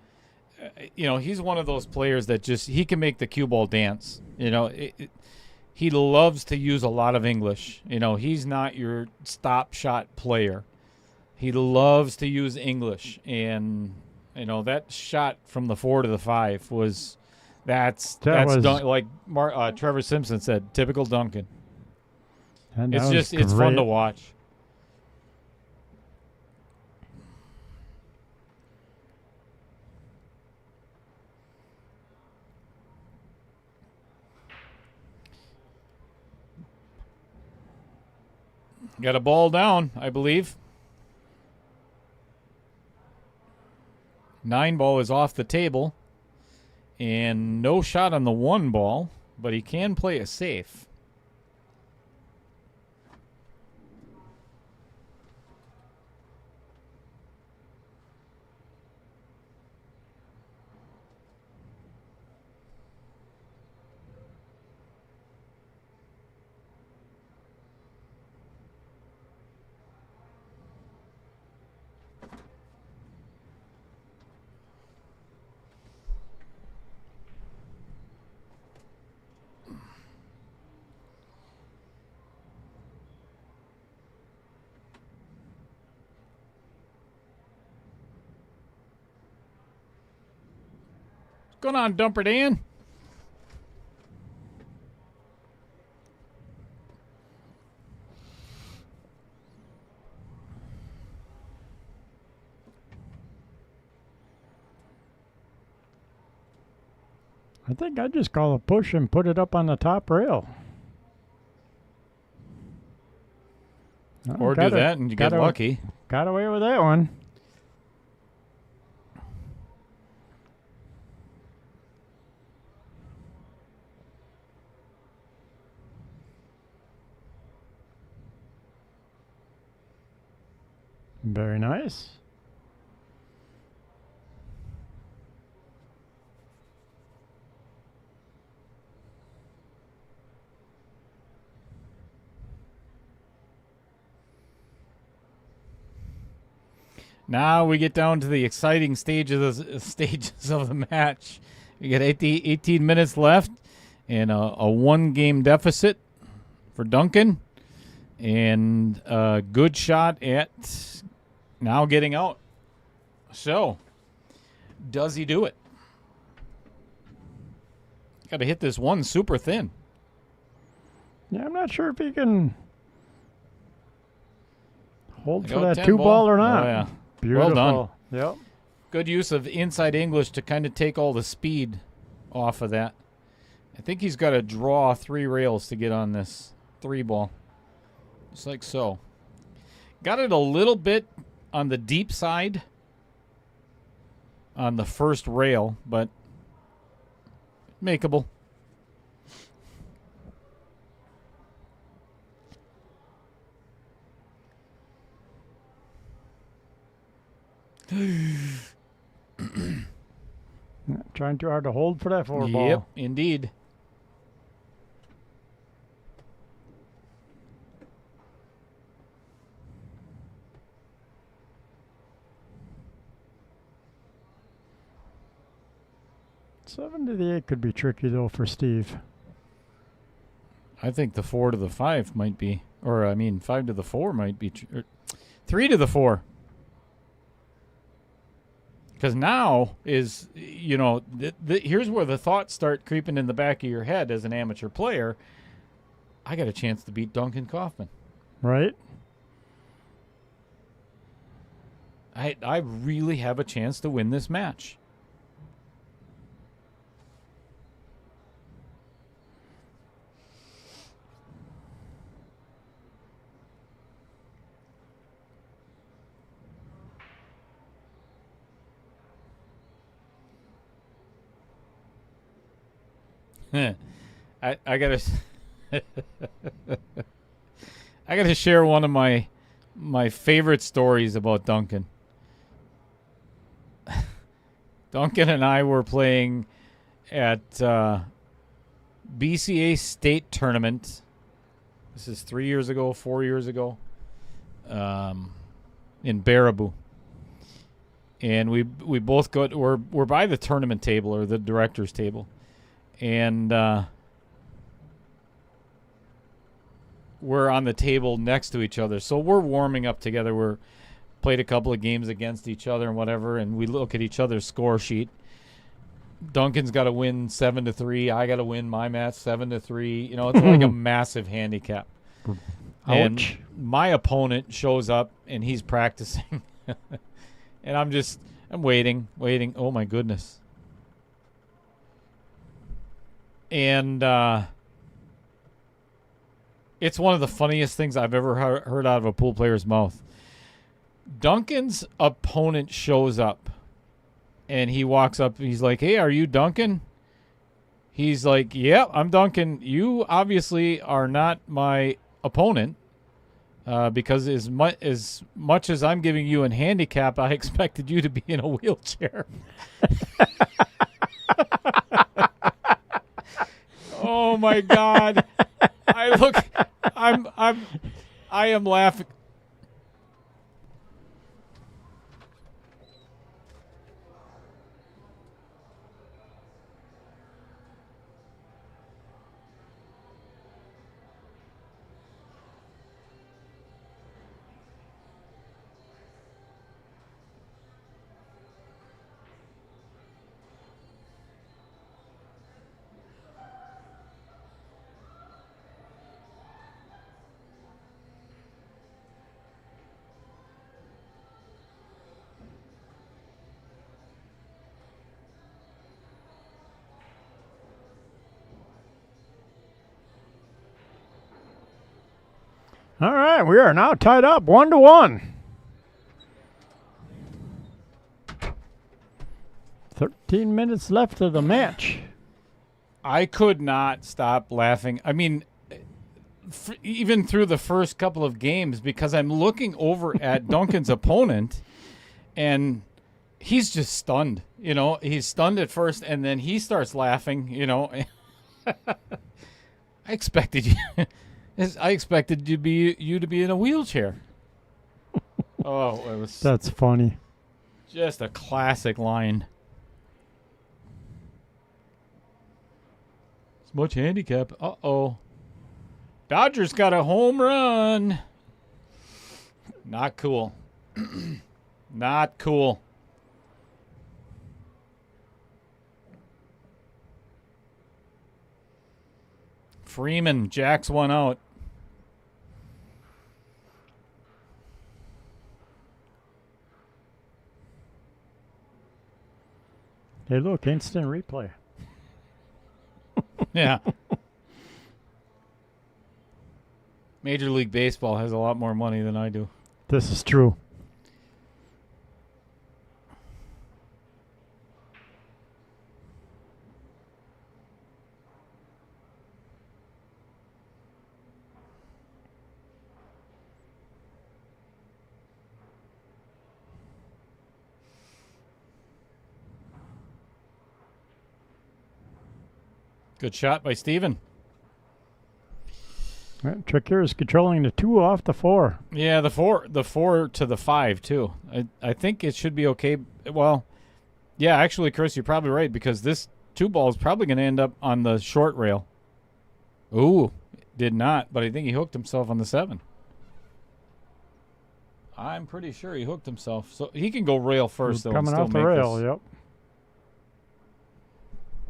[SPEAKER 3] he's one of those players that just he can make the cue ball dance. He loves to use a lot of English. He's not your stop shot player. He loves to use English, and that shot from the 4 to the 5 was that's like Trevor Simpson said, typical Duncan.
[SPEAKER 4] And
[SPEAKER 3] It's fun to watch. Got a ball down, I believe. 9 ball is off the table. And no shot on the 1 ball, but he can play a safe. What's going on, Dumper Dan?
[SPEAKER 4] I think I'd just call a push and put it up on the top rail.
[SPEAKER 3] Or do that and you get lucky.
[SPEAKER 4] Got away with that one. Very nice.
[SPEAKER 3] Now we get down to the exciting stages of the match. We got 18 minutes left and a 1-game deficit for Duncan. And a good shot at now getting out. So, does he do it? Got to hit this one super thin.
[SPEAKER 4] Yeah, I'm not sure if he can hold for that
[SPEAKER 3] 10
[SPEAKER 4] 2 ball or not.
[SPEAKER 3] Oh, yeah.
[SPEAKER 4] Beautiful.
[SPEAKER 3] Well done.
[SPEAKER 4] Yep.
[SPEAKER 3] Good use of inside English to kind of take all the speed off of that. I think he's got to draw 3 rails to get on this 3 ball. Just like so. Got it a little bit on the deep side on the first rail, but makeable.
[SPEAKER 4] Trying too hard to hold for that 4 ball.
[SPEAKER 3] Yep, indeed.
[SPEAKER 4] Seven to the 8 could be tricky though for Steve.
[SPEAKER 3] I think the 4 to the 5 might be, 5 to the 4 might be, 3 to the 4. Because now is, here's where the thoughts start creeping in the back of your head as an amateur player. I got a chance to beat Duncan Kaufman.
[SPEAKER 4] Right?
[SPEAKER 3] I really have a chance to win this match. I gotta I gotta share one of my favorite stories about Duncan. Duncan and I were playing at BCA state tournament. This is 3 years ago, 4 years ago. in Baraboo. And we both we're by the tournament table or the director's table. And we're on the table next to each other. So we're warming up together. We're played a couple of games against each other and whatever, and we look at each other's score sheet. Duncan's got to win 7-3. I got to win my match 7-3. You know, it's like a massive handicap.
[SPEAKER 4] Ouch.
[SPEAKER 3] And my opponent shows up and he's practicing. And I'm waiting. Oh my goodness. And it's one of the funniest things I've ever heard out of a pool player's mouth. Duncan's opponent shows up and he walks up. He's like, "Hey, are you Duncan?" He's like, "Yeah, I'm Duncan. You obviously are not my opponent because as much as I'm giving you a handicap, I expected you to be in a wheelchair." Oh my God! I am laughing.
[SPEAKER 4] All right, we are now tied up 1-1. 13 minutes left of the match.
[SPEAKER 3] I could not stop laughing. I mean, even through the first couple of games, because I'm looking over at Duncan's opponent, and he's just stunned. You know, he's stunned at first, and then he starts laughing. You know, I expected you. I expected you to be in a wheelchair. Oh, it was
[SPEAKER 4] That's funny.
[SPEAKER 3] just a classic line. It's much handicap. Uh-oh. Dodgers got a home run. Not cool. Not cool. Freeman jacks one out.
[SPEAKER 4] Hey, look, instant replay.
[SPEAKER 3] Yeah. Major League Baseball has a lot more money than I do.
[SPEAKER 4] This is true.
[SPEAKER 3] Good shot by Steven.
[SPEAKER 4] Right, trick here is controlling the 2 off the 4.
[SPEAKER 3] Yeah, the four to the 5 too. I think it should be okay. Well, yeah, actually, Chris, you're probably right because this 2 ball is probably going to end up on the short rail. Ooh, did not, but I think he hooked himself on the 7. I'm pretty sure he hooked himself, so he can go rail first. Though,
[SPEAKER 4] Coming
[SPEAKER 3] and still
[SPEAKER 4] off the
[SPEAKER 3] make
[SPEAKER 4] rail,
[SPEAKER 3] this.
[SPEAKER 4] yep.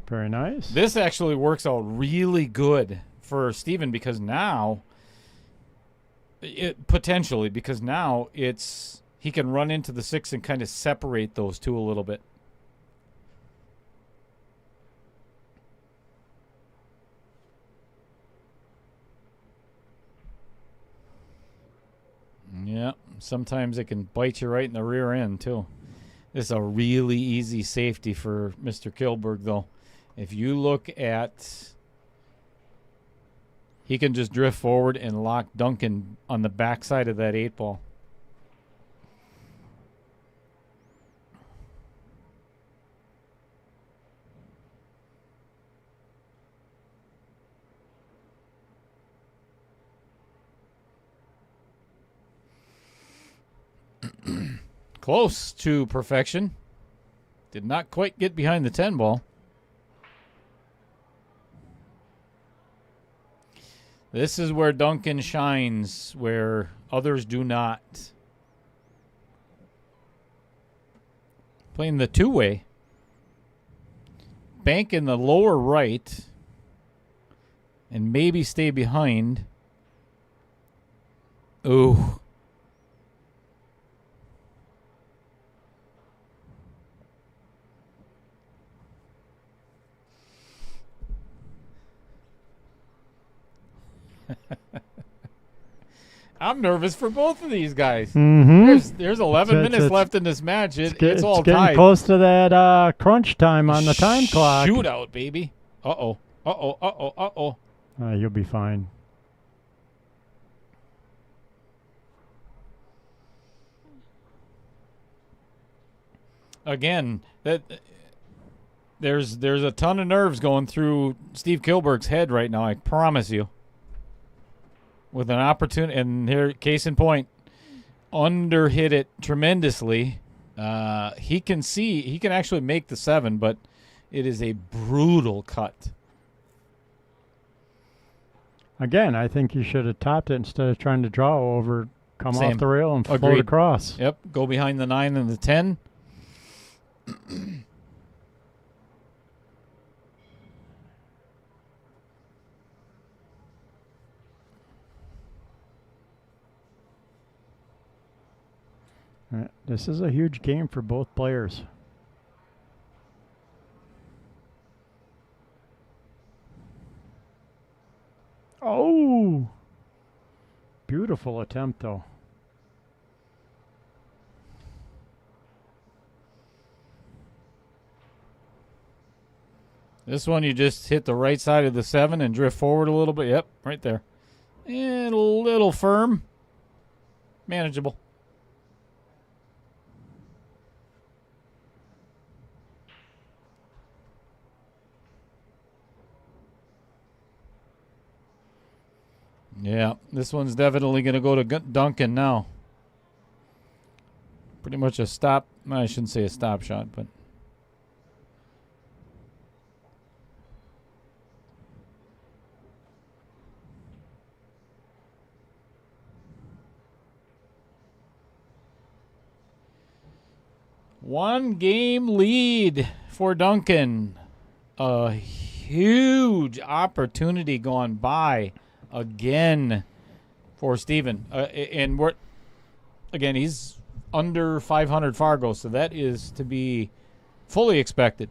[SPEAKER 4] Very nice.
[SPEAKER 3] This actually works out really good for Steven because now, potentially, because now he can run into the 6 and kind of separate those 2 a little bit. Yeah, sometimes it can bite you right in the rear end, too. This is a really easy safety for Mr. Kilburg, though. If you look at... He can just drift forward and lock Duncan on the backside of that 8 ball. Close to perfection. Did not quite get behind the 10 ball. This is where Duncan shines, where others do not. Playing the two-way. Bank in the lower right. And maybe stay behind. Ooh. I'm nervous for both of these guys.
[SPEAKER 4] Mm-hmm.
[SPEAKER 3] There's 11 minutes left in this match. It's all
[SPEAKER 4] getting
[SPEAKER 3] tied.
[SPEAKER 4] close to that crunch time on the time clock.
[SPEAKER 3] Shootout, baby. Uh-oh. Uh-oh. Uh-oh. Uh-oh.
[SPEAKER 4] You'll be fine.
[SPEAKER 3] Again, there's a ton of nerves going through Steve Kilburg's head right now, I promise you. With an opportunity, and here, case in point, underhit it tremendously. He can actually make the 7, but it is a brutal cut.
[SPEAKER 4] Again, I think you should have topped it instead of trying to draw over, come
[SPEAKER 3] Same.
[SPEAKER 4] off the rail and float
[SPEAKER 3] Agreed.
[SPEAKER 4] across.
[SPEAKER 3] Yep, go behind the 9 and the 10.
[SPEAKER 4] This is a huge game for both players. Oh! Beautiful attempt, though.
[SPEAKER 3] This one, you just hit the right side of the 7 and drift forward a little bit. Yep, right there. And a little firm. Manageable. Yeah, this one's definitely going to go to Duncan now. Pretty much a stop. I shouldn't say a stop shot, but... One game lead for Duncan. A huge opportunity gone by again for Steven. And again, he's under 500 Fargo, so that is to be fully expected.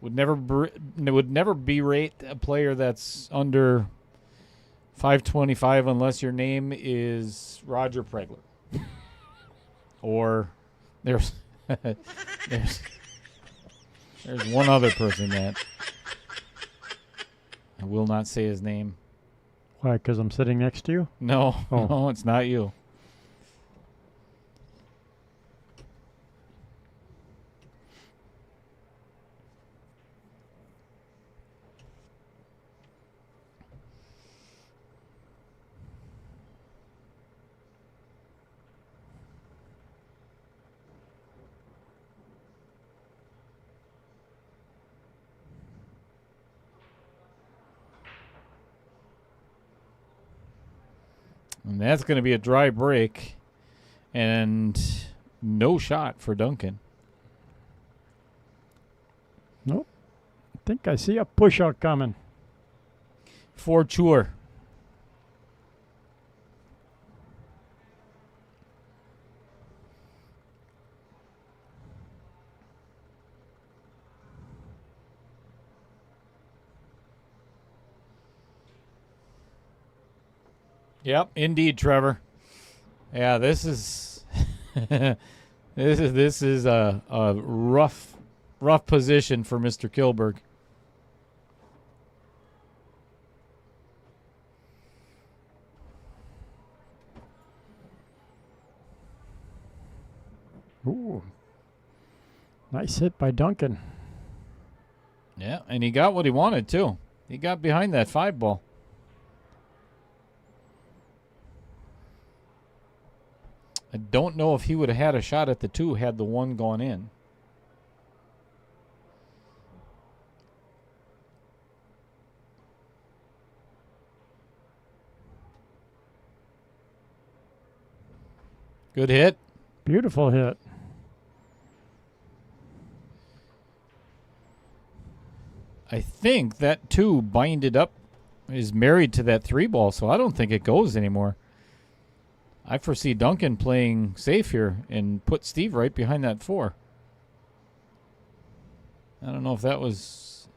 [SPEAKER 3] Would never berate a player that's under 525 unless your name is Roger Pregler. Or there's one other person that I will not say his name.
[SPEAKER 4] Why, because I'm sitting next to you?
[SPEAKER 3] No,
[SPEAKER 4] Oh.
[SPEAKER 3] no, it's not you. And that's going to be a dry break and no shot for Duncan.
[SPEAKER 4] Nope. I think I see a push-out coming.
[SPEAKER 3] For sure. Yep, indeed, Trevor. Yeah, this is this is a rough position for Mr. Kilburg.
[SPEAKER 4] Ooh. Nice hit by Duncan.
[SPEAKER 3] Yeah, and he got what he wanted too. He got behind that 5 ball. I don't know if he would have had a shot at the 2 had the 1 gone in. Good hit.
[SPEAKER 4] Beautiful hit.
[SPEAKER 3] I think that 2 binded up is married to that 3 ball, so I don't think it goes anymore. I foresee Duncan playing safe here and put Steve right behind that 4. I don't know if that was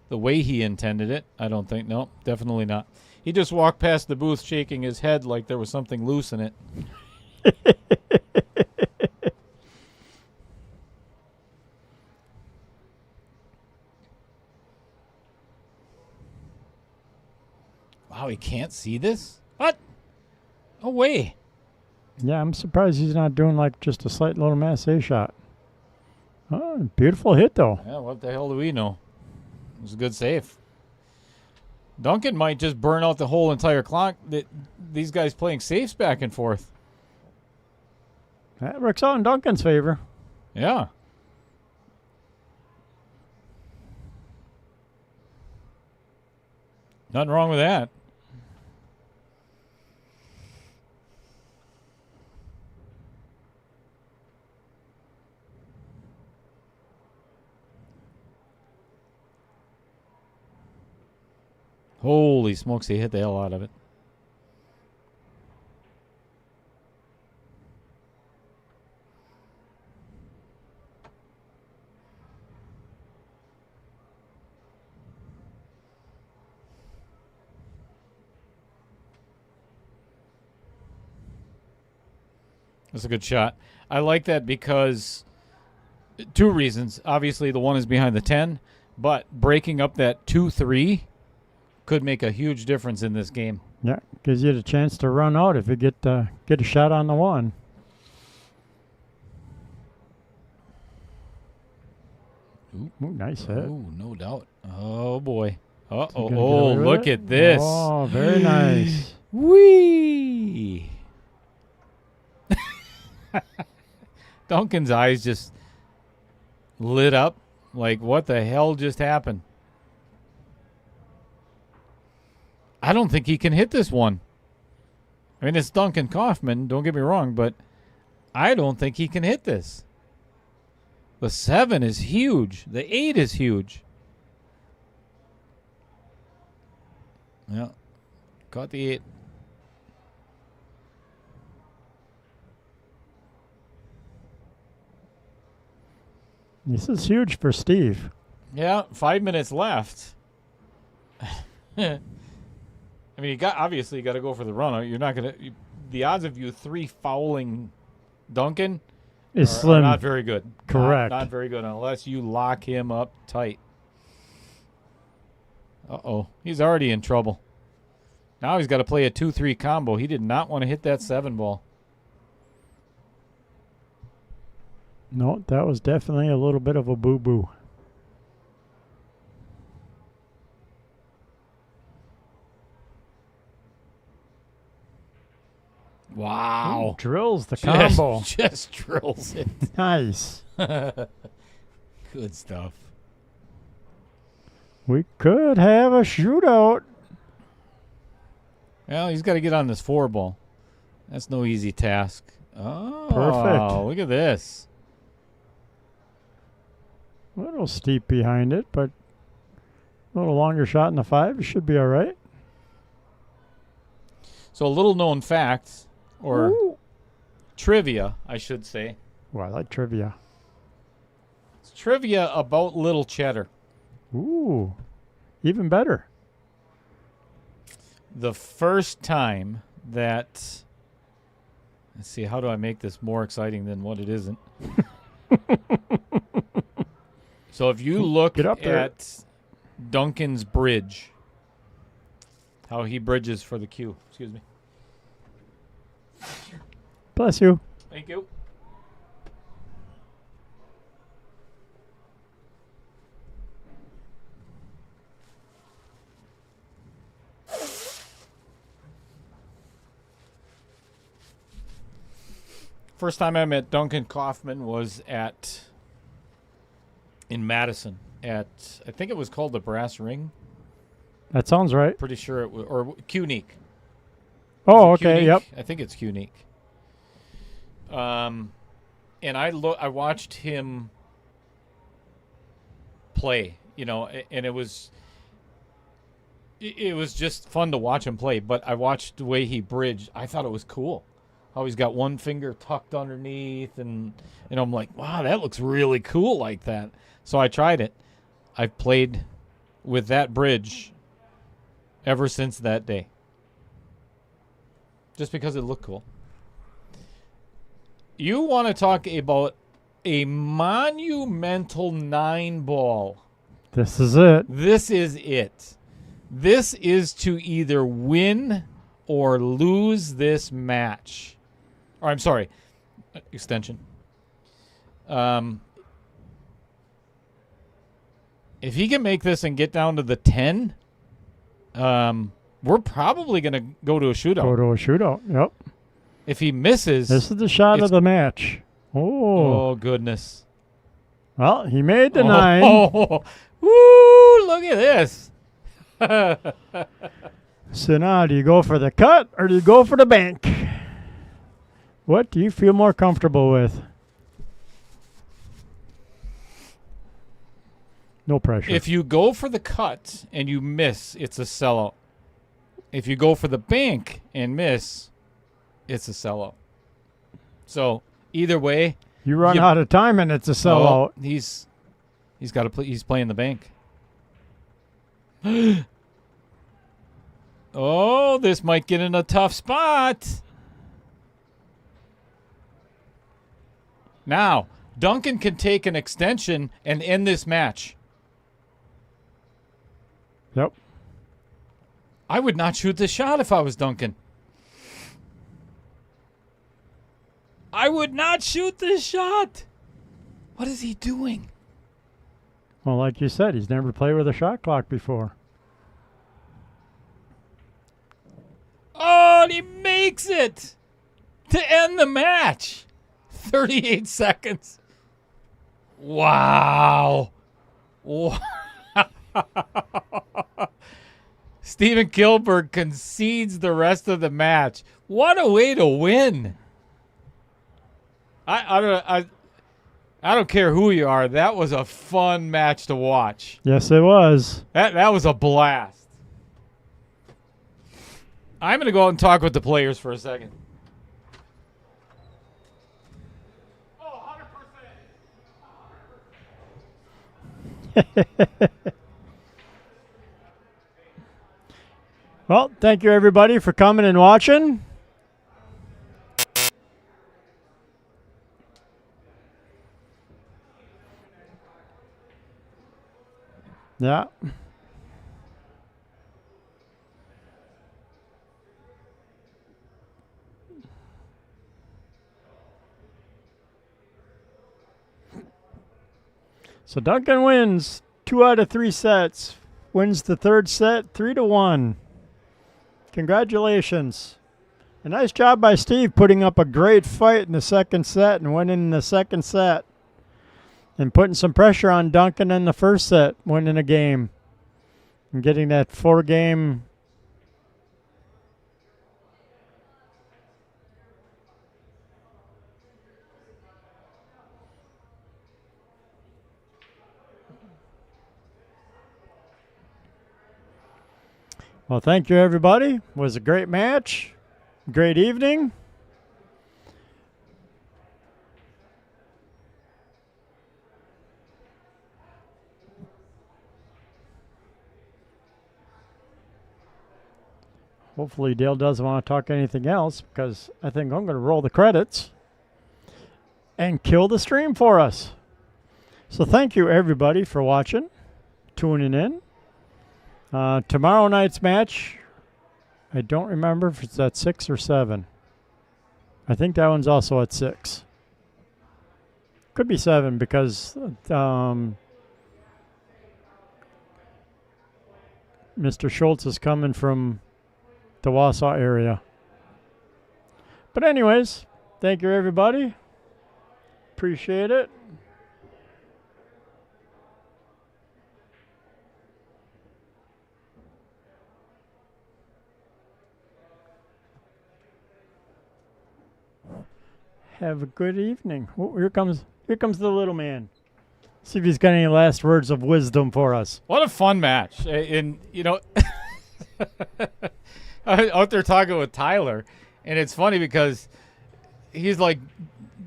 [SPEAKER 3] the way he intended it. I don't think. No, definitely not. He just walked past the booth shaking his head like there was something loose in it. Wow, he can't see this? What? No way.
[SPEAKER 4] Yeah, I'm surprised he's not doing like just a slight little massé shot. Oh, beautiful hit though.
[SPEAKER 3] Yeah, what the hell do we know? It was a good save. Duncan might just burn out the whole entire clock. These guys playing safes back and forth.
[SPEAKER 4] That works out in Duncan's favor.
[SPEAKER 3] Yeah. Nothing wrong with that. Holy smokes, he hit the hell out of it. That's a good shot. I like that because 2 reasons. Obviously, the 1 is behind the 10, but breaking up that 2-3 could make a huge difference in this game.
[SPEAKER 4] Yeah, gives you the chance to run out if you get a shot on the 1. Ooh, nice hit.
[SPEAKER 3] Oh, no doubt. Oh, boy. Uh-oh.
[SPEAKER 4] Is he gonna get
[SPEAKER 3] Oh,
[SPEAKER 4] away with
[SPEAKER 3] look
[SPEAKER 4] it?
[SPEAKER 3] at this.
[SPEAKER 4] Oh, very nice.
[SPEAKER 3] Whee! Duncan's eyes just lit up like, what the hell just happened? I don't think he can hit this one. I mean, it's Duncan Kaufman, don't get me wrong, but I don't think he can hit this. The 7 is huge. The 8 is huge. Yeah. Caught the 8.
[SPEAKER 4] This is huge for Steve.
[SPEAKER 3] Yeah, 5 minutes left. I mean, you got to go for the run. You're not gonna. The odds of you 3 fouling Duncan
[SPEAKER 4] Is
[SPEAKER 3] are
[SPEAKER 4] slim.
[SPEAKER 3] not very good.
[SPEAKER 4] Correct.
[SPEAKER 3] Not very good unless you lock him up tight. Uh-oh, he's already in trouble. Now he's got to play a 2-3 combo. He did not want to hit that 7 ball.
[SPEAKER 4] No, that was definitely a little bit of a boo-boo.
[SPEAKER 3] Wow.
[SPEAKER 4] Ooh, drills the combo.
[SPEAKER 3] Just drills it.
[SPEAKER 4] Nice.
[SPEAKER 3] Good stuff.
[SPEAKER 4] We could have a shootout.
[SPEAKER 3] Well, he's got to get on this 4 ball. That's no easy task. Oh,
[SPEAKER 4] Perfect.
[SPEAKER 3] Look at this.
[SPEAKER 4] A little steep behind it, but a little longer shot in the 5. It should be all right.
[SPEAKER 3] So a little known fact, or
[SPEAKER 4] Ooh.
[SPEAKER 3] trivia, I should say.
[SPEAKER 4] Well, I like trivia.
[SPEAKER 3] It's trivia about Little Cheddar.
[SPEAKER 4] Ooh, even better.
[SPEAKER 3] The first time that... Let's see, how do I make this more exciting than what it isn't? So if you look
[SPEAKER 4] Get up there.
[SPEAKER 3] at Duncan's bridge, how he bridges for the cue. Excuse me.
[SPEAKER 4] Bless you.
[SPEAKER 3] Thank you. First time I met Duncan Kaufman was in Madison at, I think it was called the Brass Ring.
[SPEAKER 4] That sounds right.
[SPEAKER 3] Pretty sure it was, or Q-Neek.
[SPEAKER 4] Oh,
[SPEAKER 3] Is it
[SPEAKER 4] okay.
[SPEAKER 3] Q-Neek?
[SPEAKER 4] Yep.
[SPEAKER 3] I think it's Q-Neek. And I watched him play, and it was just fun to watch him play. But I watched the way he bridged. I thought it was cool. How he's got one finger tucked underneath, and I'm like, wow, that looks really cool like that. So I tried it. I've played with that bridge ever since that day. Just because it looked cool. You want to talk about a monumental 9-ball.
[SPEAKER 4] This is it.
[SPEAKER 3] This is it. This is to either win or lose this match. Or I'm sorry, extension. If he can make this and get down to the 10, we're probably going to go to a shootout.
[SPEAKER 4] Go to a shootout. Yep.
[SPEAKER 3] If he misses,
[SPEAKER 4] This is the shot of the match.
[SPEAKER 3] oh goodness.
[SPEAKER 4] Well, he made the 9.
[SPEAKER 3] Oh, woo, look at this.
[SPEAKER 4] So now, do you go for the cut or do you go for the bank? What do you feel more comfortable with? No pressure.
[SPEAKER 3] If you go for the cut and you miss, it's a sellout. If you go for the bank and miss, it's a sellout. So either way,
[SPEAKER 4] you run out of time and it's a sellout.
[SPEAKER 3] He's got to play. He's playing the bank. Oh, this might get in a tough spot. Now, Duncan can take an extension and end this match.
[SPEAKER 4] Yep.
[SPEAKER 3] I would not shoot this shot if I was Duncan. I would not shoot this shot. What is he doing?
[SPEAKER 4] Well, like you said, he's never played with a shot clock before.
[SPEAKER 3] Oh, and he makes it to end the match. 38 seconds. Wow. Wow. Stephen Kilburg concedes the rest of the match. What a way to win. I don't care who you are. That was a fun match to watch.
[SPEAKER 4] Yes, it was.
[SPEAKER 3] That was a blast. I'm going to go out and talk with the players for a second. Oh, 100%.
[SPEAKER 4] Well, thank you, everybody, for coming and watching. Yeah. So Duncan wins 2 out of 3 sets. Wins the third set 3-1. Congratulations. A nice job by Steve putting up a great fight in the second set and winning the second set. And putting some pressure on Duncan in the first set, winning a game. And getting that 4-game. Well, thank you, everybody. It was a great match. Great evening. Hopefully Dale doesn't want to talk anything else because I think I'm going to roll the credits and kill the stream for us. So thank you, everybody, for watching, tuning in. Tomorrow night's match, I don't remember if it's at 6 or 7. I think that one's also at 6. Could be 7 because Mr. Schultz is coming from the Wausau area. But anyways, Thank you, everybody. Appreciate it. Have a good evening. Oh, here comes the little man. See if he's got any last words of wisdom for us.
[SPEAKER 3] What a fun match. And, out there talking with Tyler, and it's funny because he's like,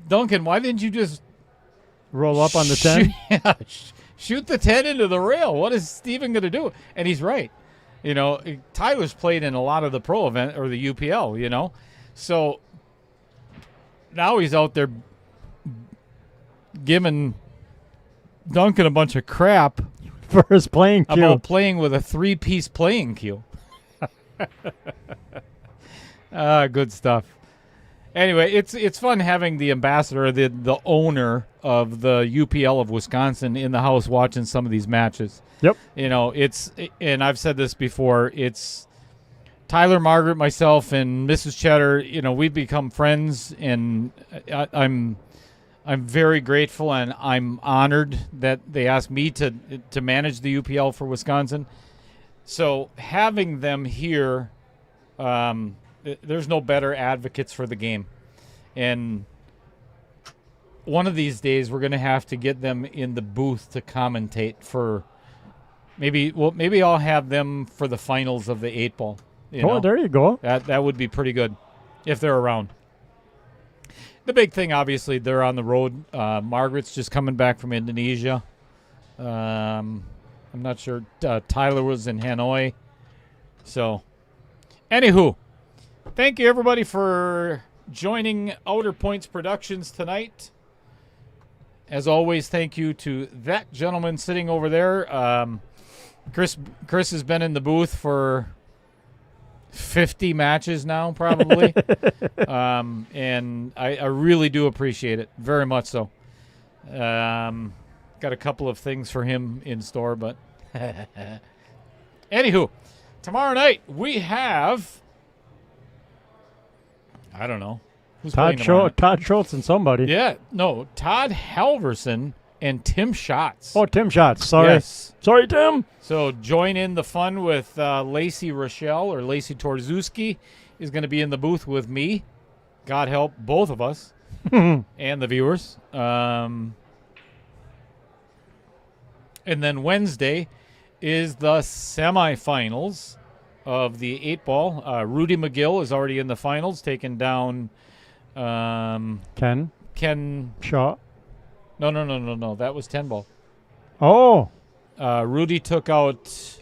[SPEAKER 3] Duncan, why didn't you just
[SPEAKER 4] roll up on the 10?
[SPEAKER 3] Shoot the 10 into the rail? What is Steven going to do? And he's right. Tyler's played in a lot of the pro event or the UPL, So now he's out there giving Duncan a bunch of crap
[SPEAKER 4] for his playing cue.
[SPEAKER 3] About playing with a 3-piece playing cue. Good stuff. Anyway, it's fun having the ambassador, the owner of the UPL of Wisconsin in the house watching some of these matches.
[SPEAKER 4] Yep.
[SPEAKER 3] And I've said this before, it's Tyler, Margaret, myself, and Mrs. Cheddar, we've become friends, and I'm very grateful, and I'm honored that they asked me to manage the UPL for Wisconsin. So having them here, there's no better advocates for the game. And one of these days we're going to have to get them in the booth to commentate for maybe I'll have them for the finals of the 8-ball.
[SPEAKER 4] There you go.
[SPEAKER 3] That would be pretty good if they're around. The big thing, obviously, they're on the road. Margaret's just coming back from Indonesia. I'm not sure. Tyler was in Hanoi. So, anywho, thank you, everybody, for joining Outer Points Productions tonight. As always, thank you to that gentleman sitting over there. Chris has been in the booth for 50 matches now, probably. And I really do appreciate it, very much so. Got a couple of things for him in store, but anywho, tomorrow night we have, I don't know, who's playing tomorrow night?
[SPEAKER 4] Todd Schultz and somebody.
[SPEAKER 3] Yeah, no, Todd Halverson and Tim Schatz.
[SPEAKER 4] Oh, Tim Schatz. Sorry.
[SPEAKER 3] Yes.
[SPEAKER 4] Sorry, Tim.
[SPEAKER 3] So join in the fun with Lacey Rochelle, or Lacey Torzewski is going to be in the booth with me. God help both of us and the viewers. And then Wednesday is the semifinals of the 8-ball. Rudy McGill is already in the finals, taking down
[SPEAKER 4] Ken Shaw.
[SPEAKER 3] No. That was 10-ball.
[SPEAKER 4] Oh.
[SPEAKER 3] Rudy took out.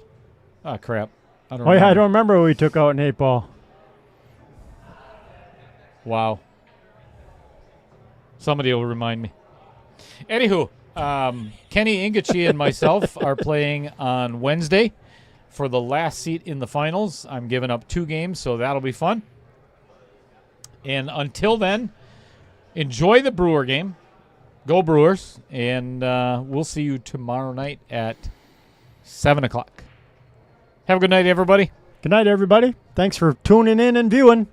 [SPEAKER 3] Oh, crap. I don't
[SPEAKER 4] I don't remember who he took out in 8-ball.
[SPEAKER 3] Wow. Somebody will remind me. Anywho, Kenny Ingachi and myself are playing on Wednesday for the last seat in the finals. I'm giving up 2 games, so that'll be fun. And until then, enjoy the Brewer game. Go Brewers, and we'll see you tomorrow night at 7 o'clock. Have a good night, everybody.
[SPEAKER 4] Good night, everybody. Thanks for tuning in and viewing.